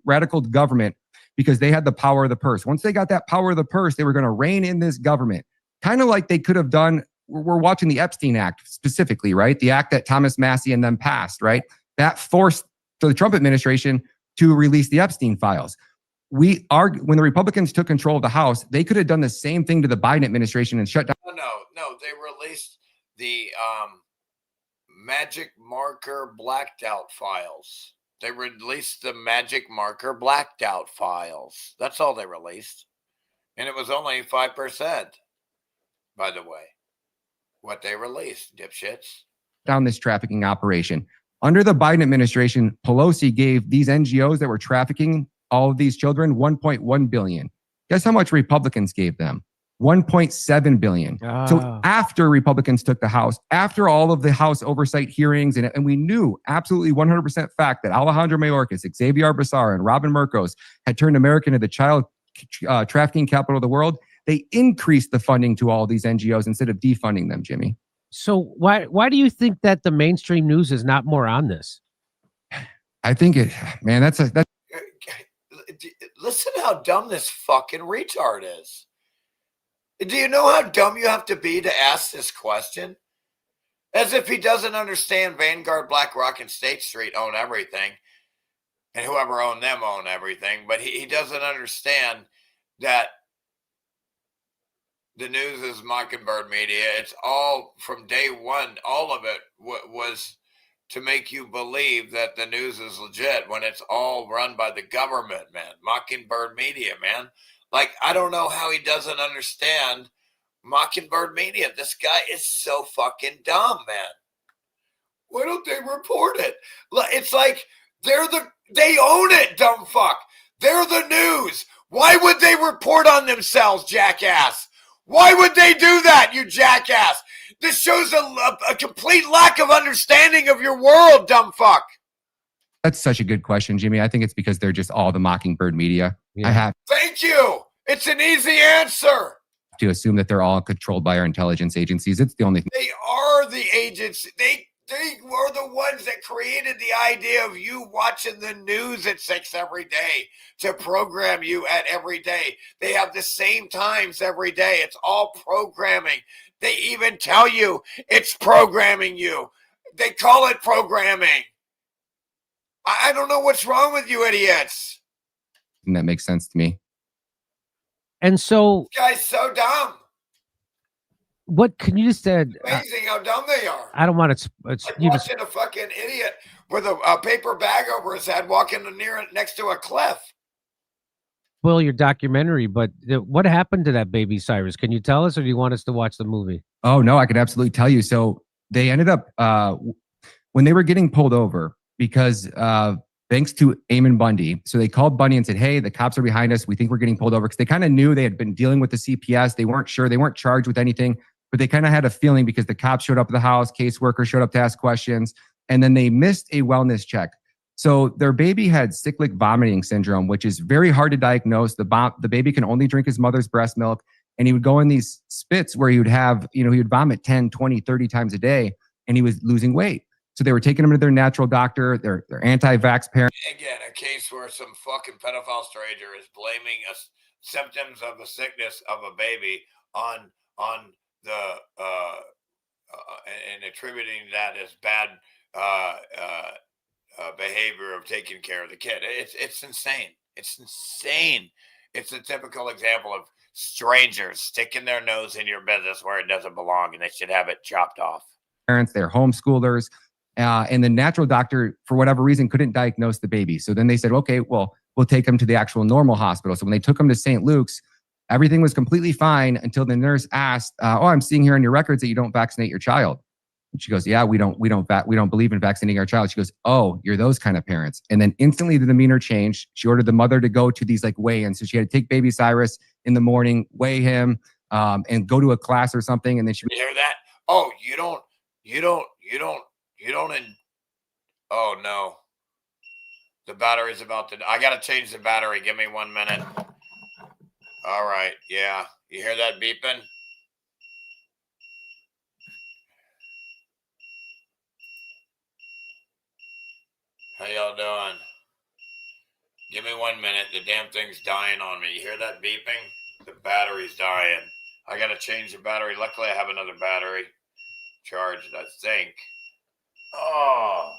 radical government because they had the power of the purse. Once they got that power of the purse, they were going to rein in this government. Kind of like they could have done, we're watching the Epstein Act specifically, right? The act that Thomas Massie and them passed, right? That forced the Trump administration to release the Epstein files. When the Republicans took control of the House, they could have done the same thing to the Biden administration and shut down. No, they released the magic marker blacked out files. They released the magic marker blacked out files. That's all they released. And it was only 5%, by the way, what they released, dipshits. Down this trafficking operation. Under the Biden administration, Pelosi gave these NGOs that were trafficking all of these children $1.1 billion. Guess how much Republicans gave them? $1.7 billion. So after Republicans took the House, after all of the House oversight hearings, and we knew absolutely 100% fact that Alejandro Mayorkas, Xavier Becerra, and Robin Mercos had turned America into the child trafficking capital of the world, they increased the funding to all these NGOs instead of defunding them, Jimmy. So why do you think that the mainstream news is not more on this? I think that's listen how dumb this fucking retard is. Do you know how dumb you have to be to ask this question? As if he doesn't understand Vanguard, BlackRock, and State Street own everything, and whoever owned them own everything. But he doesn't understand that the news is Mockingbird Media. It's all from day one. All of it was to make you believe that the news is legit when it's all run by the government, man. Mockingbird Media, man. Like, I don't know how he doesn't understand Mockingbird Media. This guy is so fucking dumb, man. Why don't they report it? It's like they own it, dumb fuck. They're the news. Why would they report on themselves, jackass? Why would they do that, you jackass? This shows a complete lack of understanding of your world, dumb fuck. That's such a good question, Jimmy. I think it's because they're just all the Mockingbird Media. Yeah. Thank you. It's an easy answer. To assume that they're all controlled by our intelligence agencies. It's the only thing. They are the agents. They were the ones that created the idea of you watching the news at 6 every day to program you at every day. They have the same times every day. It's all programming. They even tell you it's programming you. They call it programming. I don't know what's wrong with you idiots. And that makes sense to me. And so, this guy's so dumb. What can you just said? Amazing how dumb they are. I don't want to. Like watching a fucking idiot with a paper bag over his head walking next to a cliff. Spoil your documentary, but what happened to that baby Cyrus? Can you tell us, or do you want us to watch the movie? Oh no, I could absolutely tell you. So they ended up when they were getting pulled over because thanks to Eamon Bundy. So they called Bundy and said, hey, the cops are behind us. We think we're getting pulled over, because they kind of knew they had been dealing with the CPS. They weren't sure. They weren't charged with anything, but they kind of had a feeling because the cops showed up at the house, caseworkers showed up to ask questions, and then they missed a wellness check. So their baby had cyclic vomiting syndrome, which is very hard to diagnose. The baby can only drink his mother's breast milk, and he would go in these spits where he would have, he would vomit 10, 20, 30 times a day, and he was losing weight. So they were taking him to their natural doctor, their anti-vax parent. Again, a case where some fucking pedophile stranger is blaming us symptoms of the sickness of a baby on the and attributing that as bad behavior of taking care of the kid. It's insane. It's insane. It's a typical example of strangers sticking their nose in your business where it doesn't belong, and they should have it chopped off. Parents, they're homeschoolers. And the natural doctor, for whatever reason, couldn't diagnose the baby. So then they said, okay, well, we'll take him to the actual normal hospital. So when they took him to St. Luke's, everything was completely fine until the nurse asked, I'm seeing here on your records that you don't vaccinate your child. And she goes, yeah, we don't believe in vaccinating our child. She goes, oh, you're those kind of parents. And then instantly the demeanor changed. She ordered the mother to go to these weigh-ins. So she had to take baby Cyrus in the morning, weigh him, and go to a class or something. And then You hear that? Oh, oh no. The battery's about to. I gotta change the battery. Give me 1 minute. All right. Yeah. You hear that beeping? How y'all doing? Give me 1 minute. The damn thing's dying on me. You hear that beeping? The battery's dying. I gotta change the battery. Luckily, I have another battery charged, I think. Oh.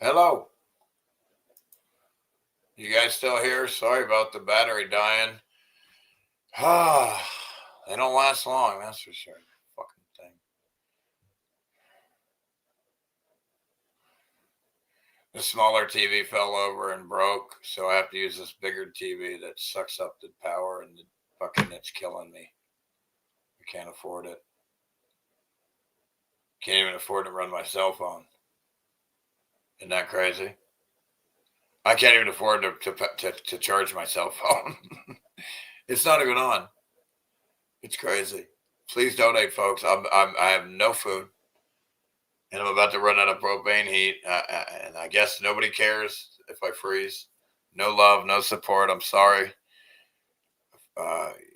Hello. You guys still here? Sorry about the battery dying. Ah, they don't last long, that's for sure. Fucking thing. The smaller TV fell over and broke, so I have to use this bigger TV that sucks up the power, and the fucking it's killing me. I can't afford it. Can't even afford to run my cell phone. Isn't that crazy? I can't even afford to charge my cell phone. It's not even on. It's crazy. Please donate, folks. I have no food, and I'm about to run out of propane heat. And I guess nobody cares if I freeze. No love, no support. I'm sorry.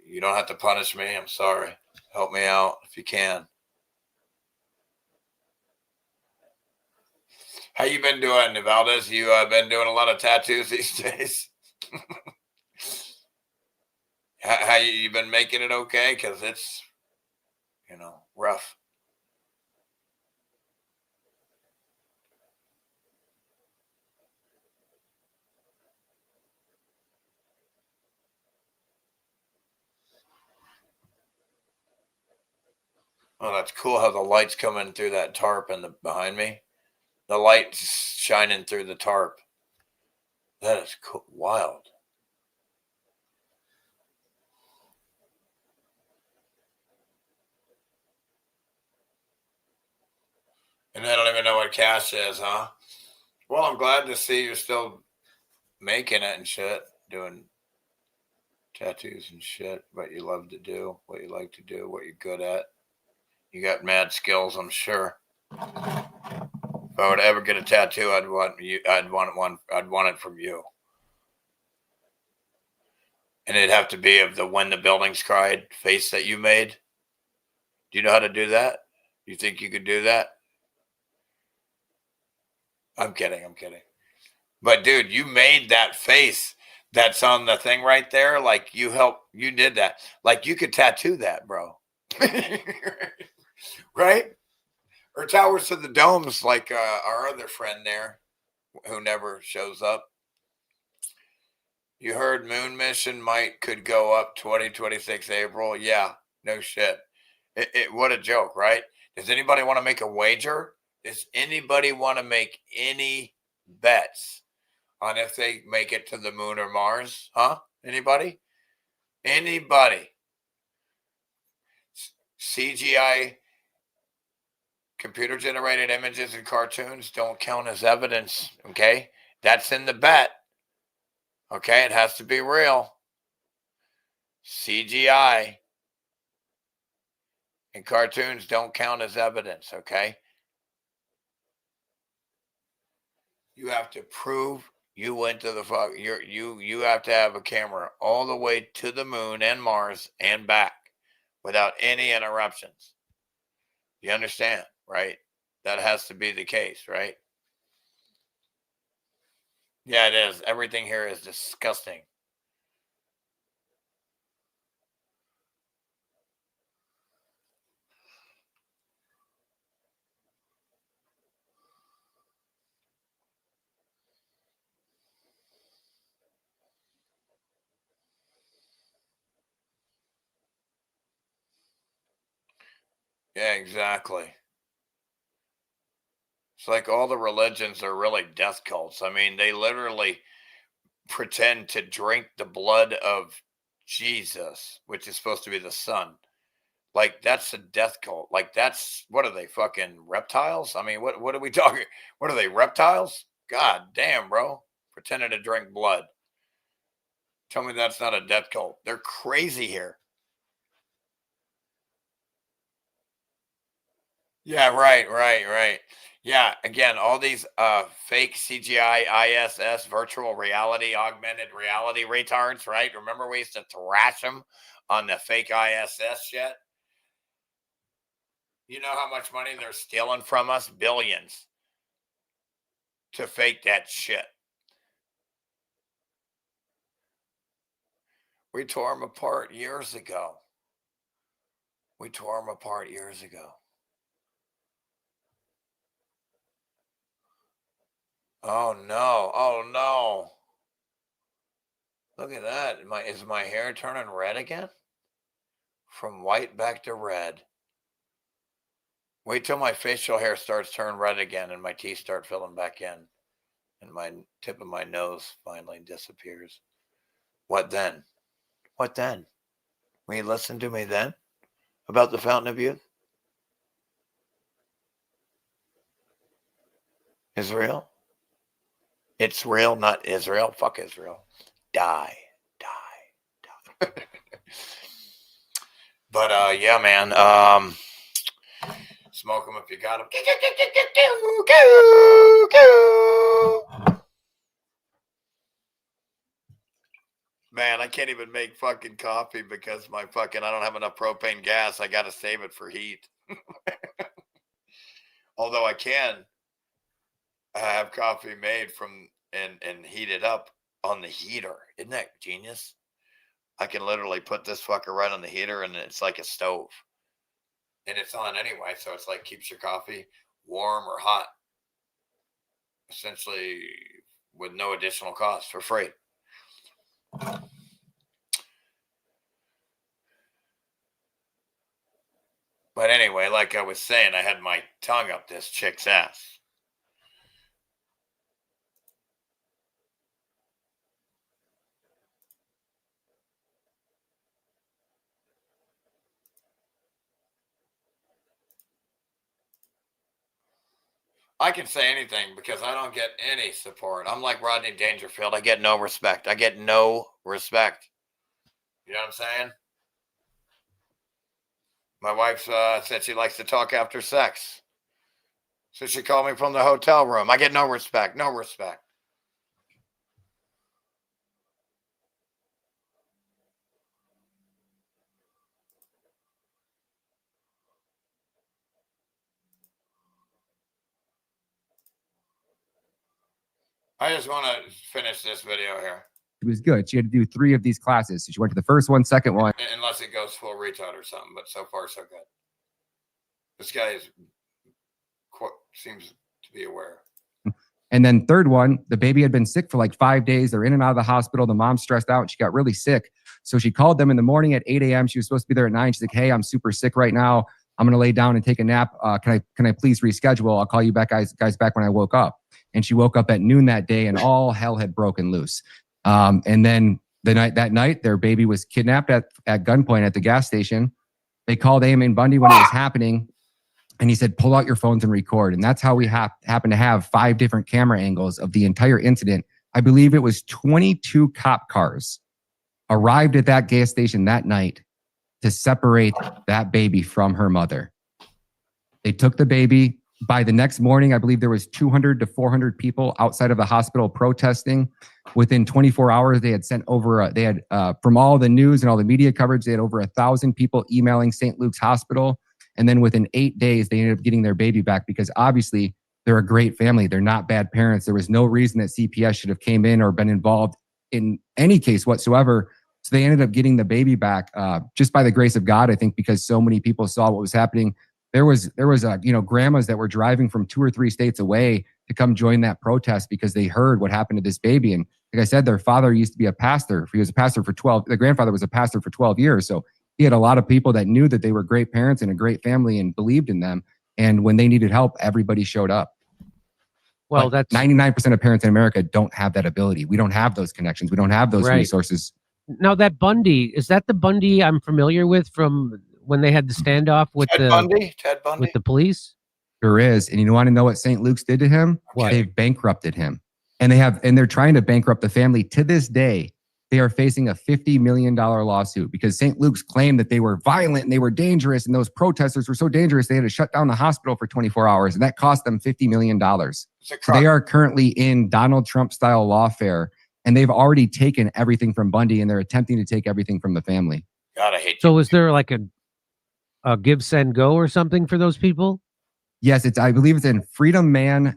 You don't have to punish me. I'm sorry. Help me out if you can. How you been doing, Valdez? You been doing a lot of tattoos these days? How you been making it okay? Because it's, rough. Oh, that's cool how the light's coming through that tarp behind me. The light's shining through the tarp. That is cool. Wild. And I don't even know what cash is, huh? Well, I'm glad to see you're still making it and shit, doing tattoos and shit, what you love to do, what you like to do, what you're good at. You got mad skills, I'm sure. If I would ever get a tattoo, I'd want it from you. And it'd have to be of the When the Buildings Cried face that you made. Do you know how to do that? You think you could do that? I'm kidding. But dude, you made that face that's on the thing right there. Like you did that. Like you could tattoo that, bro. Right? Or Towers to the Domes, like our other friend there who never shows up. You heard Moon Mission could go up 2026 April. Yeah, no shit. What a joke, right? Does anybody want to make a wager? Does anybody want to make any bets on if they make it to the moon or Mars? Huh? Anybody? Anybody? CGI, computer generated images and cartoons don't count as evidence. Okay. That's in the bet. Okay. It has to be real. CGI and cartoons don't count as evidence. Okay. You have to prove you went to the fuck. You have to have a camera all the way to the moon and Mars and back without any interruptions. You understand, right? That has to be the case, right? Yeah, it is. Everything here is disgusting. Yeah, exactly. It's like all the religions are really death cults. I mean, they literally pretend to drink the blood of Jesus, which is supposed to be the son. Like that's a death cult. Like that's, what are they, fucking reptiles? I mean, what are we talking? What are they, reptiles? God damn, bro. Pretending to drink blood. Tell me that's not a death cult. They're crazy here. Yeah, right. Yeah, again, all these fake CGI, ISS, virtual reality, augmented reality retards, right? Remember we used to thrash them on the fake ISS shit? You know how much money they're stealing from us? Billions to fake that shit. We tore them apart years ago. Oh no. Look at that. Is my hair turning red again? From white back to red. Wait till my facial hair starts turning red again and my teeth start filling back in and my tip of my nose finally disappears. What then? Will you listen to me then about the Fountain of Youth? Israel? It's real, not Israel. Fuck Israel. Die. But yeah, man. Smoke them if you got them. Man, I can't even make fucking coffee because I don't have enough propane gas. I got to save it for heat. Although I can have coffee made from and heat it up on the heater. Isn't that genius? I can literally put this fucker right on the heater and it's like a stove. And it's on anyway, so it's like keeps your coffee warm or hot. Essentially with no additional cost for free. But anyway, like I was saying, I had my tongue up this chick's ass. I can say anything because I don't get any support. I'm like Rodney Dangerfield. I get no respect. I get no respect. You know what I'm saying? My wife said she likes to talk after sex. So she called me from the hotel room. I get no respect. No respect. I just want to finish this video here. She was good. She had to do 3 of these classes. So she went to the first one, second one. Unless it goes full retard or something, but so far so good. This guy seems to be aware. And then third one, the baby had been sick for like 5 days. They're in and out of the hospital. The mom's stressed out. She got really sick. So she called them in the morning at 8 a.m. She was supposed to be there at 9. She's like, hey, I'm super sick right now. I'm going to lay down and take a nap. Can I please reschedule? I'll call you back, guys back when I woke up. And she woke up at noon that day and all hell had broken loose. And then that night, their baby was kidnapped at gunpoint at the gas station. They called Eamon Bundy when it was happening. And he said, pull out your phones and record. And that's how we happen to have 5 different camera angles of the entire incident. I believe it was 22 cop cars arrived at that gas station that night to separate that baby from her mother. They took the baby. By the next morning, I believe there was 200 to 400 people outside of the hospital protesting. Within 24 hours, they had sent over, from all the news and all the media coverage, they had over 1,000 people emailing St. Luke's Hospital. And then within 8 days, they ended up getting their baby back because obviously they're a great family. They're not bad parents. There was no reason that CPS should have came in or been involved in any case whatsoever. So they ended up getting the baby back just by the grace of God, I think, because so many people saw what was happening. There was grandmas that were driving from 2 or 3 states away to come join that protest because they heard what happened to this baby. And like I said, their father used to be a pastor. He was a pastor for 12. The grandfather was a pastor for 12 years. So he had a lot of people that knew that they were great parents and a great family and believed in them. And when they needed help, everybody showed up. Well, but that's 99% of parents in America don't have that ability. We don't have those connections. We don't have those resources. Now that Bundy, is that the Bundy I'm familiar with from when they had the standoff with Ted Bundy with the police? There is. And you want to know what St. Luke's did to him? What? They've bankrupted him. And they're trying to bankrupt the family. To this day, they are facing a $50 million lawsuit because St. Luke's claimed that they were violent and they were dangerous. And those protesters were so dangerous, they had to shut down the hospital for 24 hours. And that cost them $50 million. So they are currently in Donald Trump style lawfare. And they've already taken everything from Bundy and they're attempting to take everything from the family. God, I hate So is there like a give, send, go or something for those people? Yes, I believe it's in freedomman.gs.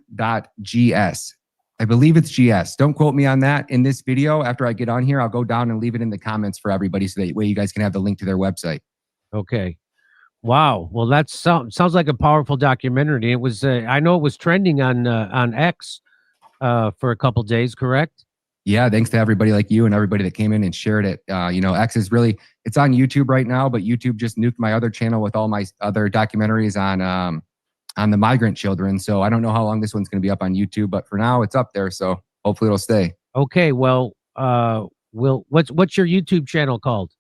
I believe it's GS. Don't quote me on that. In this video, after I get on here, I'll go down and leave it in the comments for everybody so that way you guys can have the link to their website. Okay. Wow. Well, that sounds like a powerful documentary. It was, I know it was trending on X for a couple days, correct? Yeah, thanks to everybody like you and everybody that came in and shared it. X is really, it's on YouTube right now, but YouTube just nuked my other channel with all my other documentaries on the migrant children. So I don't know how long this one's going to be up on YouTube, but for now it's up there. So hopefully it'll stay. Okay. Well, what's your YouTube channel called?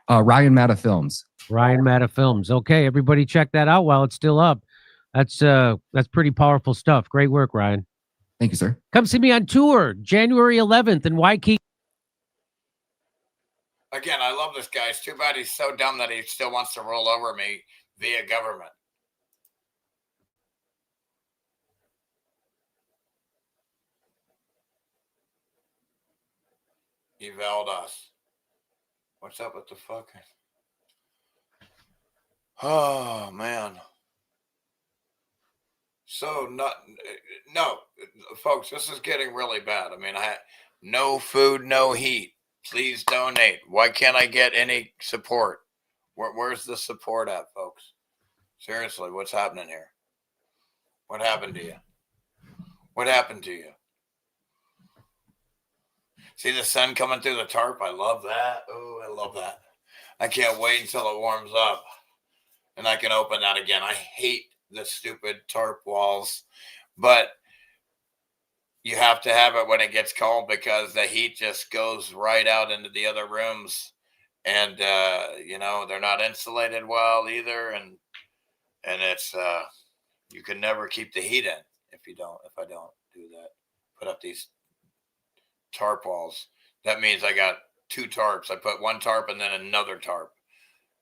Ryan Matta Films. Ryan Matta Films. Okay. Everybody check that out while it's still up. That's pretty powerful stuff. Great work, Ryan. Thank you, sir. Come see me on tour January 11th in Waikiki. Again, I love this guy. It's too bad he's so dumb that he still wants to roll over me via government. Evaled us. What's up with the fucking... Oh, man. So, no, folks, this is getting really bad. I mean, No food, no heat. Please donate. Why can't I get any support? Where's the support at, folks? Seriously, what's happening here? What happened to you? What happened to you? See the sun coming through the tarp? I love that. Oh, I love that. I can't wait until it warms up and I can open that again. I hate the stupid tarp walls, but you have to have it when it gets cold because the heat just goes right out into the other rooms. And, you know, they're not insulated well either. And it's, you can never keep the heat in if I don't do that. Put up these tarp walls. That means I got 2 tarps. I put 1 tarp and then another tarp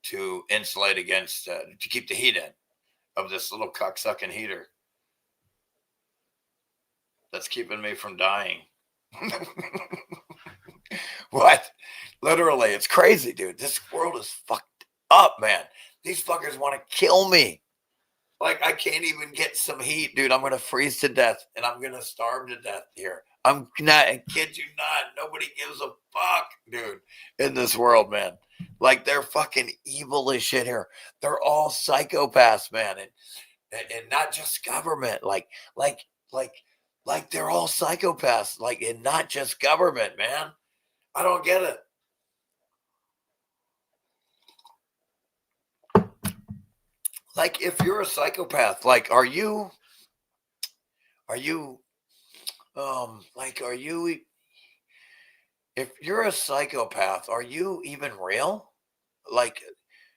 to insulate against, to keep the heat in of this little cocksucking heater that's keeping me from dying. What? Literally, it's crazy, dude. This world is fucked up, man. These fuckers want to kill me. Like, I can't even get some heat, dude. I'm going to freeze to death and I'm going to starve to death here. I'm not, I kid you not. Nobody gives a fuck, dude, in this world, man. Like, they're fucking evil as shit here. They're all psychopaths, man. And not just government. Like they're all psychopaths. Like, and not just government, man. I don't get it. Like, if you're a psychopath, like, are you, if you're a psychopath, are you even real? Like,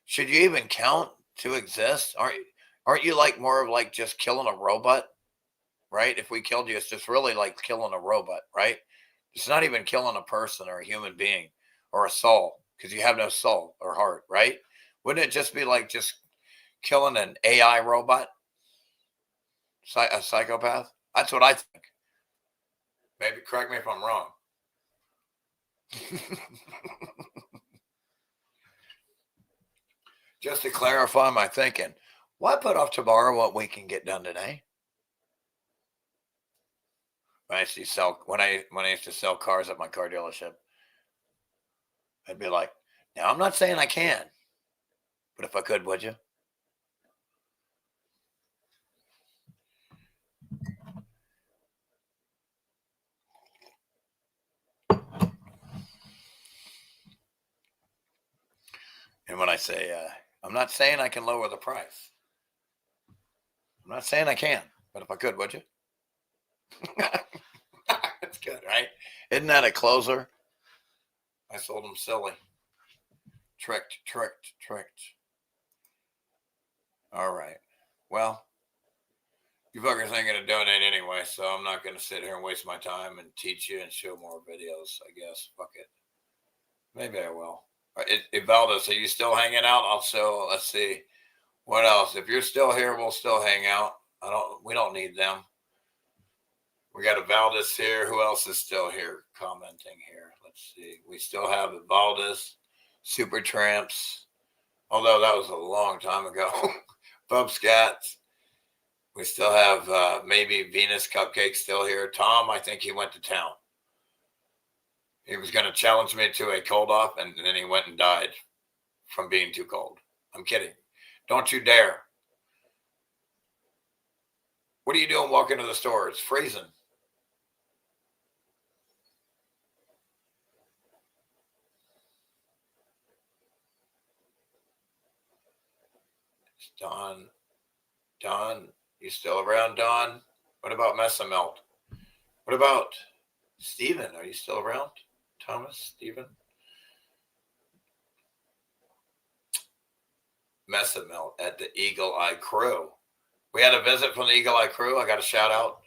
should you even count to exist? Aren't you like more of like just killing a robot, right? If we killed you, it's just really like killing a robot, right? It's not even killing a person or a human being or a soul because you have no soul or heart, right? Wouldn't it just be like just killing an AI robot? A psychopath? That's what I think. Maybe correct me if I'm wrong. Just to clarify my thinking, why put off tomorrow what we can get done today? When I used to sell cars at my car dealership, I'd be like, now I'm not saying I can, but if I could, would you? And when I say, I'm not saying I can lower the price. I'm not saying I can, but if I could, would you? That's good, right? Isn't that a closer? I sold them silly. Tricked. All right. Well, you fuckers ain't going to donate anyway, so I'm not going to sit here and waste my time and teach you and show more videos, I guess. Fuck it. Maybe I will. Valdez, are you still hanging out? Also, let's see. What else? If you're still here, we'll still hang out. We don't need them. We got a Valdez here. Who else is still here commenting here? Let's see. We still have the Valdez, Super Tramps, although that was a long time ago. Bub Scats. We still have maybe Venus Cupcake still here. Tom, I think he went to town. He was going to challenge me to a cold off, and then he went and died from being too cold. I'm kidding. Don't you dare. What are you doing walking to the store? It's freezing. It's Don, you still around, Don? What about Messamelt? What about Steven? Are you still around? Thomas, Steven? Messamelt at the Eagle Eye Crew. We had a visit from the Eagle Eye Crew. I got a shout out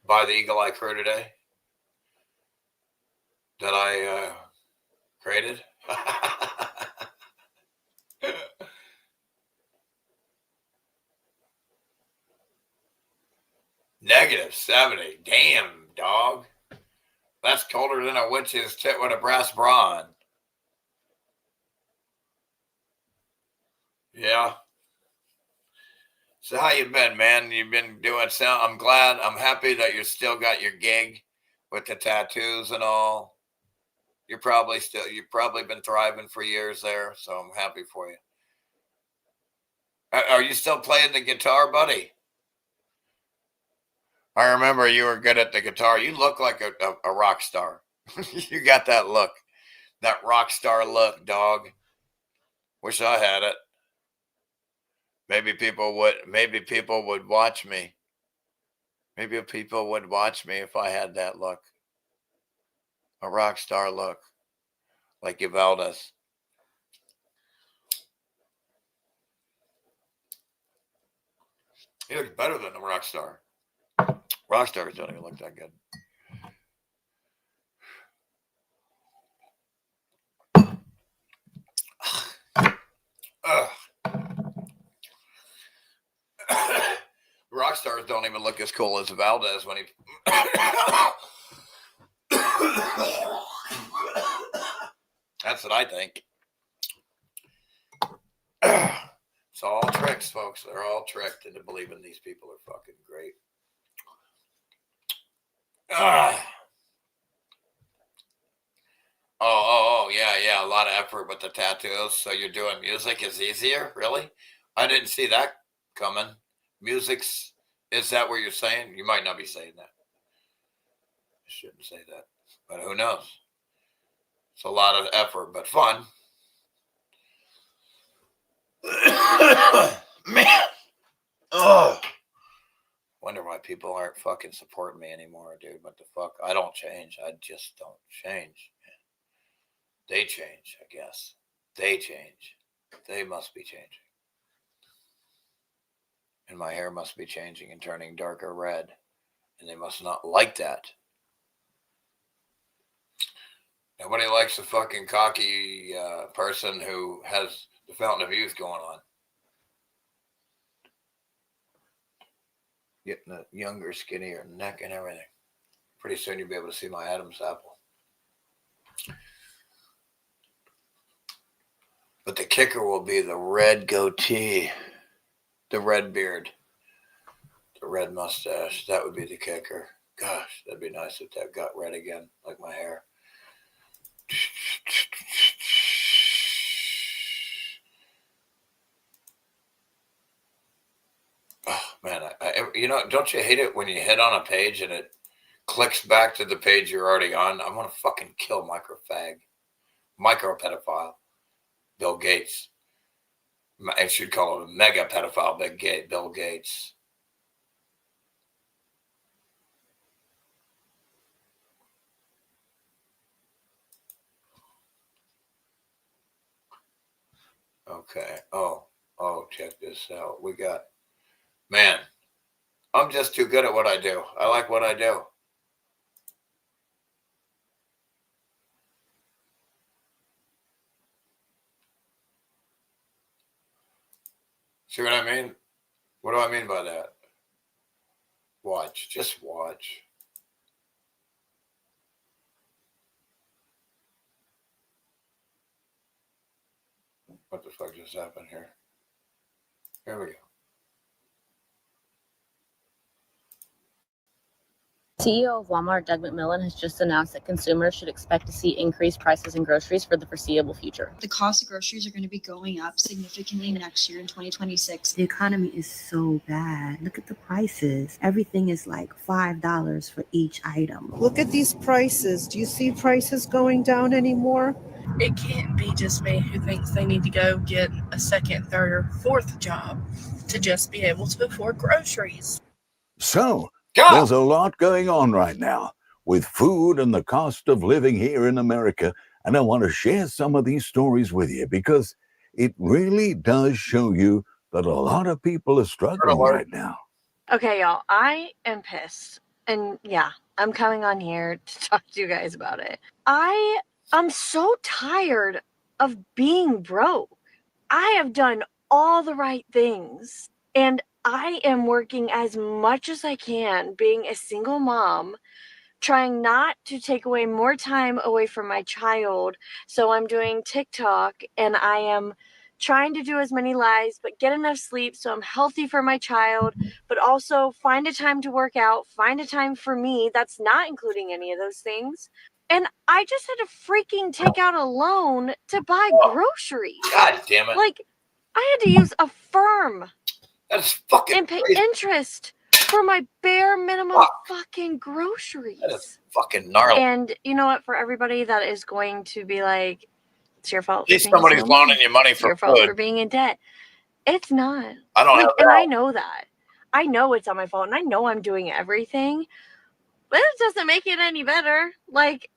by the Eagle Eye Crew today that I created. -70. Damn, dog. That's colder than a witch's tit with a brass bra on. Yeah. So how you been, man? You've been doing sound. I'm glad. I'm happy that you still got your gig. with the tattoos and all. You've probably been thriving for years there, so I'm happy for you. Are you still playing the guitar, buddy? I remember you were good at the guitar. You look like a rock star. You got that look, that rock star look, dog. Wish I had it. Maybe people would watch me. Maybe people would watch me if I had that look. A rock star look. Like Valdez. He looks better than a rock star. Rock stars don't even look that good. Rock stars don't even look as cool as Valdez when he. That's what I think. It's all tricks, folks. They're all tricked into believing these people are fucking great. Oh, yeah. A lot of effort with the tattoos. So you're doing music is easier? Really? I didn't see that coming. Is that what you're saying? You might not be saying that. I shouldn't say that. But who knows? It's a lot of effort, but fun. Man. Oh. Wonder why people aren't fucking supporting me anymore, dude. What the fuck? I don't change. I just don't change. They change, I guess. They change. They must be changing. And my hair must be changing and turning darker red. And they must not like that. Nobody likes a fucking cocky person who has the fountain of youth going on. Getting a younger, skinnier neck and everything. Pretty soon you'll be able to see my Adam's apple. But the kicker will be the red goatee, the red beard, the red mustache. That would be the kicker. Gosh, that'd be nice if that got red again, like my hair. Oh, man, don't you hate it when you hit on a page and it clicks back to the page you're already on? I'm going to fucking kill micro-pedophile, Bill Gates. I should call him a mega pedophile, Bill Gates. Okay. Oh, check this out. Man, I'm just too good at what I do. I like what I do. See what I mean? What do I mean by that? Watch. Just watch. What the fuck just happened here? Here we go. CEO of Walmart, Doug McMillon, has just announced that consumers should expect to see increased prices in groceries for the foreseeable future. The cost of groceries are going to be going up significantly next year in 2026. The economy is so bad. Look at the prices. Everything is like $5 for each item. Look at these prices. Do you see prices going down anymore? It can't be just me who thinks they need to go get a second, third, or fourth job to just be able to afford groceries. So, there's a lot going on right now with food and the cost of living here in America. And I want to share some of these stories with you because it really does show you that a lot of people are struggling right now. Okay, y'all, I am pissed. And yeah, I'm coming on here to talk to you guys about it. I'm so tired of being broke. I have done all the right things. And I am working as much as I can, being a single mom, trying not to take away more time away from my child. So I'm doing TikTok and I am trying to do as many lives, but get enough sleep so I'm healthy for my child, but also find a time to work out, find a time for me. That's not including any of those things. And I just had to freaking take out a loan to buy groceries. God damn it. Like, I had to use a firm That's fucking and pay crazy. interest for my bare minimum fucking groceries. That is fucking gnarly. And you know what? For everybody that is going to be like, it's your fault. At least somebody's loaning you money for your fault food. for being in debt. It's not. I don't like, have and that. I know that. I know it's not my fault, and I know I'm doing everything, but it doesn't make it any better. Like,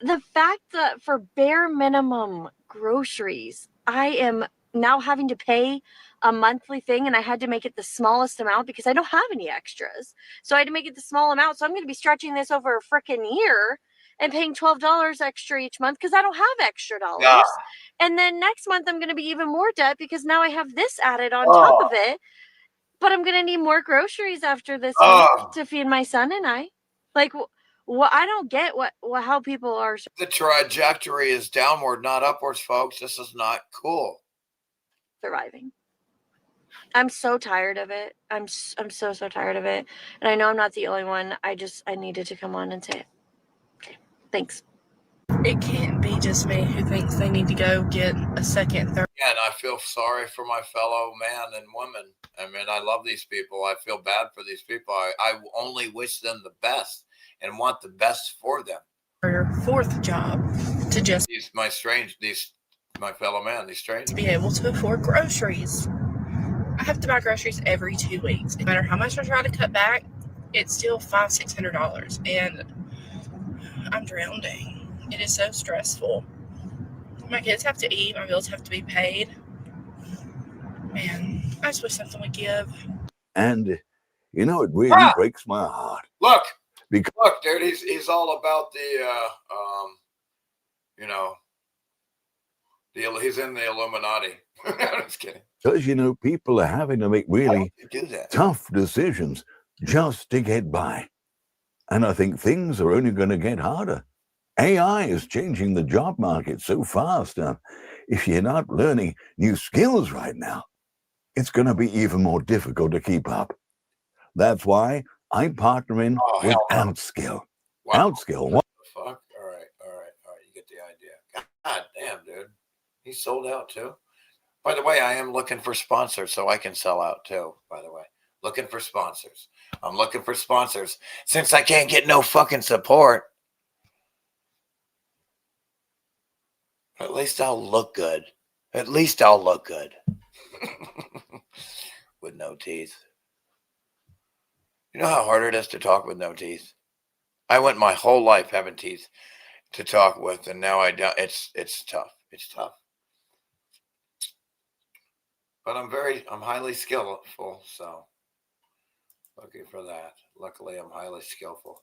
the fact that for bare minimum groceries, I am now having to pay a monthly thing, and I had to make it the smallest amount because I don't have any extras. So I had to make it the small amount. So I'm going to be stretching this over a freaking year and paying $12 extra each month because I don't have extra dollars. Yeah. And then next month I'm going to be even more debt because now I have this added on top of it. But I'm going to need more groceries after this week to feed my son and I. Like, I don't get how people are. The trajectory is downward, not upwards, folks. This is not cool. Surviving. I'm so tired of it. I'm so tired of it. And I know I'm not the only one. I needed to come on and say it. Okay. Thanks. It can't be just me who thinks they need to go get a second, third. Yeah, and I feel sorry for my fellow man and woman. I mean, I love these people. I feel bad for these people. I only wish them the best and want the best for them. Or fourth job to just my fellow man, these strangers. be able to afford groceries. I have to buy groceries every 2 weeks. No matter how much I try to cut back, it's still $500-$600, and I'm drowning. It is so stressful. My kids have to eat. My bills have to be paid. Man, I just wish something would give. And, it really breaks my heart. Look, because look, dude, he's all about the, he's in the Illuminati. I'm just kidding. Because, people are having to make really tough decisions just to get by. And I think things are only going to get harder. AI is changing the job market so fast. If you're not learning new skills right now, it's going to be even more difficult to keep up. That's why I'm partnering with Outskill. Wow. Outskill. What the fuck? All right. You get the idea. God damn, dude. He sold out too. By the way, I am looking for sponsors so I can sell out too, by the way. Looking for sponsors. I'm looking for sponsors. Since I can't get no fucking support, at least I'll look good. At least I'll look good. With no teeth. You know how hard it is to talk with no teeth? I went my whole life having teeth to talk with, and now I don't. It's tough. It's tough. But I'm highly skillful, so looking for that. Luckily, I'm highly skillful.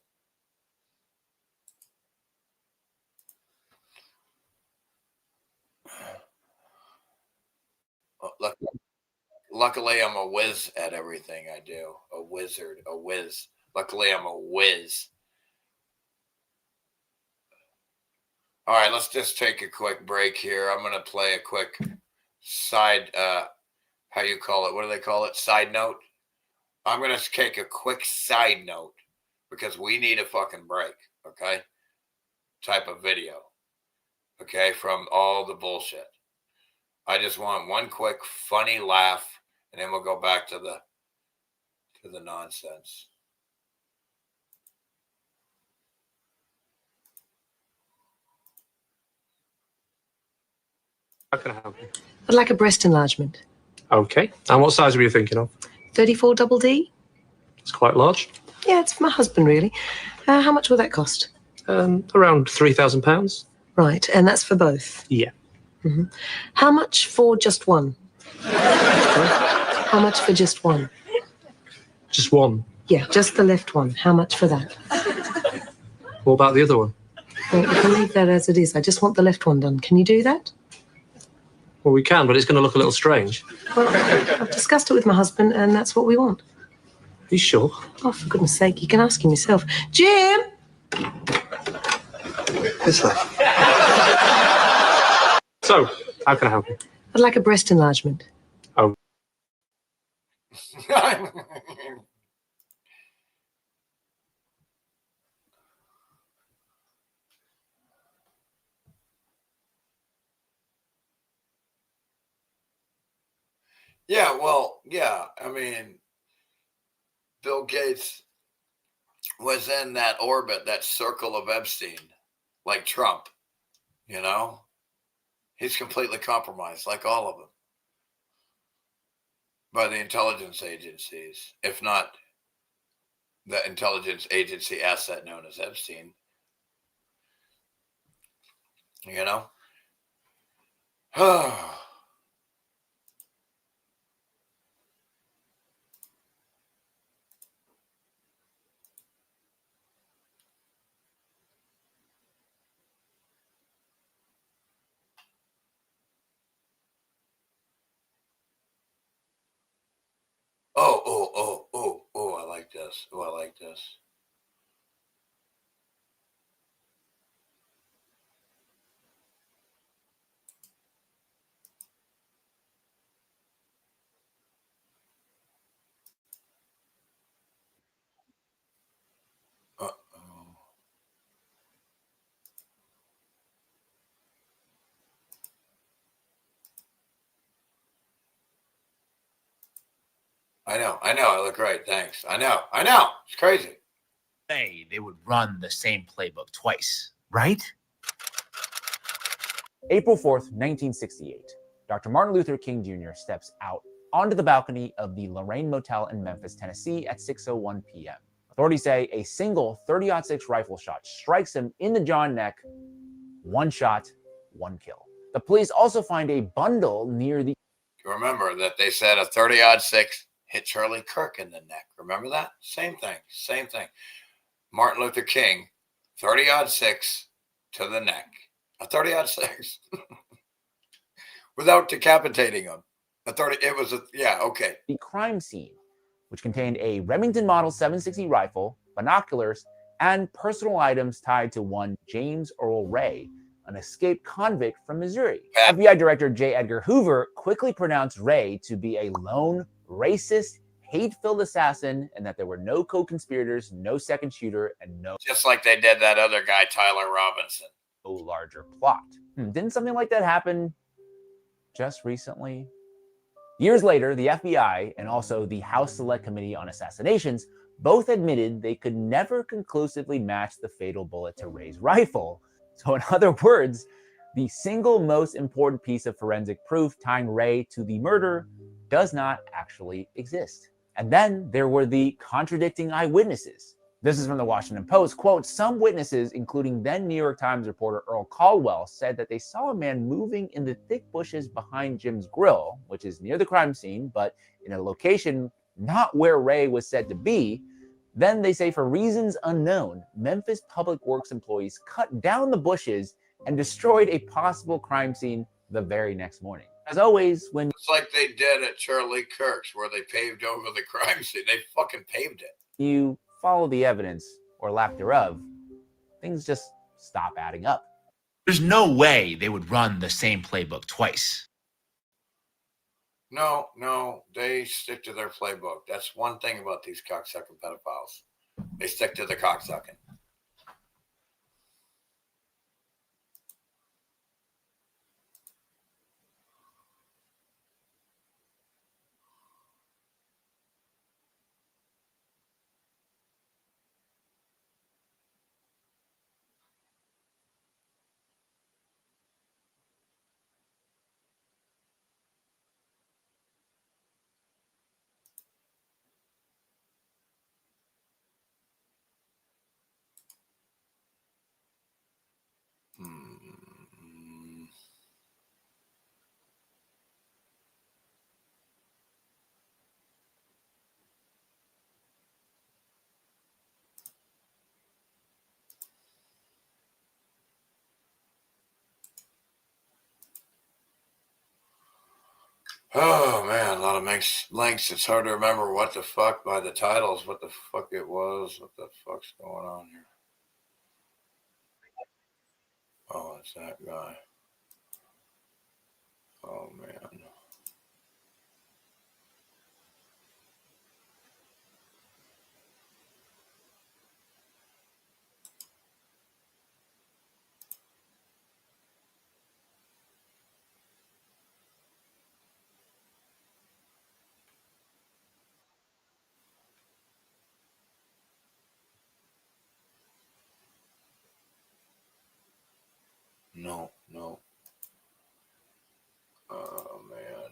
Luckily, I'm a whiz at everything I do. A wizard, a whiz. Luckily, I'm a whiz. All right, let's just take a quick break here. I'm going to play a quick side, how you call it? What do they call it? Side note? I'm going to take a quick side note because we need a fucking break, okay? Type of video, okay, from all the bullshit. I just want one quick funny laugh, and then we'll go back to the nonsense. How can I help you? I'd like a breast enlargement. Okay. And what size were you thinking of? 34 double D? It's quite large. Yeah, it's for my husband, really. How much will that cost? Around £3,000. Right, and that's for both? Yeah. Mm-hmm. How much for just one? How much for just one? Just one? Yeah, just the left one. How much for that? What about the other one? Well, you can leave that as it is. I just want the left one done. Can you do that? Well, we can, but it's going to look a little strange. Well, I've discussed it with my husband, and that's what we want. Are you sure? Oh, for goodness sake, you can ask him yourself. Jim! This way. So, how can I help you? I'd like a breast enlargement. Oh. Yeah, well, yeah. I mean, Bill Gates was in that orbit, that circle of Epstein, like Trump, you know? He's completely compromised, like all of them, by the intelligence agencies, if not the intelligence agency asset known as Epstein, you know? Oh, I like this. Oh, I like this. I know, I look great, thanks. I know, it's crazy. They would run the same playbook twice, right? April 4th, 1968, Dr. Martin Luther King Jr. steps out onto the balcony of the Lorraine Motel in Memphis, Tennessee at 6:01 p.m. Authorities say a single 30-06 rifle shot strikes him in the jaw and neck. One shot, one kill. The police also find a bundle near the... Remember that they said a 30-06 hit Charlie Kirk in the neck. Remember that? Same thing. Martin Luther King, 30-06 to the neck. A 30-06 without decapitating him. The crime scene, which contained a Remington Model 760 rifle, binoculars, and personal items tied to one James Earl Ray, an escaped convict from Missouri. FBI Director J. Edgar Hoover quickly pronounced Ray to be a lone, racist, hate-filled assassin, and that there were no co-conspirators, no second shooter, and no... Just like they did that other guy, Tyler Robinson. No larger plot. Didn't something like that happen just recently? Years later, the FBI and also the House Select Committee on Assassinations both admitted they could never conclusively match the fatal bullet to Ray's rifle. So in other words, the single most important piece of forensic proof tying Ray to the murder does not actually exist. And then there were the contradicting eyewitnesses. This is from the Washington Post. Quote, some witnesses, including then New York Times reporter Earl Caldwell, said that they saw a man moving in the thick bushes behind Jim's Grill, which is near the crime scene, but in a location not where Ray was said to be. Then they say for reasons unknown, Memphis Public Works employees cut down the bushes and destroyed a possible crime scene the very next morning. As always, when... It's like they did at Charlie Kirk's where they paved over the crime scene. They fucking paved it. You follow the evidence, or lack thereof, things just stop adding up. There's no way they would run the same playbook twice. No, they stick to their playbook. That's one thing about these cocksucking pedophiles. They stick to the cocksucking. Oh man, a lot of links. It's hard to remember what the fuck by the titles, what the fuck it was, what the fuck's going on here. Oh, it's that guy. Oh, man. No. Oh, man.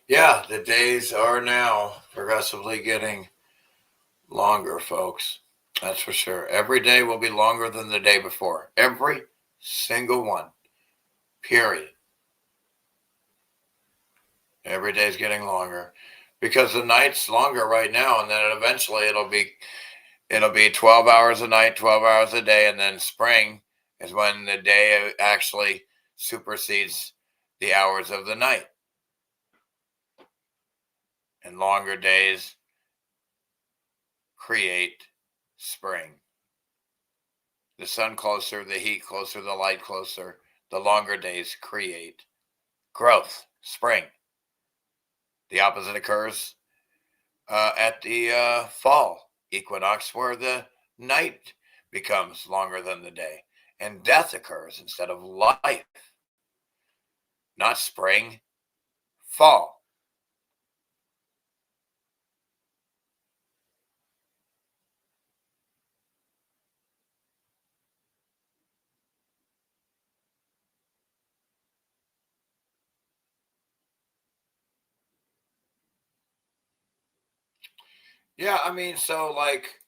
Yeah, the days are now progressively getting longer, folks. That's for sure. Every day will be longer than the day before. Every single one. Period. Every day is getting longer because the night's longer right now, and then eventually it'll be 12 hours a night, 12 hours a day, and then spring is when the day actually supersedes the hours of the night. And longer days create spring. The sun closer, the heat closer, the light closer, the longer days create growth, spring. The opposite occurs at the fall equinox, where the night becomes longer than the day, and death occurs instead of life. Not spring, fall. Yeah, I mean, so like,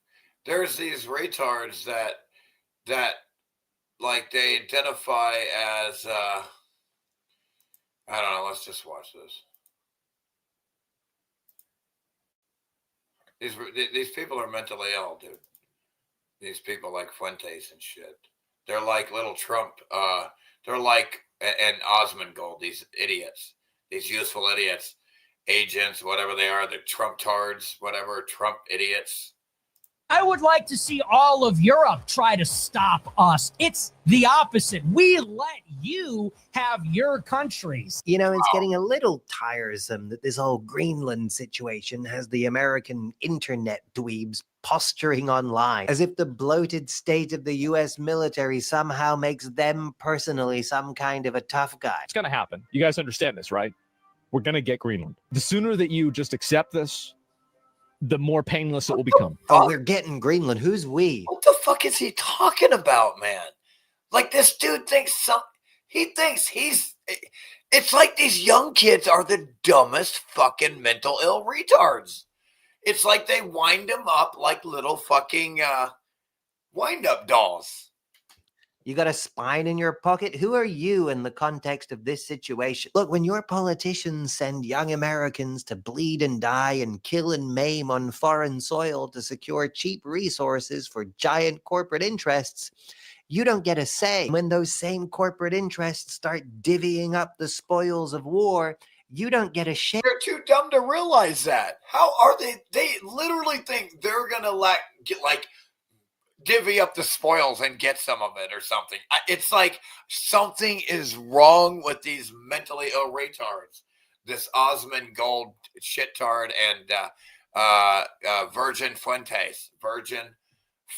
there's these retards that like they identify as I don't know. Let's just watch this. These people are mentally ill, dude. These people like Fuentes and shit. They're like little Trump. They're like and Osmongold. These idiots. These useful idiots, agents, whatever they are. The Trump tards, whatever. Trump idiots. I would like to see all of Europe try to stop us. It's the opposite. We let you have your countries. You know, it's getting a little tiresome that this whole Greenland situation has the American internet dweebs posturing online as if the bloated state of the US military somehow makes them personally some kind of a tough guy. It's going to happen. You guys understand this, right? We're going to get Greenland. The sooner that you just accept this, the more painless it will become. Oh, we're getting Greenland. Who's we? What the fuck is he talking about, man? Like, this dude thinks he thinks it's like these young kids are the dumbest fucking mental ill retards. It's like they wind them up like little fucking wind-up dolls. You got a spine in your pocket? Who are you in the context of this situation? Look, when your politicians send young Americans to bleed and die and kill and maim on foreign soil to secure cheap resources for giant corporate interests, you don't get a say. When those same corporate interests start divvying up the spoils of war, you don't get a share. They're too dumb to realize that. How are they? They literally think they're gonna divvy up the spoils and get some of it or something. It's like something is wrong with these mentally ill retards. This Osmongold shittard and Virgin Fuentes, Virgin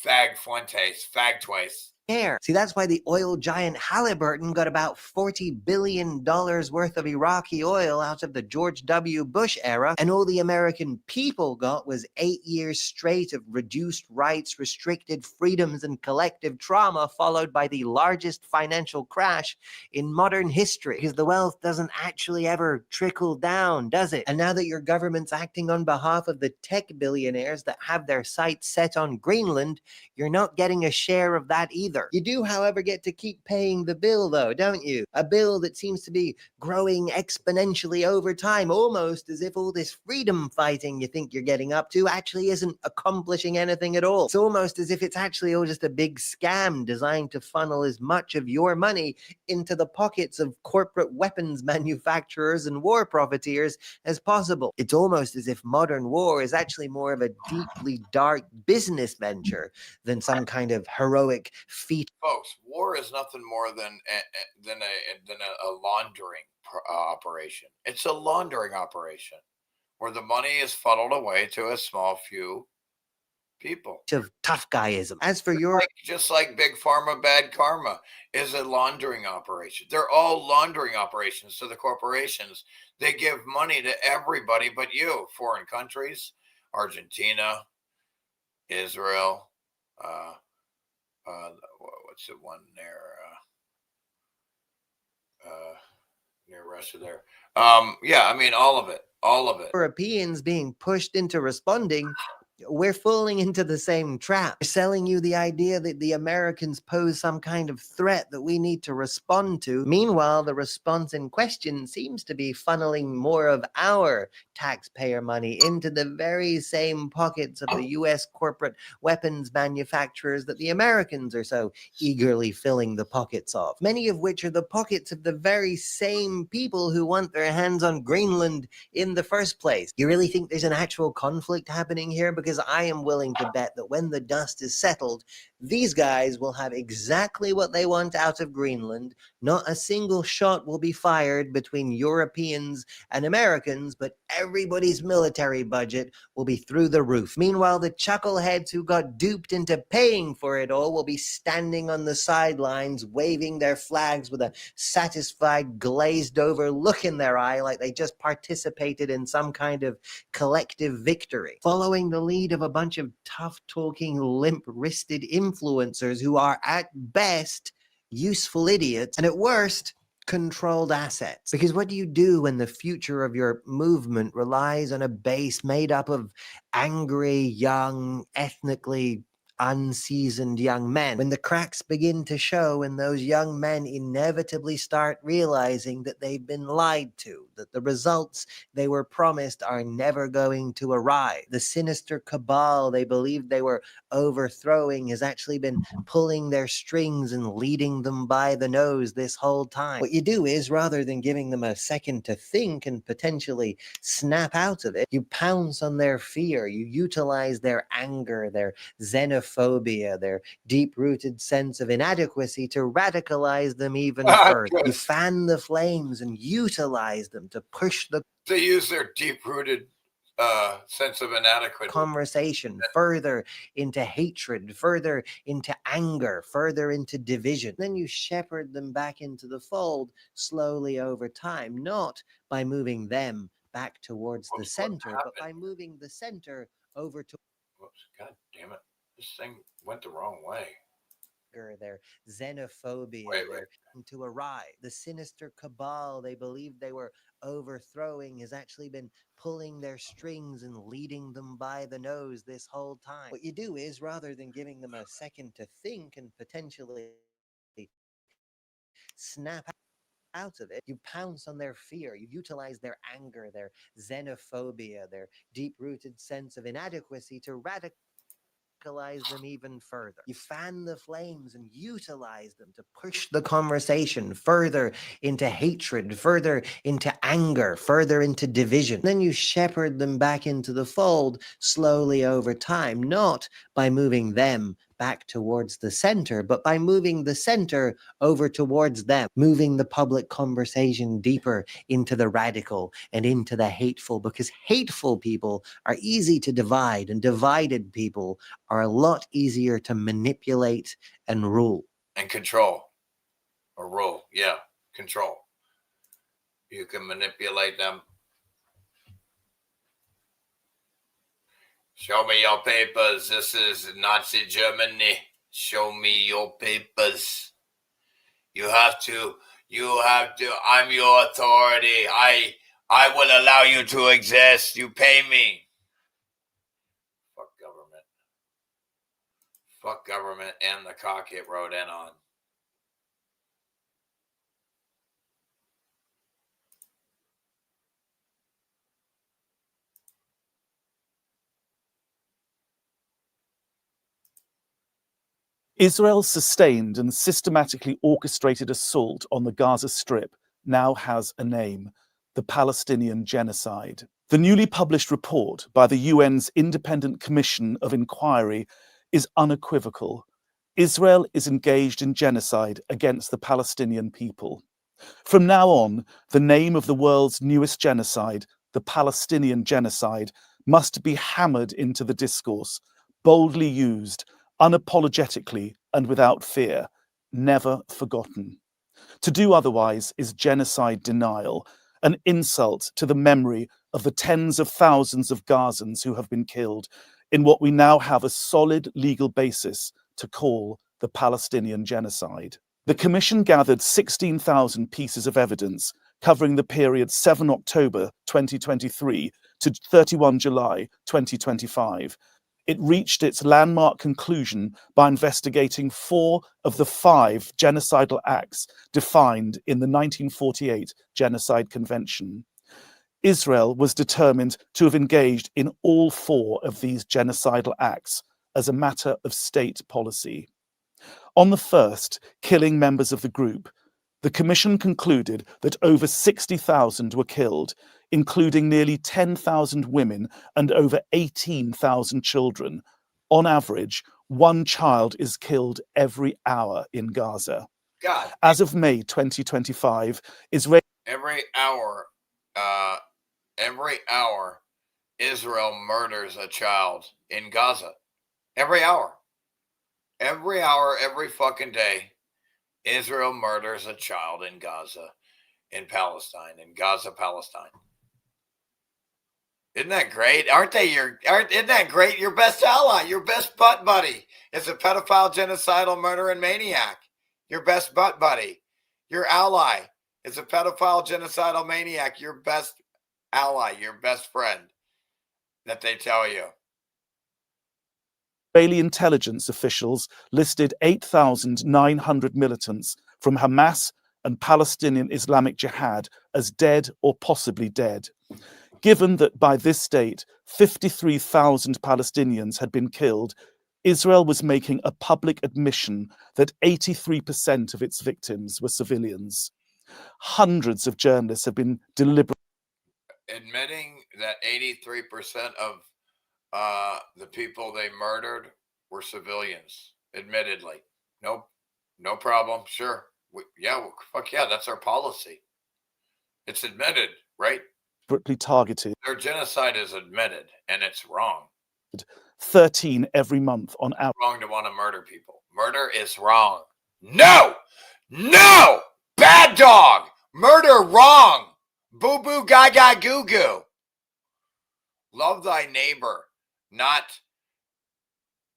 Fag Fuentes, Fag Twice. See, that's why the oil giant Halliburton got about $40 billion worth of Iraqi oil out of the George W. Bush era, and all the American people got was 8 years straight of reduced rights, restricted freedoms, and collective trauma, followed by the largest financial crash in modern history. Because the wealth doesn't actually ever trickle down, does it? And now that your government's acting on behalf of the tech billionaires that have their sights set on Greenland, you're not getting a share of that either. You do, however, get to keep paying the bill, though, don't you? A bill that seems to be growing exponentially over time, almost as if all this freedom fighting you think you're getting up to actually isn't accomplishing anything at all. It's almost as if it's actually all just a big scam designed to funnel as much of your money into the pockets of corporate weapons manufacturers and war profiteers as possible. It's almost as if modern war is actually more of a deeply dark business venture than some kind of heroic feet. Folks, war is nothing more than a laundering operation. It's a laundering operation where the money is funneled away to a small few people. Of tough guyism. As for your just like Big Pharma, Bad Karma is a laundering operation. They're all laundering operations to the corporations. They give money to everybody but you. Foreign countries, Argentina, Israel, what's the one there? Near Russia there. Yeah, I mean, all of it. Europeans being pushed into responding, we're falling into the same trap. They're selling you the idea that the Americans pose some kind of threat that we need to respond to. Meanwhile, the response in question seems to be funneling more of our taxpayer money into the very same pockets of the US corporate weapons manufacturers that the Americans are so eagerly filling the pockets of. Many of which are the pockets of the very same people who want their hands on Greenland in the first place. You really think there's an actual conflict happening here? Because I am willing to bet that when the dust is settled, these guys will have exactly what they want out of Greenland. Not a single shot will be fired between Europeans and Americans, but everybody's military budget will be through the roof. Meanwhile, the chuckleheads who got duped into paying for it all will be standing on the sidelines, waving their flags with a satisfied, glazed over look in their eye, like they just participated in some kind of collective victory, following the lead of a bunch of tough-talking, limp-wristed influencers who are at best useful idiots and at worst controlled assets. Because what do you do when the future of your movement relies on a base made up of angry, young, ethnically unseasoned young men? When the cracks begin to show and those young men inevitably start realizing that they've been lied to, that the results they were promised are never going to arrive. The sinister cabal they believed they were overthrowing has actually been pulling their strings and leading them by the nose this whole time. What you do is, rather than giving them a second to think and potentially snap out of it, you pounce on their fear, you utilize their anger, their xenophobia, their deep-rooted sense of inadequacy to radicalize them even further. You fan the flames and utilize them to push the They use their deep-rooted sense of inadequacy conversation further into hatred, further into anger, further into division. Then you shepherd them back into the fold slowly over time, not by moving them back towards the center, but by moving the center over to Whoops, God damn it. This thing went the wrong way. their xenophobia, to arrive. The sinister cabal they believed they were overthrowing has actually been pulling their strings and leading them by the nose this whole time. What you do is, rather than giving them a second to think and potentially snap out of it, you pounce on their fear, you utilize their anger, their xenophobia, their deep-rooted sense of inadequacy to radicalize them even further. You fan the flames and utilize them to push the conversation further into hatred, further into anger, further into division. Then you shepherd them back into the fold slowly over time, not by moving them back towards the center, but by moving the center over towards them, moving the public conversation deeper into the radical and into the hateful, because hateful people are easy to divide and divided people are a lot easier to manipulate and rule. And control. Or rule. Yeah, control. You can manipulate them. Show me your papers. This is Nazi Germany. Show me your papers. You have to. I'm your authority. I will allow you to exist. You pay me. Fuck government. Fuck government and the cock it rode in on. Israel's sustained and systematically orchestrated assault on the Gaza Strip now has a name: the Palestinian genocide. The newly published report by the UN's Independent Commission of Inquiry is unequivocal. Israel is engaged in genocide against the Palestinian people. From now on, the name of the world's newest genocide, the Palestinian genocide, must be hammered into the discourse, boldly used, unapologetically and without fear, never forgotten. To do otherwise is genocide denial, an insult to the memory of the tens of thousands of Gazans who have been killed in what we now have a solid legal basis to call the Palestinian genocide. The Commission gathered 16,000 pieces of evidence covering the period 7 October 2023 to 31 July 2025. It reached its landmark conclusion by investigating 4 of the 5 genocidal acts defined in the 1948 Genocide Convention. Israel was determined to have engaged in all 4 of these genocidal acts as a matter of state policy. On the first, killing members of the group, the Commission concluded that over 60,000 were killed, including nearly 10,000 women and over 18,000 children. On average, 1 child is killed every hour in Gaza. God. As of May 2025, Every hour, Israel murders a child in Gaza. Every hour. Every hour, every fucking day, Israel murders a child in Gaza, in Palestine, in Gaza, Palestine. Isn't that great? Isn't that great? Your best ally, your best butt buddy is a pedophile, genocidal, murderer, and maniac. Your best butt buddy. Your ally is a pedophile, genocidal maniac. Your best ally, your best friend that they tell you. Israeli intelligence officials listed 8,900 militants from Hamas and Palestinian Islamic Jihad as dead or possibly dead. Given that by this date 53,000 Palestinians had been killed, Israel was making a public admission that 83% of its victims were civilians. Hundreds of journalists have been deliberately admitting that 83% of the people they murdered were civilians. Admittedly, no problem. Sure, fuck yeah, that's our policy. It's admitted, right? targeted. Their genocide is admitted, and it's wrong. 13 every month on average. Wrong to want to murder people. Murder is wrong. No, bad dog. Murder wrong. Boo boo gaga goo goo. Love thy neighbor, not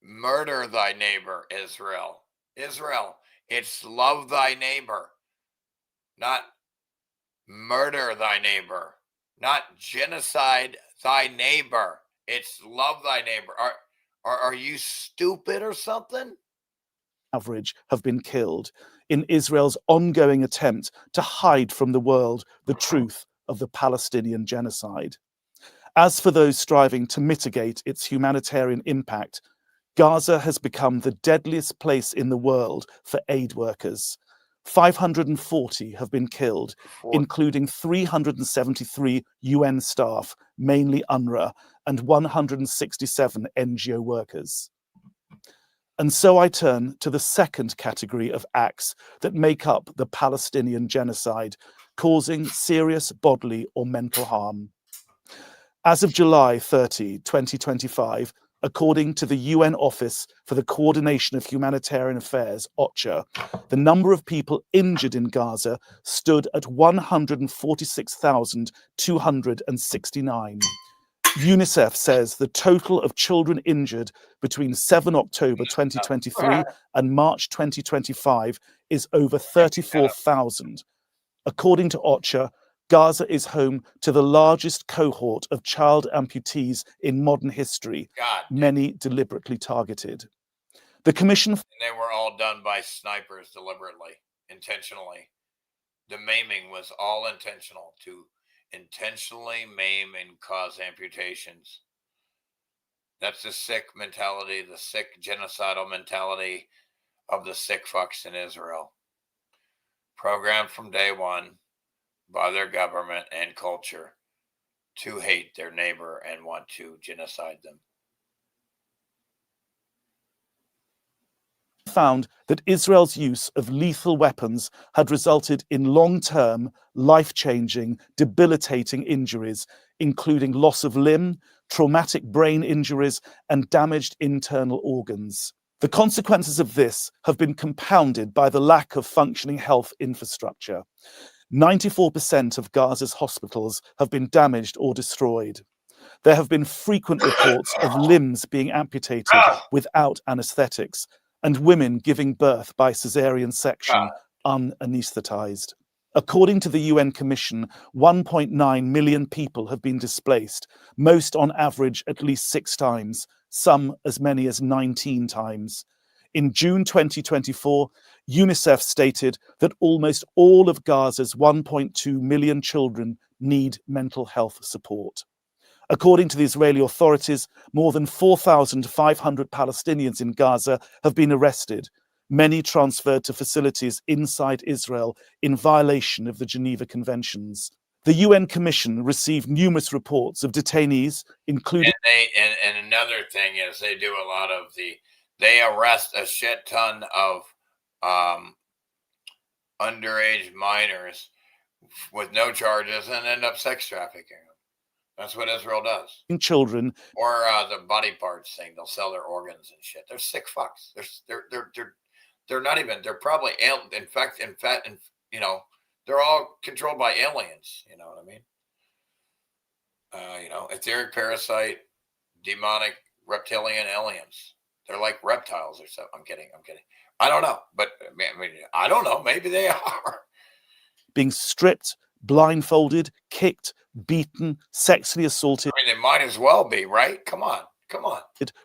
murder thy neighbor, Israel. Israel, it's love thy neighbor, not murder thy neighbor, not genocide thy neighbor. It's love thy neighbor. Are you stupid or something? Average have been killed in Israel's ongoing attempt to hide from the world the truth of the Palestinian genocide. As for those striving to mitigate its humanitarian impact, Gaza has become the deadliest place in the world for aid workers. 540 have been killed, including 373 UN staff, mainly UNRWA, and 167 NGO workers. And so I turn to the second category of acts that make up the Palestinian genocide, causing serious bodily or mental harm. As of July 30, 2025, according to the UN Office for the Coordination of Humanitarian Affairs, OCHA, the number of people injured in Gaza stood at 146,269. UNICEF says the total of children injured between 7 October 2023 and March 2025 is over 34,000. According to OCHA, Gaza is home to the largest cohort of child amputees in modern history, many deliberately targeted. The Commission... And they were all done by snipers deliberately, intentionally. The maiming was all intentional, to intentionally maim and cause amputations. That's the sick mentality, the sick genocidal mentality of the sick fucks in Israel. Programmed from day one by their government and culture to hate their neighbor and want to genocide them. found that Israel's use of lethal weapons had resulted in long-term, life-changing, debilitating injuries, including loss of limb, traumatic brain injuries, and damaged internal organs. The consequences of this have been compounded by the lack of functioning health infrastructure. 94% of Gaza's hospitals have been damaged or destroyed. There have been frequent reports of limbs being amputated without anesthetics and women giving birth by caesarean section unanesthetized. According to the UN Commission, 1.9 million people have been displaced, most on average at least 6 times, some as many as 19 times. In June 2024, UNICEF stated that almost all of Gaza's 1.2 million children need mental health support. According to the Israeli authorities, more than 4,500 Palestinians in Gaza have been arrested, many transferred to facilities inside Israel in violation of the Geneva Conventions. The UN Commission received numerous reports of detainees, including... And another thing is they do a lot of they arrest a shit ton of underage minors with no charges and end up sex trafficking them. That's what Israel does. Children, or the body parts thing. They'll sell their organs and shit. They're sick fucks. They're not even. They're probably in fact, you know, they're all controlled by aliens. You know what I mean? You know, etheric, parasite, demonic, reptilian aliens. They're like reptiles or something. I'm kidding. I don't know, but I mean, I don't know. Maybe they are. Being stripped, blindfolded, kicked, beaten, sexually assaulted. I mean, they might as well be, right? Come on.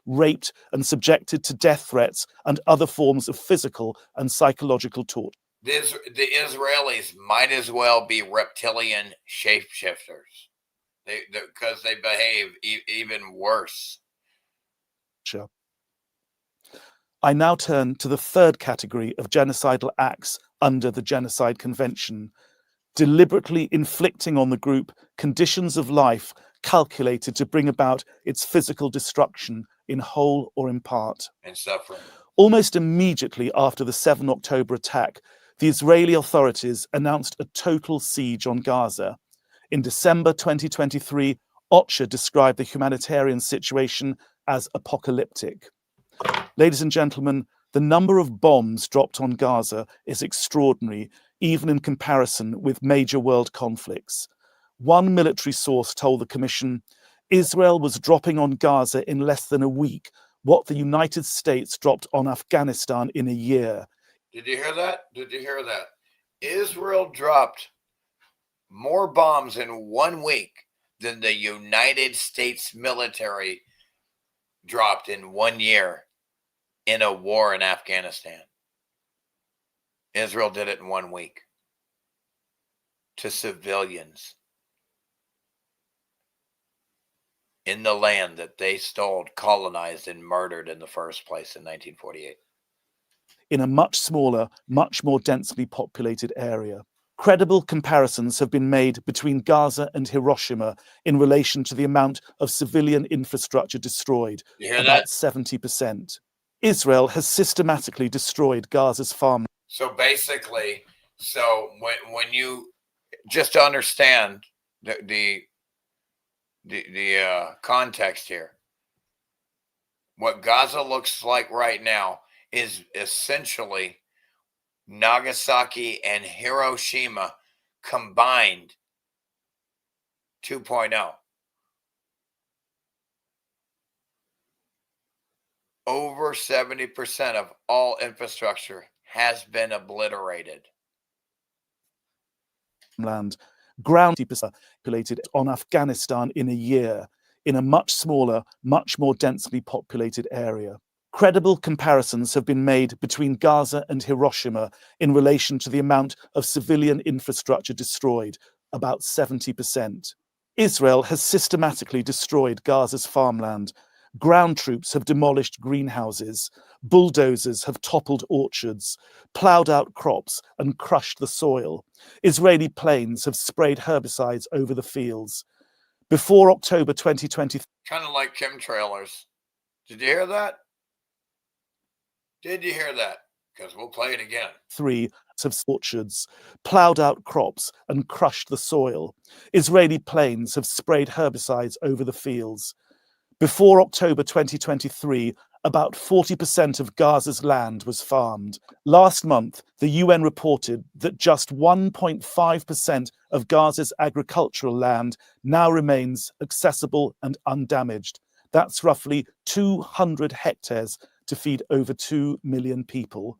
Raped and subjected to death threats and other forms of physical and psychological torture. The Israelis might as well be reptilian shapeshifters, because they behave even worse. Sure. I now turn to the third category of genocidal acts under the Genocide Convention, deliberately inflicting on the group conditions of life calculated to bring about its physical destruction in whole or in part. And suffering. Almost immediately after the 7 October attack, the Israeli authorities announced a total siege on Gaza. In December 2023, OCHA described the humanitarian situation as apocalyptic. Ladies and gentlemen, the number of bombs dropped on Gaza is extraordinary, even in comparison with major world conflicts. One military source told the Commission, Israel was dropping on Gaza in less than a week what the United States dropped on Afghanistan in a year. Did you hear that? Israel dropped more bombs in 1 week than the United States military dropped in 1 year in a war in Afghanistan. Israel did it in 1 week to civilians in the land that they stole, colonized, and murdered in the first place in 1948. In a much smaller, much more densely populated area. Credible comparisons have been made between Gaza and Hiroshima in relation to the amount of civilian infrastructure destroyed, about 70%. Israel has systematically destroyed Gaza's farmland. So basically, when you just to understand the context here, what Gaza looks like right now is essentially Nagasaki and Hiroshima combined 2.0. Over 70% of all infrastructure has been obliterated. Ground populated on Afghanistan in a year, in a much smaller, much more densely populated area. Credible comparisons have been made between Gaza and Hiroshima in relation to the amount of civilian infrastructure destroyed, about 70%. Israel has systematically destroyed Gaza's farmland. Ground troops have demolished greenhouses. Bulldozers have toppled orchards, ploughed out crops and crushed the soil. Israeli planes have sprayed herbicides over the fields. Before October 2020... Kind of like chemtrailers. Did you hear that? Did you hear that? Because we'll play it again. 3 of orchards, ploughed out crops and crushed the soil. Israeli planes have sprayed herbicides over the fields. Before October 2023, about 40% of Gaza's land was farmed. Last month, the UN reported that just 1.5% of Gaza's agricultural land now remains accessible and undamaged. That's roughly 200 hectares to feed over 2 million people.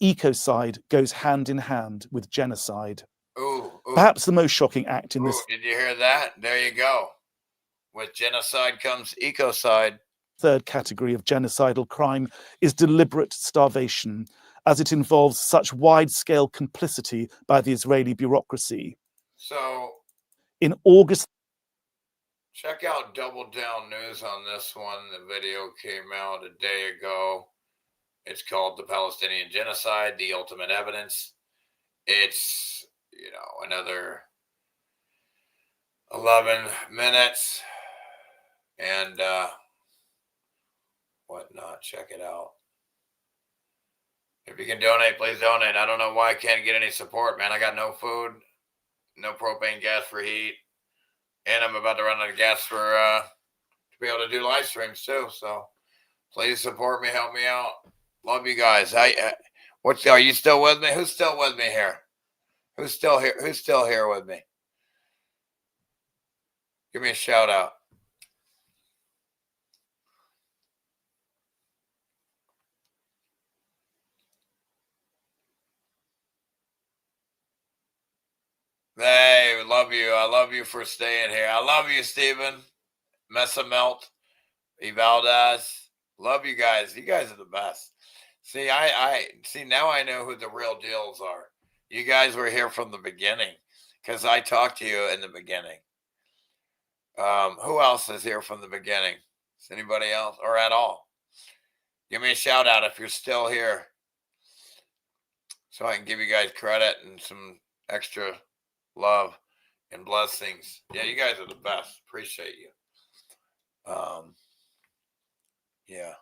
Ecocide goes hand in hand with genocide. Ooh. Perhaps the most shocking act in this. Did you hear that? There you go. With genocide comes ecocide. Third category of genocidal crime is deliberate starvation, as it involves such wide-scale complicity by the Israeli bureaucracy. So, in August, check out Double Down News on this one. The video came out a day ago. It's called The Palestinian Genocide, The Ultimate Evidence. It's, another 11 minutes and whatnot. Check it out. If you can donate, please donate. I don't know why I can't get any support, man. I got no food, no propane gas for heat, and I'm about to run out of gas for to be able to do live streams too. So please support me, help me out. Love you guys. Are you still with me? Who's still with me here? Who's still here? Who's still here with me? Give me a shout out. Hey, love you. I love you for staying here. I love you, Stephen. Mesa Melt. Evaldez. Love you guys. You guys are the best. See, I see now I know who the real deals are. You guys were here from the beginning because I talked to you in the beginning. Who else is here from the beginning? Is anybody else or at all? Give me a shout out if you're still here so I can give you guys credit and some extra love and blessings. Yeah, you guys are the best. Appreciate you. Yeah.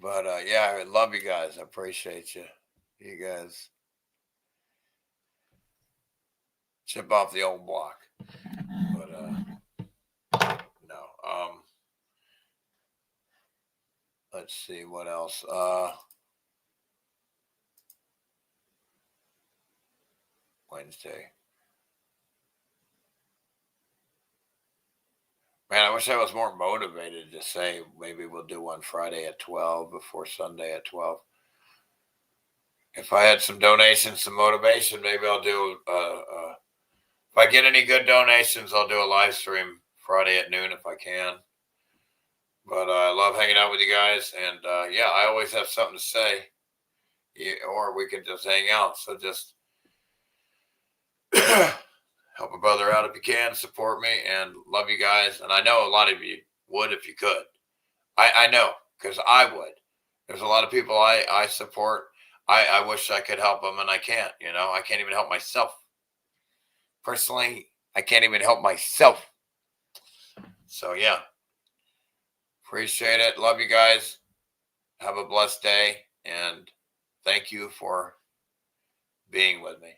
But yeah, I love you guys. I appreciate you. You guys chip off the old block. But no. Let's see what else. Wednesday. Man, I wish I was more motivated to say maybe we'll do one Friday at 12 before Sunday at 12. If I had some donations, some motivation, maybe I'll do, if I get any good donations, I'll do a live stream Friday at noon if I can. But I love hanging out with you guys. And yeah, I always have something to say. Or we can just hang out. So just help a brother out if you can, support me, and love you guys. And I know a lot of you would if you could. I know, because I would. There's a lot of people I support. I wish I could help them, and I can't. I can't even help myself. Personally, I can't even help myself. So, yeah. Appreciate it. Love you guys. Have a blessed day, and thank you for being with me.